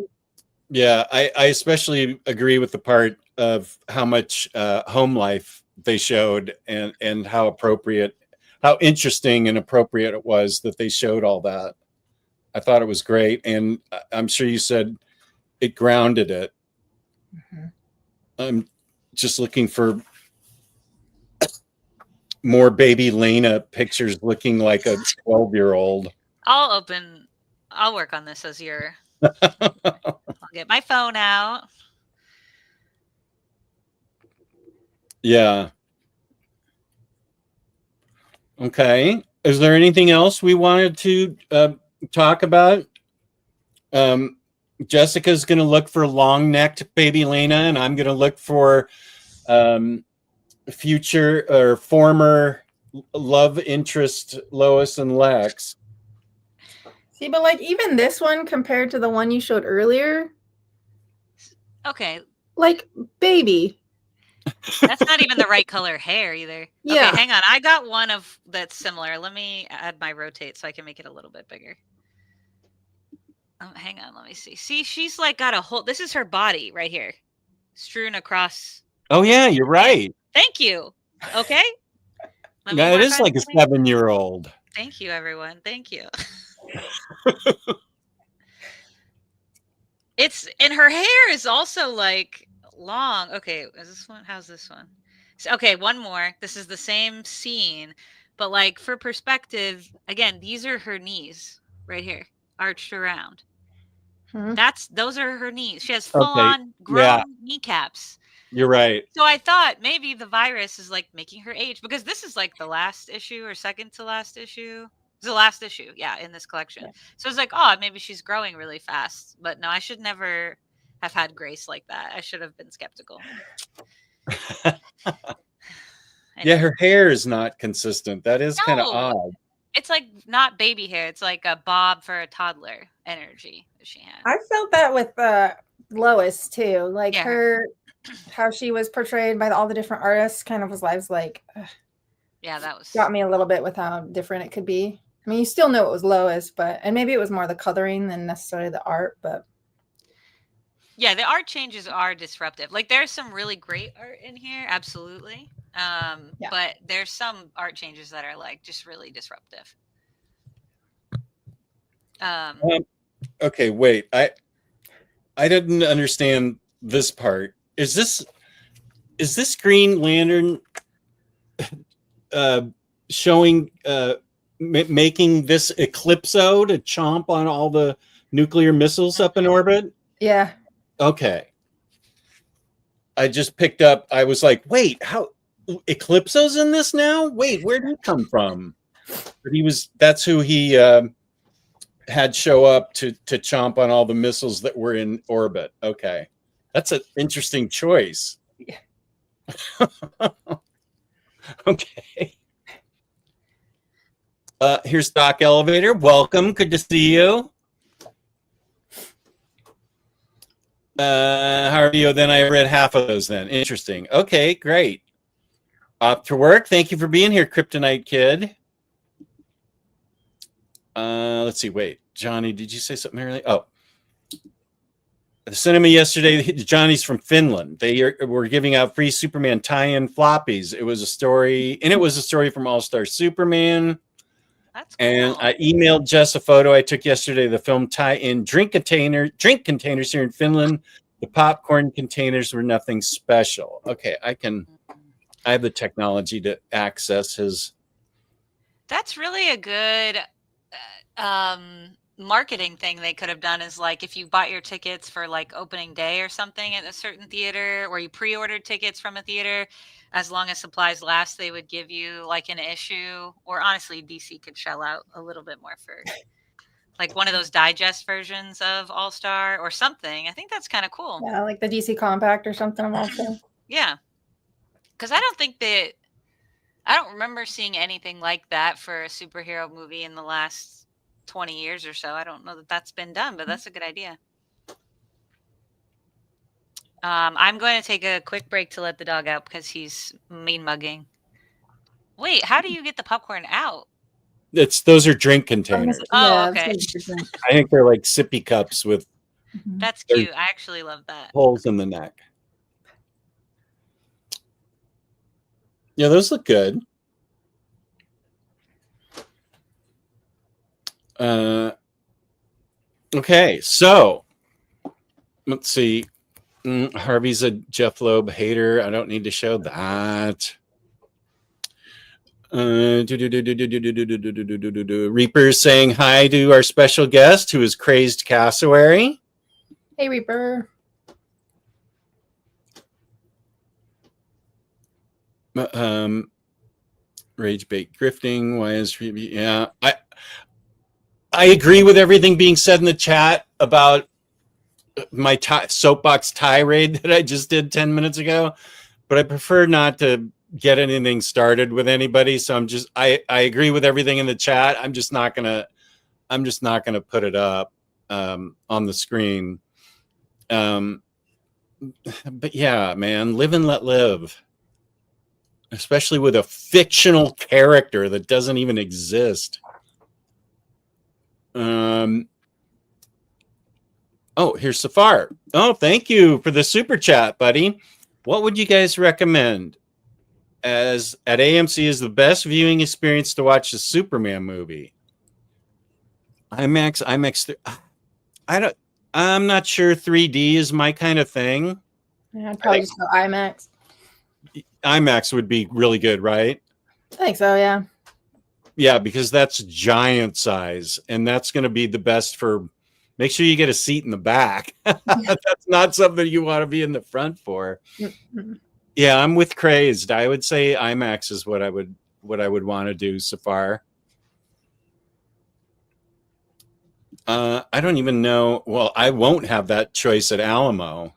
Yeah, I especially agree with the part of how much home life they showed and how interesting and appropriate it was that they showed all that. I thought it was great. And I'm sure you said it grounded it. Mm-hmm. I'm just looking for more baby Lena pictures looking like a 12-year-old. I'll work on this as your. I my phone out. Yeah. Okay. Is there anything else we wanted to talk about? Jessica's going to look for long-necked baby Lena, and I'm going to look for future or former love interest Lois and Lex. See, but like even this one compared to the one you showed earlier, Okay, like baby. that's not even the right color hair either. Yeah. Okay, hang on. I got one of that's similar. Let me add my rotate so I can make it a little bit bigger. Hang on, let me see. See, she's like got a whole. This is her body right here, strewn across. Oh yeah, you're right. Thank you. Okay. Yeah, it is like a 7-year-old. Thank you, everyone. Thank you. And her hair is also like long. Okay, is this one? How's this one? So, okay, one more. This is the same scene, but like for perspective, again, these are her knees right here, arched around. Those are her knees. She has full on grown kneecaps. You're right. So I thought maybe the virus is like making her age, because this is like the last issue or second to last issue. It's the last issue, yeah, in this collection. Yeah. So it's like, oh, maybe she's growing really fast. But no, I should never have had grace like that. I should have been skeptical. Yeah, her hair is not consistent. That is kind of odd. It's like not baby hair. It's like a bob for a toddler energy that she had. I felt that with Lois too. Like her, how she was portrayed by all the different artists kind of was like, yeah, that was got me a little bit with how different it could be. I mean, you still know it was Lois, and maybe it was more the coloring than necessarily the art, but. Yeah, the art changes are disruptive. Like there's some really great art in here, absolutely. But there's some art changes that are like just really disruptive. Okay, wait. I didn't understand this part. Is this Green Lantern showing making this Eclipso to chomp on all the nuclear missiles up in orbit? Yeah. Okay. I just picked up. I was like, wait, how Eclipso's in this now? Wait, where did he come from? But that's who he had show up to chomp on all the missiles that were in orbit. Okay. That's an interesting choice. Yeah. Okay. Here's Doc Elevator. Welcome. Good to see you. How are you? Then I read half of those then. Interesting. Okay, great. Off to work. Thank you for being here, Kryptonite Kid. Let's see. Wait, Johnny, did you say something earlier? Oh, the cinema yesterday. Johnny's from Finland. They were giving out free Superman tie-in floppies. It was a story, and it was a story from All-Star Superman. That's cool. And I emailed Jess a photo I took yesterday. The film tie-in drink containers here in Finland. The popcorn containers were nothing special. Okay, I have the technology to access his. That's really a good marketing thing they could have done, is like if you bought your tickets for like opening day or something at a certain theater, or you pre-ordered tickets from a theater, as long as supplies last, they would give you like an issue. Or honestly, DC could shell out a little bit more for like one of those digest versions of All Star or something. I think that's kind of cool. Yeah, like the DC Compact or something. Also. Yeah, because I don't remember seeing anything like that for a superhero movie in the last 20 years or so. I don't know that that's been done, but that's a good idea. I'm going to take a quick break to let the dog out because he's mean mugging. Wait, how do you get the popcorn out? Those are drink containers. Oh, okay. I think they're like sippy cups with. That's cute. I actually love that. Holes in the neck. Yeah, those look good. Okay, so let's see. Harvey's a Jeff Loeb hater. I don't need to show that. Reaper's saying hi to our special guest, who is Crazed Cassowary. Hey, Reaper. Rage bait grifting. Why is yeah? I agree with everything being said in the chat about my soapbox tirade that I just did 10 minutes ago, but I prefer not to get anything started with anybody. So I agree with everything in the chat. I'm just not gonna put it up on the screen. But yeah, man, live and let live. Especially with a fictional character that doesn't even exist. Oh, here's Safar. Oh, thank you for the super chat, buddy. What would you guys recommend as at AMC is the best viewing experience to watch the Superman movie? IMAX. I'm not sure 3D is my kind of thing. Yeah, I'd probably just go IMAX. IMAX would be really good, right? I think so, yeah. Yeah, because that's giant size, and that's going to be the best for. Make sure you get a seat in the back. That's not something you want to be in the front for. Yeah, I'm with Crazed. I would say IMAX is what I would want to do so far. I don't even know. Well, I won't have that choice at Alamo.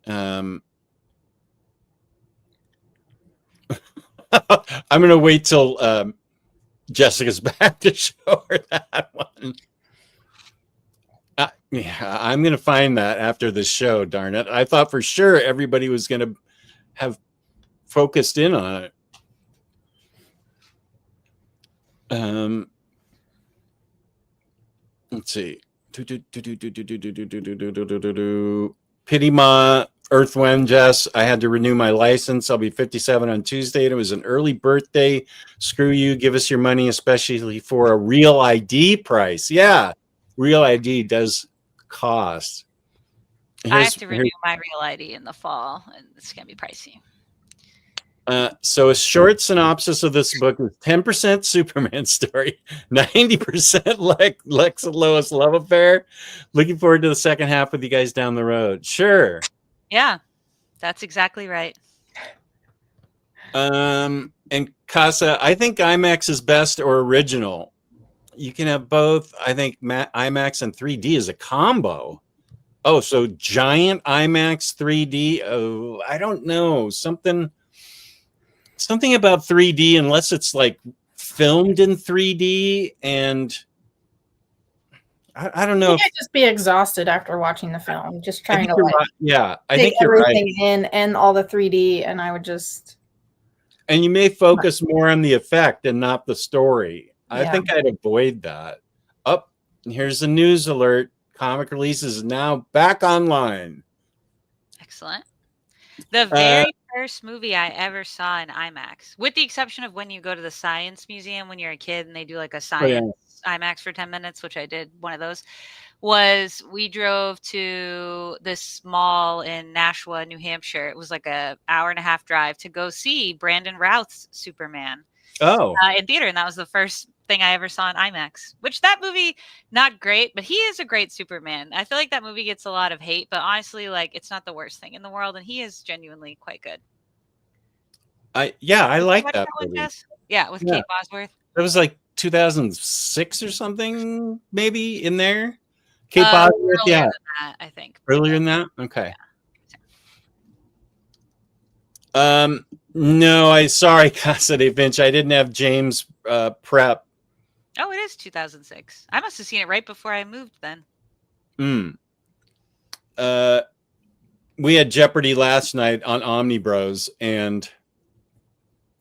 I'm going to wait till Jessica's back to show her that one. Yeah, I'm going to find that after the show, darn it. I thought for sure everybody was going to have focused in on it. Let's see. Pity Ma, Earth-1, Jess. I had to renew my license. I'll be 57 on Tuesday, and it was an early birthday. Screw you. Give us your money, especially for a real ID price. Yeah, real ID does cost. I have to renew my real ID in the fall, and it's going to be pricey. So a short synopsis of this book is 10% Superman story, 90% Lex and Lois love affair. Looking forward to the second half with you guys down the road. Sure. Yeah, that's exactly right. And Casa, I think IMAX is best or original. You can have both. I think IMAX and 3D is a combo. Oh, so giant IMAX 3D. Oh, I don't know. Something about 3D, unless it's like filmed in 3D, and I don't know. I'd just be exhausted after watching the film, just trying to like, I think you're everything right. in and all the 3D, and I would just. And you may focus more on the effect and not the story. I Yeah. think I'd avoid that. Here's the news alert. Comic releases now back online. Excellent. The very first movie I ever saw in IMAX, with the exception of when you go to the Science Museum when you're a kid and they do like a science IMAX for 10 minutes, which I did one of those, was we drove to this mall in Nashua, New Hampshire. It was like an hour-and-a-half drive to go see Brandon Routh's Superman in theater. And that was the first thing I ever saw in IMAX, which that movie, not great, but he is a great Superman. I feel like that movie gets a lot of hate, but honestly, like, it's not the worst thing in the world, and he is genuinely quite good. I like that movie. Yeah, with Kate Bosworth. That was like 2006 or something, maybe in there. Kate Bosworth, earlier than that, I think. Earlier than that? Okay. No, sorry, Casa de Vinci. I didn't have James prep. Oh, it is 2006. I must have seen it right before I moved then. We had Jeopardy last night on Omnibros, and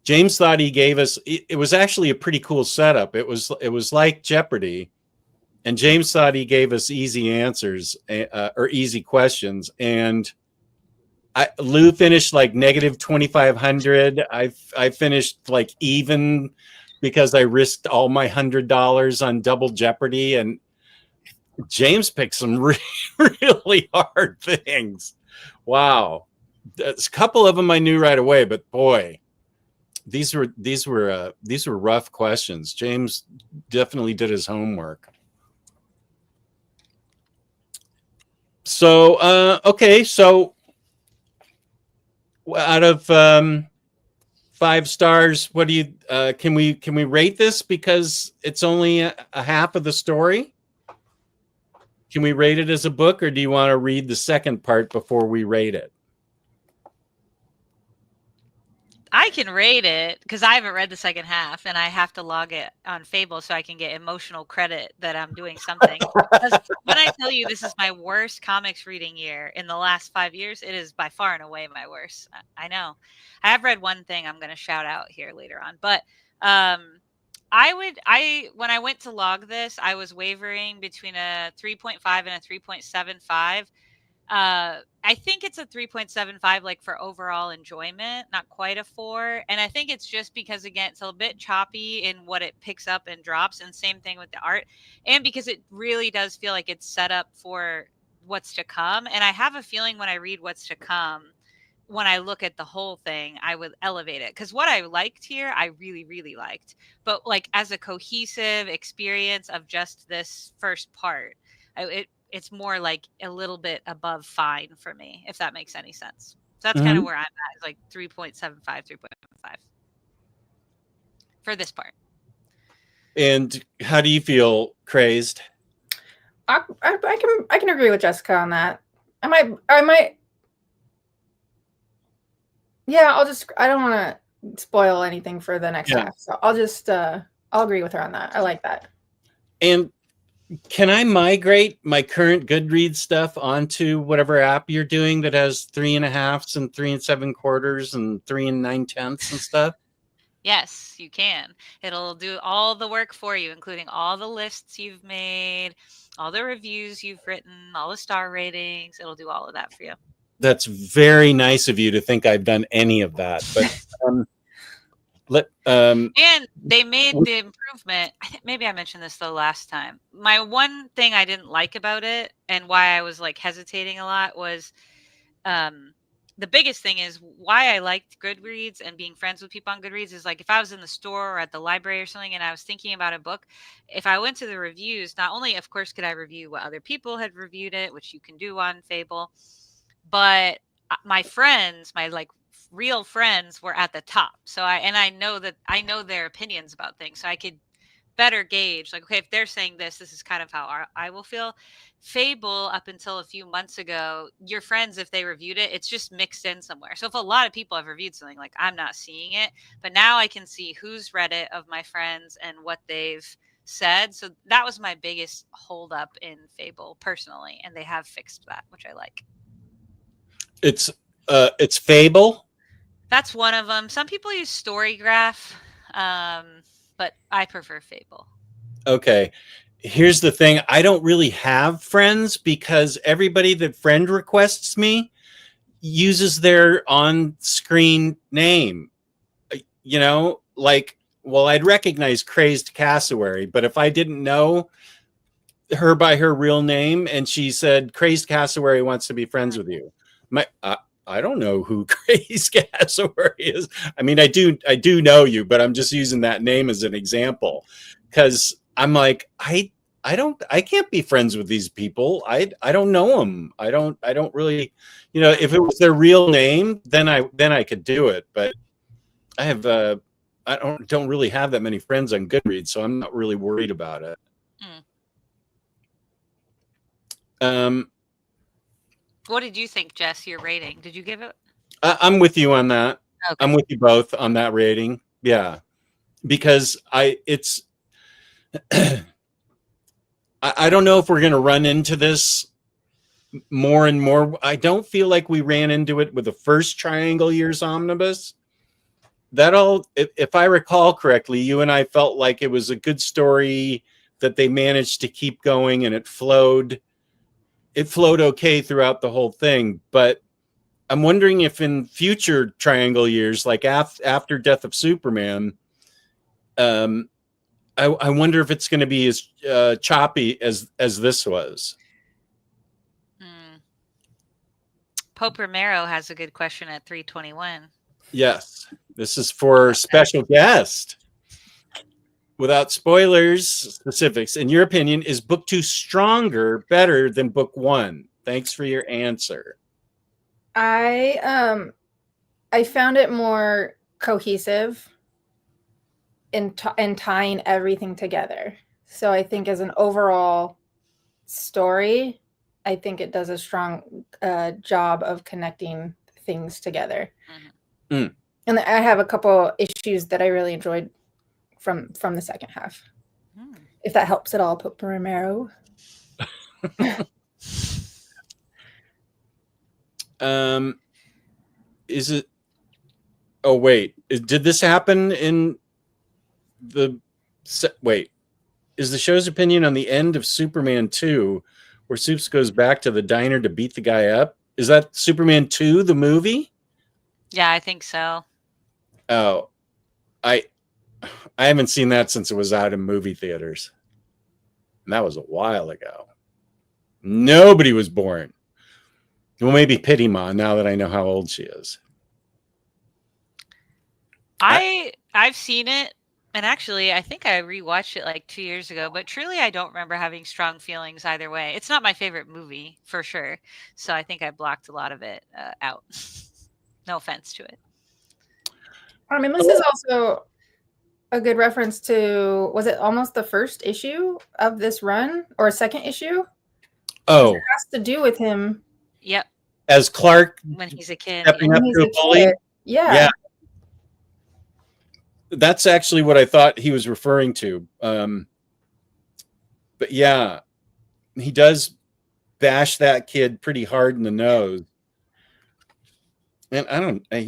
James thought he gave us. It was actually a pretty cool setup. It was like Jeopardy, and James thought he gave us easy answers or easy questions, and Lou finished like negative 2,500. I finished like even because I risked all my $100 on Double Jeopardy, and James picked some really hard things. Wow, a couple of them I knew right away, but boy, these were rough questions. James definitely did his homework. So okay, so out of 5 stars, what do you can we rate this because it's only a half of the story? Can we rate it as a book, or do you want to read the second part before we rate it? I can rate it because I haven't read the second half, and I have to log it on Fable so I can get emotional credit that I'm doing something. When I tell you this is my worst comics reading year in the last 5 years, it is by far and away my worst. I know. I have read one thing I'm going to shout out here later on, but when I went to log this, I was wavering between a 3.5 and a 3.75. I think it's a 3.75 like for overall enjoyment, not quite a 4. And I think it's just because again it's a bit choppy in what it picks up and drops, and same thing with the art, and because it really does feel like it's set up for what's to come. And I have a feeling when I read what's to come, when I look at the whole thing, I would elevate it, because what I liked here, I really, really liked. But like as a cohesive experience of just this first part, it's more like a little bit above fine for me, if that makes any sense. So that's kind of where I'm at. It's like 3.75, 3.5 for this part. And how do you feel, Crazed? I can agree with Jessica on that. I might. Yeah, I don't want to spoil anything for the next half, so I'll agree with her on that. I like that. And can I migrate my current Goodreads stuff onto whatever app you're doing that has 3.5 and 3 7/4 and 3 9/10 and stuff? Yes, you can. It'll do all the work for you, including all the lists you've made, all the reviews you've written, all the star ratings. It'll do all of that for you. That's very nice of you to think I've done any of that. But and they made the improvement. I think maybe I mentioned this the last time. My one thing I didn't like about it, and why I was like hesitating a lot, was the biggest thing is why I liked Goodreads and being friends with people on Goodreads is like if I was in the store or at the library or something and I was thinking about a book, if I went to the reviews, not only of course could I review what other people had reviewed it, which you can do on Fable, but my friends, my like real friends, were at the top. So I know their opinions about things, so I could better gauge like, okay, if they're saying this is kind of how I will feel. Fable, up until a few months ago, your friends, if they reviewed it, it's just mixed in somewhere. So if a lot of people have reviewed something, like I'm not seeing it, but now I can see who's read it of my friends and what they've said. So that was my biggest holdup in Fable personally, and they have fixed that, which I like. It's Fable. That's one of them. Some people use Storygraph, but I prefer Fable. Okay. Here's the thing. I don't really have friends because everybody that friend requests me uses their on-screen name. You know, like, well, I'd recognize Crazed Cassowary, but if I didn't know her by her real name and she said, Crazed Cassowary wants to be friends with you, I don't know who Crazed Cassowary is. I mean, I do know you, but I'm just using that name as an example because I'm like, I can't be friends with these people. I don't know them. I don't really, you know, if it was their real name, then I could do it. But I have I don't really have that many friends on Goodreads, so I'm not really worried about it. What did you think, Jess? Your rating? Did you give it? I'm with you on that. Okay. I'm with you both on that rating. Yeah, because I don't know if we're going to run into this more and more. I don't feel like we ran into it with the first Triangle Years omnibus. If I recall correctly, you and I felt like it was a good story that they managed to keep going, and it flowed okay throughout the whole thing. But I'm wondering if in future Triangle Years, like after Death of Superman, I wonder if it's going to be as choppy as this was. Pope Romero has a good question at 321. Yes, this is for special guest. Without spoilers, specifics. In your opinion, is book 2 stronger, better than book 1? Thanks for your answer. I found it more cohesive in tying everything together. So I think as an overall story, I think it does a strong job of connecting things together. Mm. And I have a couple issues that I really enjoyed from the second half. If that helps at all, Romero. Is it? Oh wait, did this happen in the? Wait, is the show's opinion on the end of Superman 2, where Supes goes back to the diner to beat the guy up? Is that Superman 2, the movie? Yeah, I think so. Oh, I haven't seen that since it was out in movie theaters. And that was a while ago. Nobody was born. Well, maybe Pity Ma, now that I know how old she is. I've seen it, and actually, I think I rewatched it like 2 years ago, but truly I don't remember having strong feelings either way. It's not my favorite movie, for sure. So I think I blocked a lot of it out. No offense to it. I mean, this is also a good reference to, was it almost the first issue of this run or a second issue? Oh. It has to do with him. Yep. As Clark when he's a kid. stepping up to a bully. Yeah. That's actually what I thought he was referring to. But yeah, he does bash that kid pretty hard in the nose. And I don't. I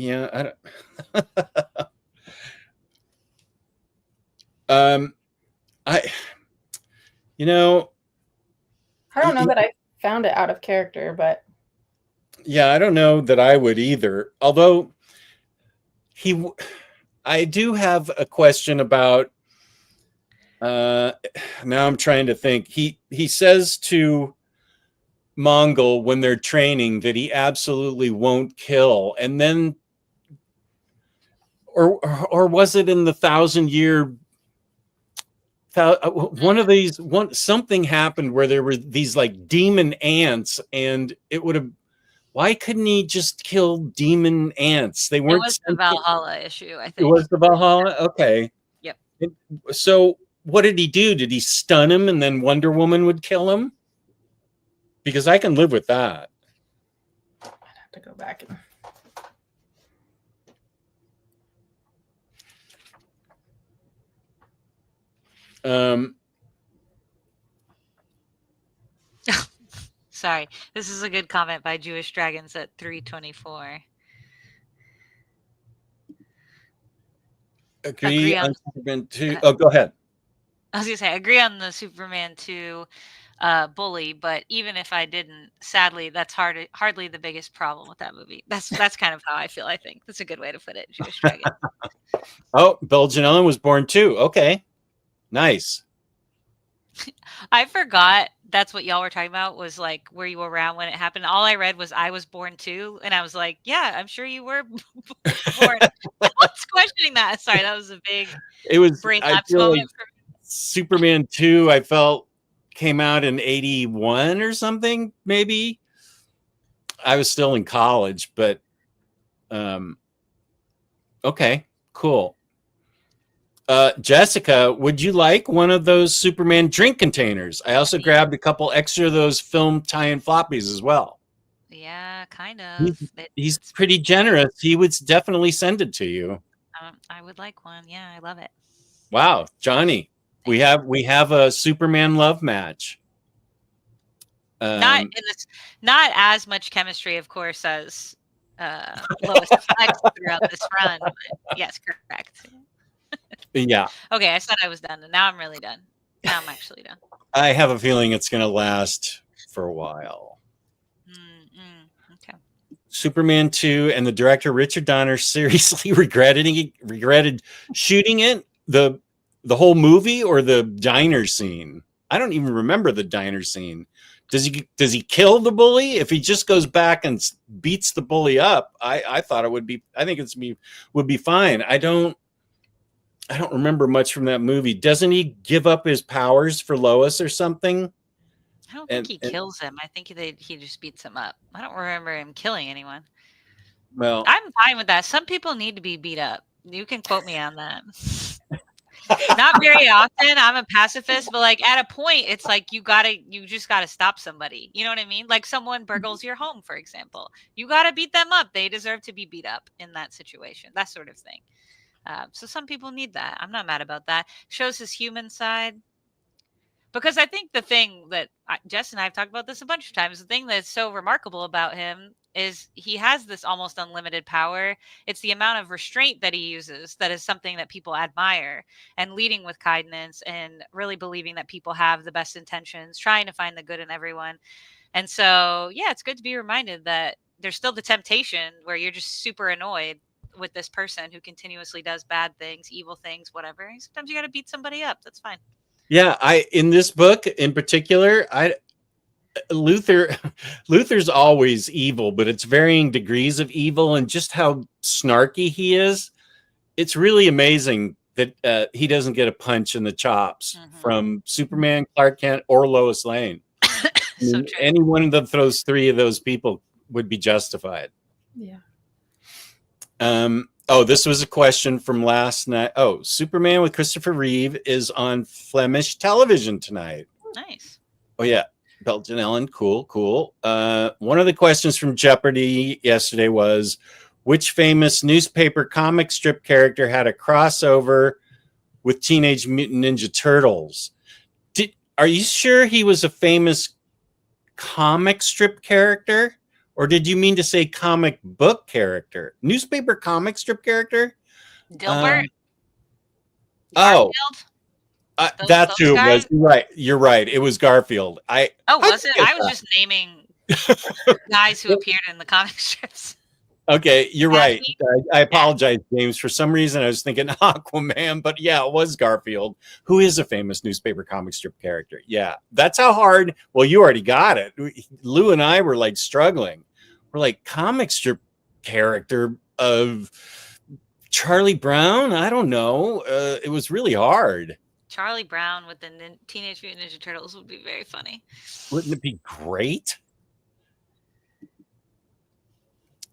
don't know that I found it out of character, but yeah, I don't know that I would either. Although I do have a question about. Now I'm trying to think. He says to Mongol when they're training that he absolutely won't kill, and then, or was it in the 1,000-year? One of these, something happened where there were these like demon ants, and it would have. Why couldn't he just kill demon ants? They weren't. It was the Valhalla issue, I think. It was the Valhalla. Okay. Yep. So what did he do? Did he stun him and then Wonder Woman would kill him? Because I can live with that. I'd have to go back and. Sorry, this is a good comment by Jewish Dragons at 324. Agree on Superman 2. Oh, go ahead. I was gonna say agree on the Superman 2 bully, but even if I didn't, sadly, that's hardly the biggest problem with that movie. That's kind of how I feel. I think that's a good way to put it. Jewish Dragon. Oh, Belgian Ellen was born too. Okay, nice. I forgot that's what y'all were talking about, was like, were you around when it happened? All I read was I was born too, and I was like, yeah, I'm sure you were born. I was questioning that. Sorry, that was a big brain lapse moment for me. Superman 2, I felt, came out in 81 or something, maybe. I was still in college, but okay, cool. Jessica, would you like one of those Superman drink containers? I also grabbed a couple extra of those film tie-in floppies as well. Yeah, kind of. He's pretty generous. He would definitely send it to you. I would like one. Yeah, I love it. Wow, Johnny, we have a Superman love match. Not as much chemistry, of course, as Lois Flex throughout this run. But yes, correct. Yeah. Okay, I said I was done, and now I'm really done. Now I'm actually done. I have a feeling it's going to last for a while. Okay. Superman 2 and the director Richard Donner seriously regretted shooting it, the whole movie, or the diner scene. I don't even remember the diner scene. Does he kill the bully? If he just goes back and beats the bully up, I thought it would be. I think would be fine. I don't remember much from that movie. Doesn't he give up his powers for Lois or something? I don't think he kills him. I think he just beats him up. I don't remember him killing anyone. Well, I'm fine with that. Some people need to be beat up. You can quote me on that. Not very often. I'm a pacifist, but like at a point, it's like you just gotta stop somebody. You know what I mean? Like someone burgles your home, for example. You gotta beat them up. They deserve to be beat up in that situation. That sort of thing. So some people need that. I'm not mad about that. Shows his human side. Because I think the thing that Jess and I have talked about this a bunch of times, the thing that's so remarkable about him is he has this almost unlimited power. It's the amount of restraint that he uses that is something that people admire, and leading with kindness and really believing that people have the best intentions, trying to find the good in everyone. And so, yeah, it's good to be reminded that there's still the temptation where you're just super annoyed with this person who continuously does bad things, evil things, whatever. Sometimes you got to beat somebody up. That's fine. yeah, in this book in particular, Luther's always evil, but it's varying degrees of evil, and just how snarky he is. It's really amazing that he doesn't get a punch in the chops from Superman, Clark Kent, or Lois Lane. So true. Any one of those three of those people would be justified. Yeah. Oh, this was a question from last night. Oh, Superman with Christopher Reeve is on Flemish television tonight. Nice. Oh, yeah. Belgian Ellen. Cool. One of the questions from Jeopardy yesterday was, which famous newspaper comic strip character had a crossover with Teenage Mutant Ninja Turtles? Are you sure he was a famous comic strip character? Or did you mean to say comic book character? Newspaper comic strip character? Dilbert? Oh, Garfield? that's who it was. You're right. You're right. It was Garfield. Was it? I was just naming guys who appeared in the comic strips. Okay, you're right. I apologize, James. For some reason, I was thinking Aquaman, but yeah, it was Garfield, who is a famous newspaper comic strip character. Yeah, that's how hard. Well, you already got it. Lou and I were like struggling. We're like, comic strip character of Charlie Brown? I don't know. It was really hard. Charlie Brown with the Teenage Mutant Ninja Turtles would be very funny. Wouldn't it be great?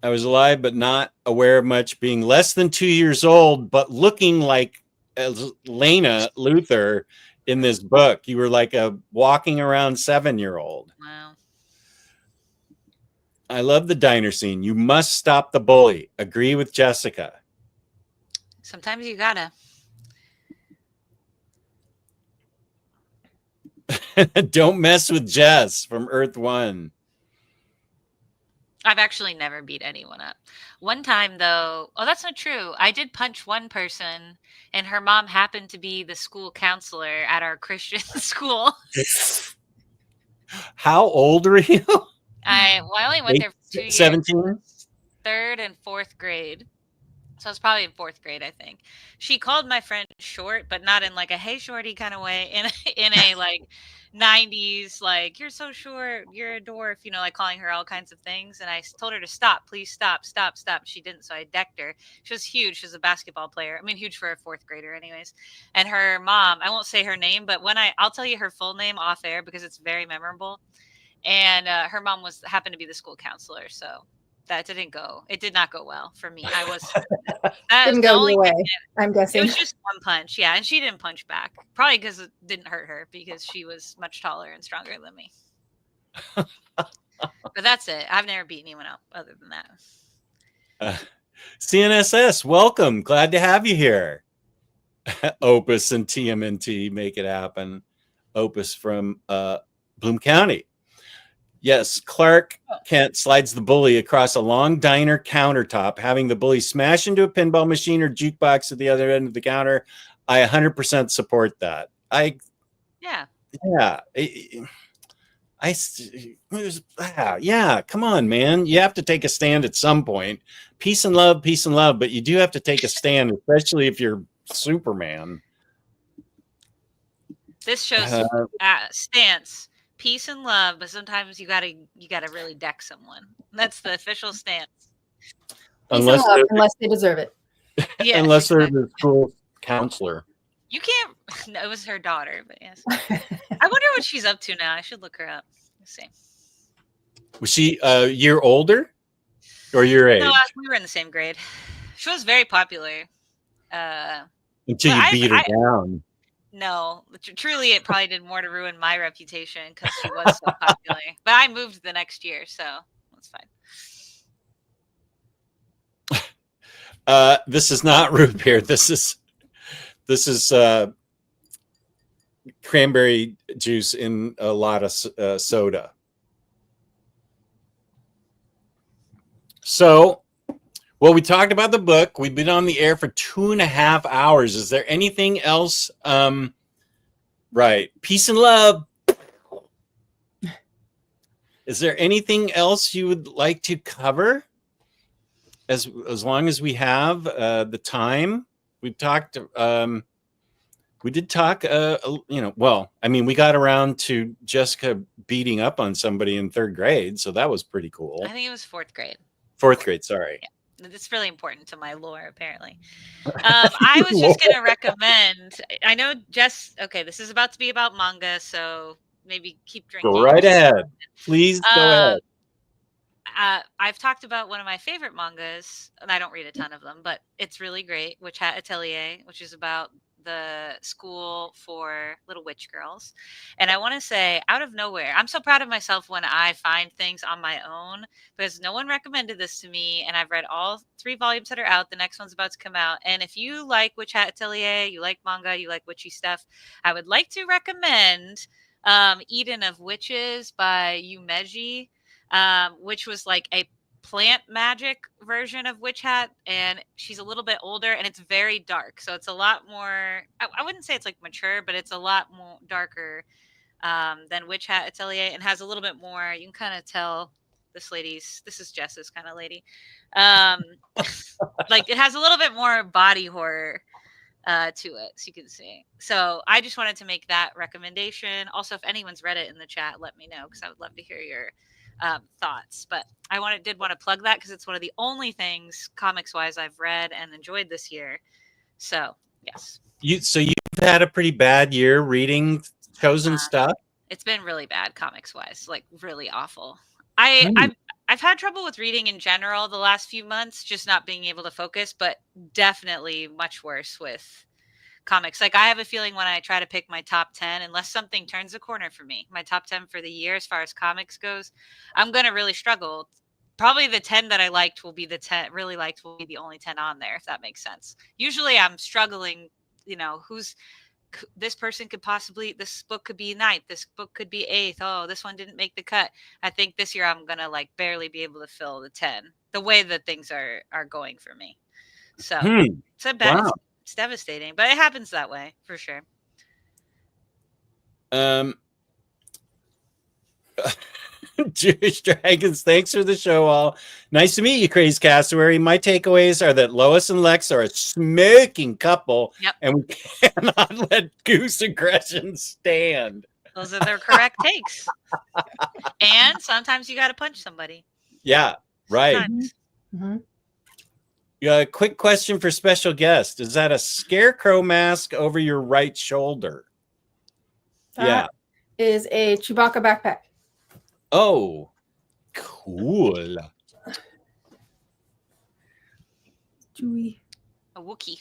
I was alive, but not aware of much, being less than 2 years old, but looking like Lena Luthor in this book. You were like a walking around 7-year-old. Wow. I love the diner scene. You must stop the bully. Agree with Jessica. Sometimes you gotta. Don't mess with Jess from Earth-1. I've actually never beat anyone up. One time, though, that's not true. I did punch one person, and her mom happened to be the school counselor at our Christian school. How old are you? I only went there for 2 years. 17? Third and fourth grade. So I was probably in fourth grade, I think. She called my friend short, but not in like a hey shorty kind of way. In a like 90s, like, you're so short, you're a dwarf, like calling her all kinds of things. And I told her to stop, please stop. She didn't, so I decked her. She was huge. She was a basketball player. I mean, huge for a fourth grader anyways. And her mom, I won't say her name, but I'll tell you her full name off air because it's very memorable. And her mom happened to be the school counselor, so it did not go well for me. Didn't go your way, I'm guessing. It was just one punch, yeah, and she didn't punch back, probably because it didn't hurt her because she was much taller and stronger than me. But that's it. I've never beat anyone up other than that. CNSS, welcome. Glad to have you here. Opus and TMNT make it happen. Opus from Bloom County. Yes, Clark Kent slides the bully across a long diner countertop, having the bully smash into a pinball machine or jukebox at the other end of the counter. I 100% support that. Yeah, come on, man. You have to take a stand at some point. Peace and love, but you do have to take a stand, especially if you're Superman. This shows stance. Peace and love, but sometimes you gotta really deck someone. That's the official stance. Unless they deserve it. Yeah, unless they're the school counselor. You can't. No, it was her daughter, but yes. I wonder what she's up to now. I should look her up. Let's see. Was she a year older or your age? No, we were in the same grade. She was very popular. Until you beat her down. No, truly, it probably did more to ruin my reputation because she was so popular. But I moved the next year, so that's fine. This is not root beer. This is cranberry juice in a lot of soda. So, well, we talked about the book. We've been on the air for 2.5 hours. Is there anything else? Right. Peace and love. Is there anything else you would like to cover? As long as we have the time, we've talked. We did talk. Well, I mean, we got around to Jessica beating up on somebody in 3rd grade, so that was pretty cool. I think it was 4th grade. 4th grade, sorry. Yeah, it's really important to my lore, apparently. I was just going to recommend. I know Jess. Okay, this is about to be about manga, so maybe keep drinking. Go right ahead, please. Go ahead. I've talked about one of my favorite mangas, and I don't read a ton of them, but it's really great, Witch Hat Atelier, which is about the school for little witch girls. And I want to say, out of nowhere, I'm so proud of myself when I find things on my own, because no one recommended this to me, and I've read all 3 volumes that are out. The next one's about to come out. And if you like Witch Hat Atelier, you like manga, you like witchy stuff, I would like to recommend Eden of Witches by Yumeji, which was like a plant magic version of Witch Hat, and she's a little bit older, and it's very dark, so it's a lot more, I wouldn't say it's like mature, but it's a lot more darker than Witch Hat Atelier, and has a little bit more, you can kind of tell this is Jess's kind of lady, like it has a little bit more body horror to it, so you can see. So I just wanted to make that recommendation. Also, if anyone's read it in the chat, let me know, because I would love to hear your thoughts. But I did want to plug that because it's one of the only things comics wise I've read and enjoyed this year. So yes. So you've had a pretty bad year reading chosen stuff. It's been really bad comics wise, like really awful. I've had trouble with reading in general the last few months, just not being able to focus, but definitely much worse with comics. Like I have a feeling when I try to pick my top 10, unless something turns a corner for me, my top 10 for the year as far as comics goes, I'm going to really struggle. Probably the 10 that I liked will be the only 10 on there, if that makes sense. Usually I'm struggling, this person could possibly, this book could be 9th, this book could be 8th. Oh, this one didn't make the cut. I think this year I'm going to like barely be able to fill the 10, the way that things are going for me. So it's a bad, wow. It's devastating, but it happens that way for sure. Jewish Dragons, thanks for the show, all. Nice to meet you, Crazy Cassowary. My takeaways are that Lois and Lex are a smoking couple, and we cannot let Goose aggression stand. Those are their correct takes. And sometimes you got to punch somebody. Yeah, right. Mm-hmm. A quick question for special guest. Is that a scarecrow mask over your right shoulder? That is a Chewbacca backpack. Oh, cool. Chewie. A Wookiee.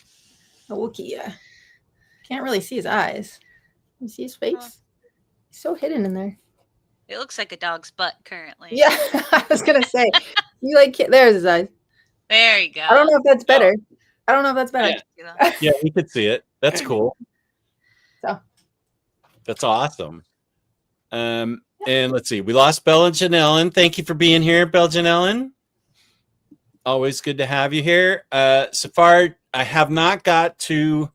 Yeah. Can't really see his eyes. You see his face? He's so hidden in there. It looks like a dog's butt currently. Yeah, I was going to say. There's his eyes. There you go. I don't know if that's better. Yeah, we could see it. That's cool. So. That's awesome. And let's see. We lost Bella Janellen. Thank you for being here, Bella Janellen. Always good to have you here. So far, I have not got to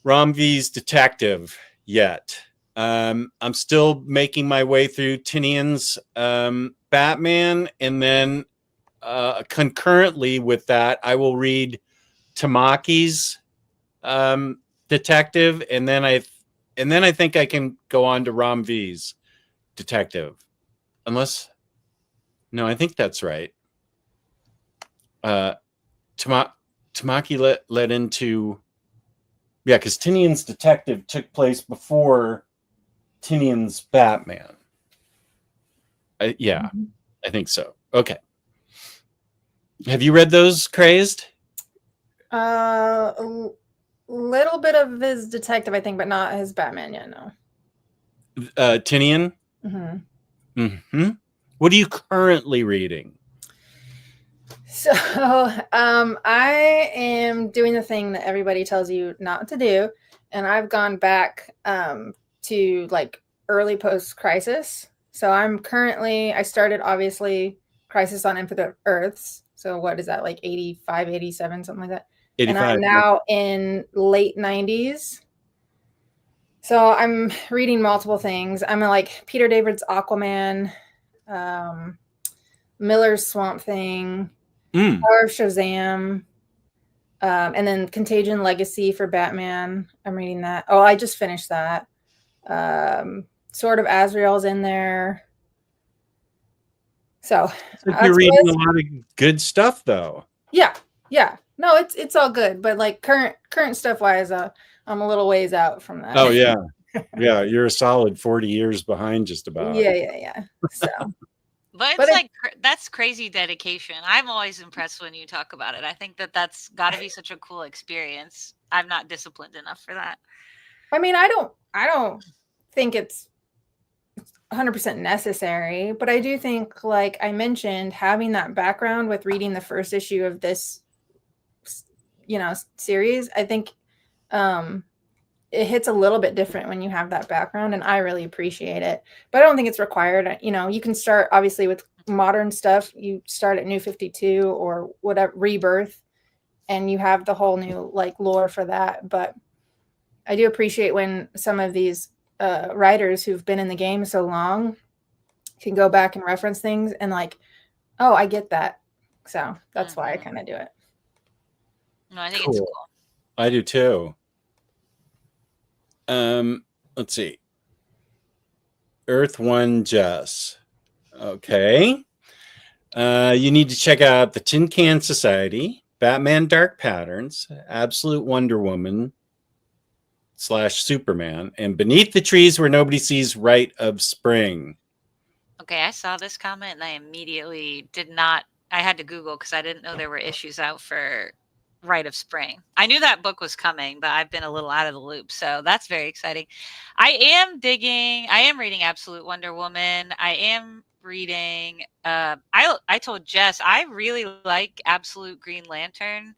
Romvi's Detective yet. I'm still making my way through Tinian's Batman, and then concurrently with that, I will read Tamaki's Detective, and then I think I can go on to Romvi's Detective. I think that's right. Tamaki led into Yeah, because Tinian's Detective took place before Tinian's Batman. Yeah, I think so. Okay. Have you read those, Crazed? A little bit of his detective, I think, but not his Batman yet. No. Tinian. What are you currently reading? So, I am doing the thing that everybody tells you not to do, and I've gone back to like early post-crisis. So I started obviously Crisis on Infinite Earths. So what is that, like 85, 87, something like that? 85. And I'm now in late 90s. So I'm reading multiple things. I'm like Peter David's Aquaman, Miller's Swamp Thing, Power of Shazam, and then Contagion Legacy for Batman. I'm reading that. Oh, I just finished that. Sword of Azrael's in there. So you're reading a lot of good stuff, though. Yeah. No, it's all good, but like current stuff wise, I'm a little ways out from that. Oh yeah, yeah. You're a solid 40 years behind, just about. Yeah. So. But it's like that's crazy dedication. I'm always impressed when you talk about it. I think that's got to be such a cool experience. I'm not disciplined enough for that. I mean, I don't think it's 100% necessary, but I do think, like I mentioned, having that background with reading the first issue of this, series, I think it hits a little bit different when you have that background, and I really appreciate it. But I don't think it's required. You can start obviously with modern stuff. You start at New 52 or whatever, Rebirth, and you have the whole new like lore for that. But I do appreciate when some of these writers who've been in the game so long can go back and reference things and like, oh, I get that. So that's why I kind of do it. No, I think it's cool. I do too. Let's see. Earth-1 Jess. Okay. You need to check out the Tin Can Society, Batman Dark Patterns, Absolute Wonder Woman / Superman, and Beneath the Trees Where Nobody Sees Rite of Spring. Okay, I saw this comment and I immediately I had to Google because I didn't know there were issues out for Rite of Spring. I knew that book was coming, but I've been a little out of the loop. So that's very exciting. I am reading Absolute Wonder Woman. I am reading, I told Jess, I really like Absolute Green Lantern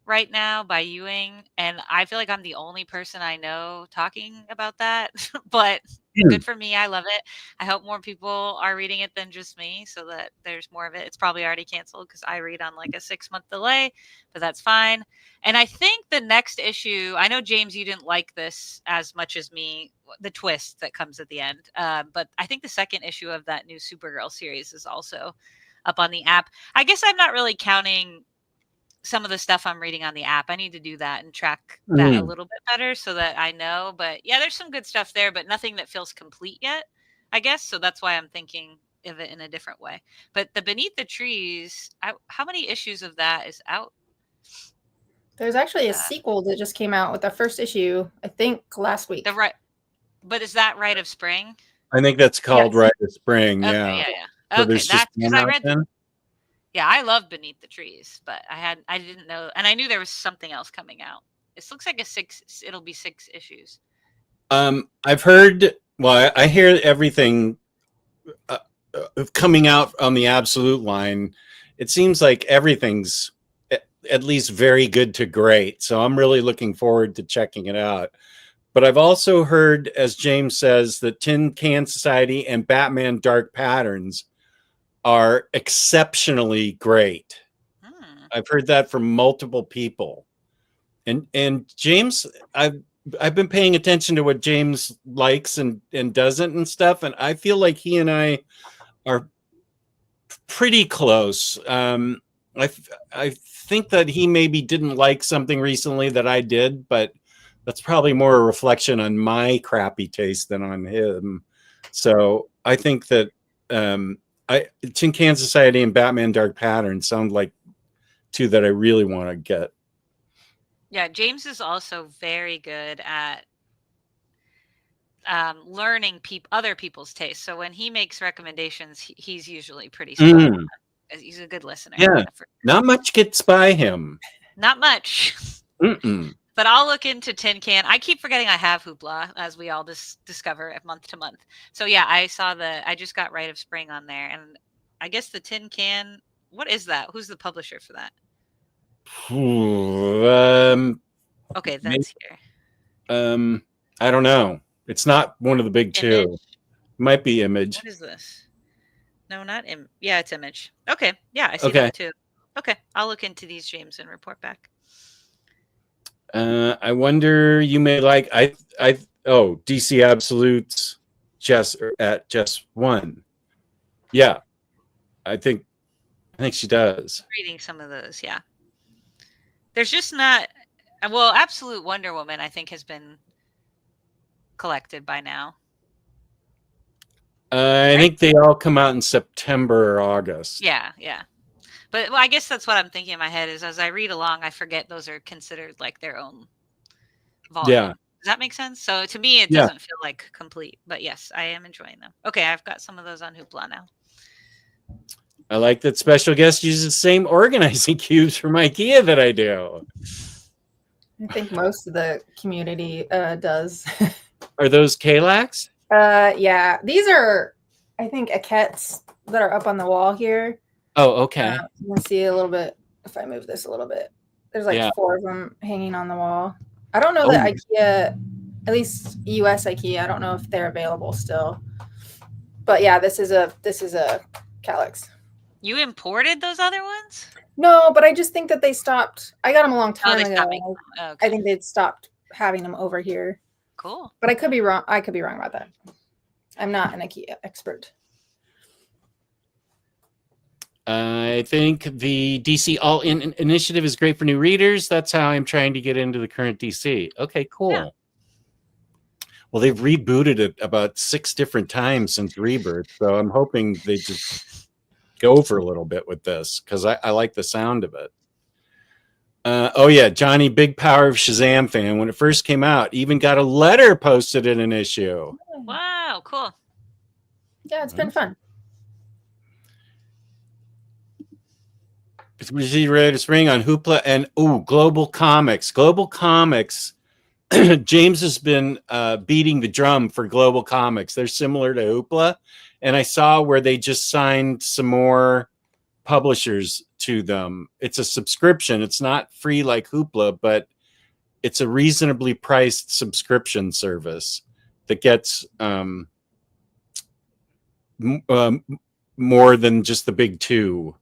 right now by Ewing. And I feel like I'm the only person I know talking about that, but good for me. I love it. I hope more people are reading it than just me so that there's more of it. It's probably already canceled because I read on like a 6-month delay, but that's fine. And I think the next issue, I know, James, you didn't like this as much as me, the twist that comes at the end. But I think the second issue of that new Supergirl series is also up on the app. I guess I'm not really counting some of the stuff I'm reading on the app. I need to do that and track that a little bit better so that I know. But yeah, there's some good stuff there, but nothing that feels complete yet, I guess. So that's why I'm thinking of it in a different way. But the Beneath the Trees, how many issues of that is out? There's actually a sequel that just came out with the first issue, I think, last week. But is that Rite of Spring? I think that's called Rite of Spring. Okay, yeah. So okay, that's because I read. Yeah, I love Beneath the Trees, but I didn't know, and I knew there was something else coming out. This looks like it'll be 6 issues. I've heard, I hear everything coming out on the Absolute line. It seems like everything's at least very good to great. So I'm really looking forward to checking it out. But I've also heard, as James says, that Tin Can Society and Batman Dark Patterns are exceptionally great. I've heard that from multiple people. And James, I've been paying attention to what James likes and doesn't and stuff, and I feel like he and I are pretty close. I think that he maybe didn't like something recently that I did, but that's probably more a reflection on my crappy taste than on him. So I think that Tin Can Society and Batman Dark Patterns sound like 2 that I really want to get. Yeah, James is also very good at learning other people's tastes. So when he makes recommendations, he's usually pretty spot on. He's a good listener. Yeah, not much gets by him. Not much. Mm-mm. But I'll look into Tin Can. I keep forgetting I have Hoopla, as we all discover month to month. So yeah, I just got Rite of Spring on there, and I guess the Tin Can. What is that? Who's the publisher for that? Okay, that's here. I don't know. It's not one of the big two. Image? Might be Image. What is this? No, not Image. Yeah, it's Image. Okay, yeah, I see that too. Okay, I'll look into these, James, and report back. I wonder, you may like DC Absolutes Jess at Jess 1. Yeah, I think she does. Reading some of those, yeah. There's just not. Well, Absolute Wonder Woman, I think, has been collected by now. I think they all come out in September or August. Yeah. But I guess that's what I'm thinking in my head is as I read along, I forget those are considered like their own volume. Yeah. Does that make sense? So to me, it doesn't feel like complete. But yes, I am enjoying them. Okay, I've got some of those on Hoopla now. I like that special guest uses the same organizing cubes from IKEA that I do. I think most of the community does. Are those Kalax? Yeah. These are, I think, Akets that are up on the wall here. Oh, okay. You can see a little bit if I move this a little bit. There's like 4 of them hanging on the wall. I don't know that IKEA, at least US IKEA, I don't know if they're available still. But yeah, this is a Kallax. You imported those other ones? No, but I just think that they stopped. I got them a long time ago. Okay. I think they'd stopped having them over here. Cool. But I could be wrong. I could be wrong about that. I'm not an IKEA expert. I think the DC All-In initiative is great for new readers. That's how I'm trying to get into the current DC. Okay, cool. Yeah. Well, they've rebooted it about 6 different times since Rebirth, so I'm hoping they just go for a little bit with this because I like the sound of it. Oh yeah, Johnny, big Power of Shazam fan. When it first came out, even got a letter posted in an issue. Wow, cool. Yeah, it's been fun. Was he ready to spring on Hoopla and Global Comics? Global Comics. James has been beating the drum for Global Comics. They're similar to Hoopla, and I saw where they just signed some more publishers to them. It's a subscription. It's not free like Hoopla, but it's a reasonably priced subscription service that gets more than just the big 2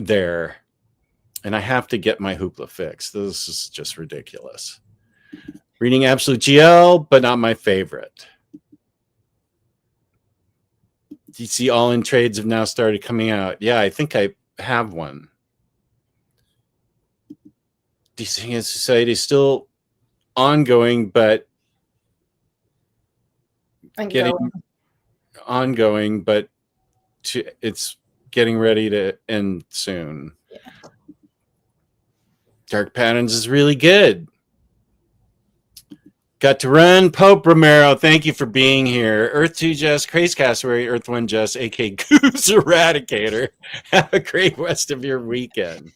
there. And I have to get my Hoopla fixed. This is just ridiculous. Reading Absolute GL, but not my favorite. DC All-In trades have now started coming out. Yeah, I think I have one. DC Society is still ongoing, but it's getting ready to end soon. Yeah. Dark Patterns is really good. Got to run. Pope Romero, thank you for being here. Earth-2 Jess, Craze Cassowary, Earth-1 Jess, a.k.a. Goose Eradicator. Have a great rest of your weekend.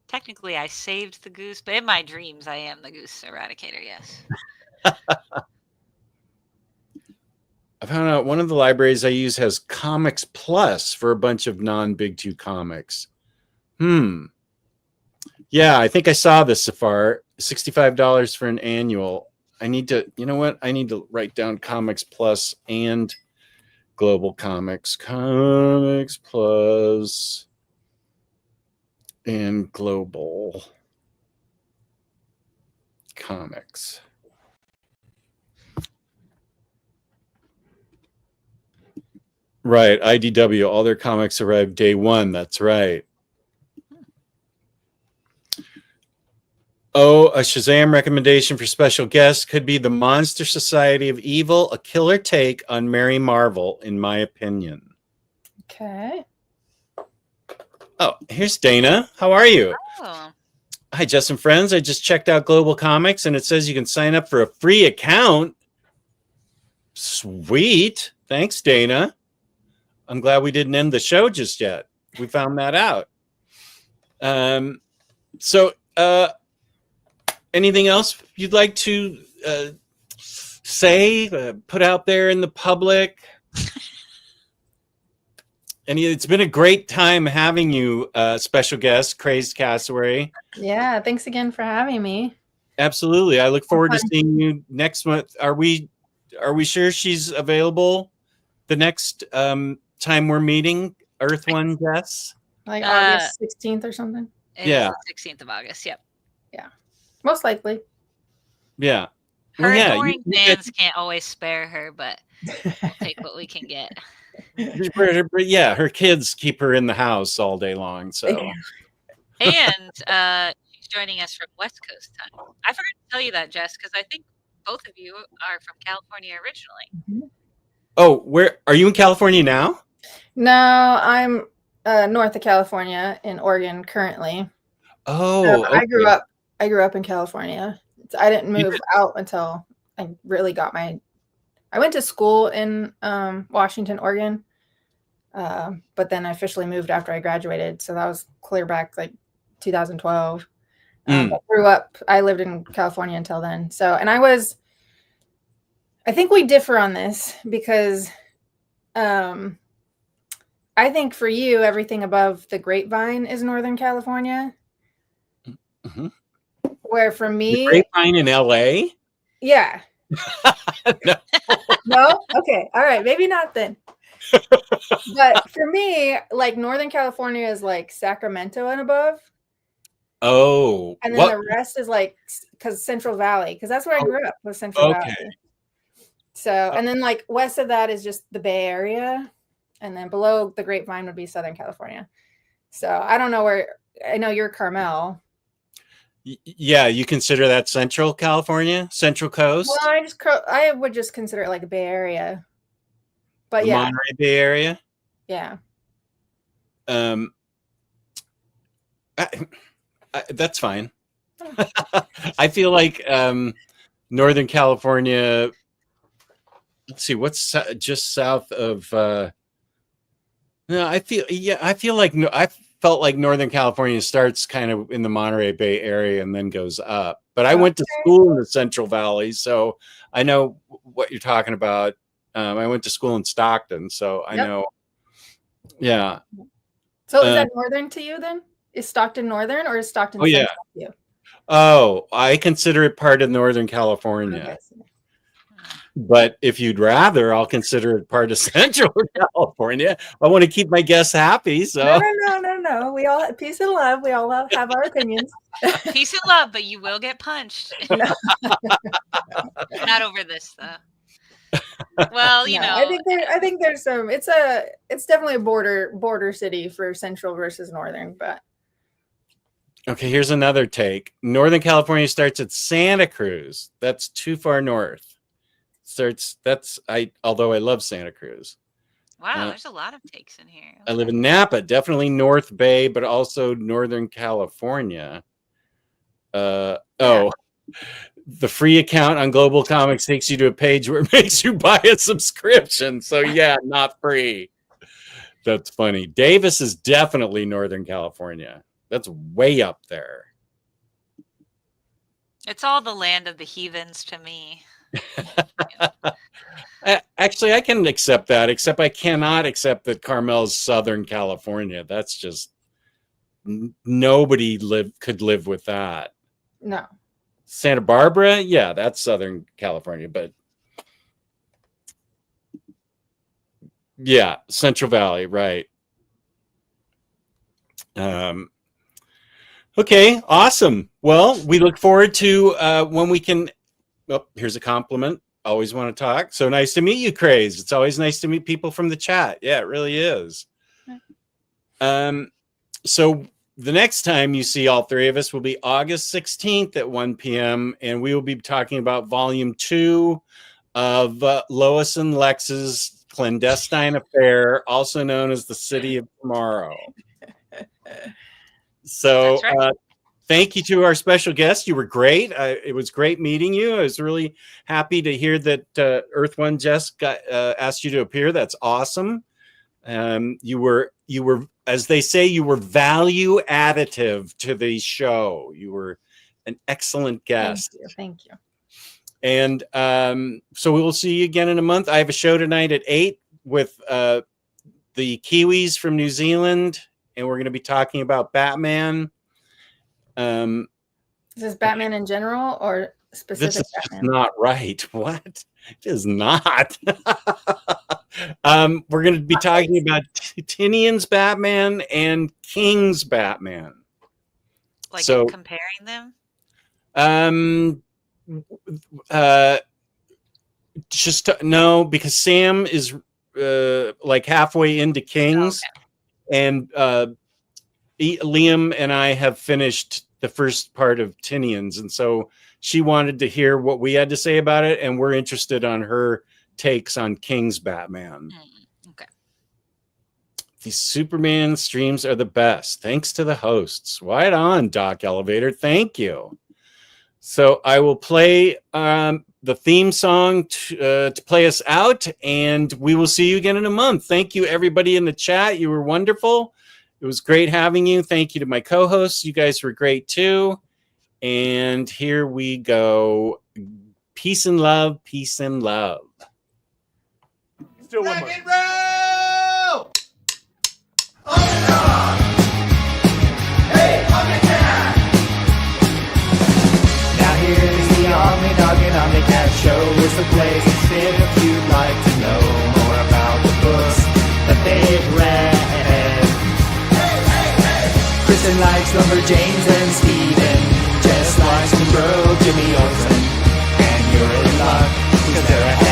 Technically, I saved the goose, but in my dreams, I am the Goose Eradicator, yes. I found out one of the libraries I use has Comics Plus for a bunch of non-Big 2 comics. Yeah, I think I saw this so far. $65 for an annual. I need to, you know what? I need to write down Comics Plus and Global Comics. Comics Plus and Global Comics. Right, IDW, all their comics arrived day 1. That's right. Oh, a Shazam recommendation for special guests could be the Monster Society of Evil, a killer take on Mary Marvel, in my opinion. Okay. Oh, here's Dana. How are you? Oh. Hi, Jess and friends. I just checked out Global Comics, and it says you can sign up for a free account. Sweet. Thanks, Dana. I'm glad we didn't end the show just yet. We found that out. So anything else you'd like to say, put out there in the public? And it's been a great time having you, special guest, Crazed Cassowary. Yeah, thanks again for having me. Absolutely. I look forward to seeing you next month. Are we sure she's available the next time we're meeting? Earth-1, Jess? Like August 16th or something? Yeah. 16th of August, yep. Yeah. Most likely. Yeah. Her Well, adoring fans can't always spare her, but we'll take what we can get. Yeah, her kids keep her in the house all day long. So, and she's joining us from West Coast time. I forgot to tell you that, Jess, because I think both of you are from California originally. Oh, where are you in California now? No, I'm north of California in Oregon currently. Oh, okay. I grew up in California. I didn't move out until I really got I went to school in Washington, Oregon, but then I officially moved after I graduated. So that was clear back like 2012. I lived in California until then. So, and I think we differ on this because I think for you, everything above the Grapevine is Northern California. Mm-hmm. Where for me, the Grapevine in LA? Yeah. No. No? Okay. All right. Maybe not then. But for me, like Northern California is like Sacramento and above. Oh. And then the rest is like, because Central Valley, because that's where I grew up, was Central Valley. So, and then like west of that is just the Bay Area. And then below the Grapevine would be Southern California. So I don't know where, I know you're Carmel. Yeah, you consider that Central California, Central Coast? Well, I would just consider it like a Bay Area. But the Monterey Bay Area? Yeah. That's fine. I feel like Northern California. Let's see, what's just south of? No, I felt like Northern California starts kind of in the Monterey Bay area and then goes up. But I went to school in the Central Valley, so I know what you're talking about. I went to school in Stockton, so I know. Yeah. So is that northern to you then? Is Stockton northern or is Stockton central to you? Oh, I consider it part of Northern California. Okay. But if you'd rather, I'll consider it part of Central California. I want to keep my guests happy. So no. We all peace and love. We all have our opinions. Peace and love, but you will get punched. Not over this though. Well, you know, I think there's some. It's definitely a border city for Central versus Northern, but. Okay, here's another take. Northern California starts at Santa Cruz. That's too far north. Although I love Santa Cruz. Wow, there's a lot of takes in here. I live in Napa, definitely North Bay, but also Northern California. The free account on Global Comics takes you to a page where it makes you buy a subscription. So yeah, not free. That's funny. Davis is definitely Northern California. That's way up there. It's all the land of the heathens to me. Actually, I can accept that, except I cannot accept that Carmel's Southern California. That's just nobody could live with that. No. Santa Barbara, yeah, that's Southern California, but yeah, Central Valley, right. Okay, awesome. Well, we look forward to when we can. Oh, here's a compliment. Always want to talk. So nice to meet you, Craze. It's always nice to meet people from the chat. Yeah, it really is. So the next time you see all three of us will be August 16th at 1 p.m. And we will be talking about volume 2 of Lois and Lex's clandestine affair, also known as the City of Tomorrow. So thank you to our special guest. You were great. It was great meeting you. I was really happy to hear that Earth-1 Jess asked you to appear. That's awesome. You were, as they say, you were value additive to the show. You were an excellent guest. Thank you. And so we will see you again in a month. I have a show tonight at 8 with the Kiwis from New Zealand, and we're going to be talking about Batman. Is this Batman in general or specific This is Batman? not right. What? It is not. We're going to be talking about Tinian's Batman and King's Batman. Like So, comparing them? No, because Sam is like halfway into King's, and Liam and I have finished the first part of Tinian's, and so she wanted to hear what we had to say about it, and we're interested on her takes on King's Batman. Okay. These Superman streams are the best. Thanks to the hosts. Right on, Doc Elevator. Thank you. So I will play the theme song to play us out, and we will see you again in a month. Thank you, everybody in the chat. You were wonderful. It was great having you. Thank you to my co-hosts. You guys were great too. And here we go. Peace and love. Peace and love. Still one more. Rock and roll! Omnidog! Hey, Omnicat! Now here's the Omnidog and Omnicat show. It's the place to sit if you'd like to know more about the books that they've read. Kristen likes Lumberjanes and Steven. Jess likes Monroe, Jimmy Olsen. And you're in luck, because they're ahead.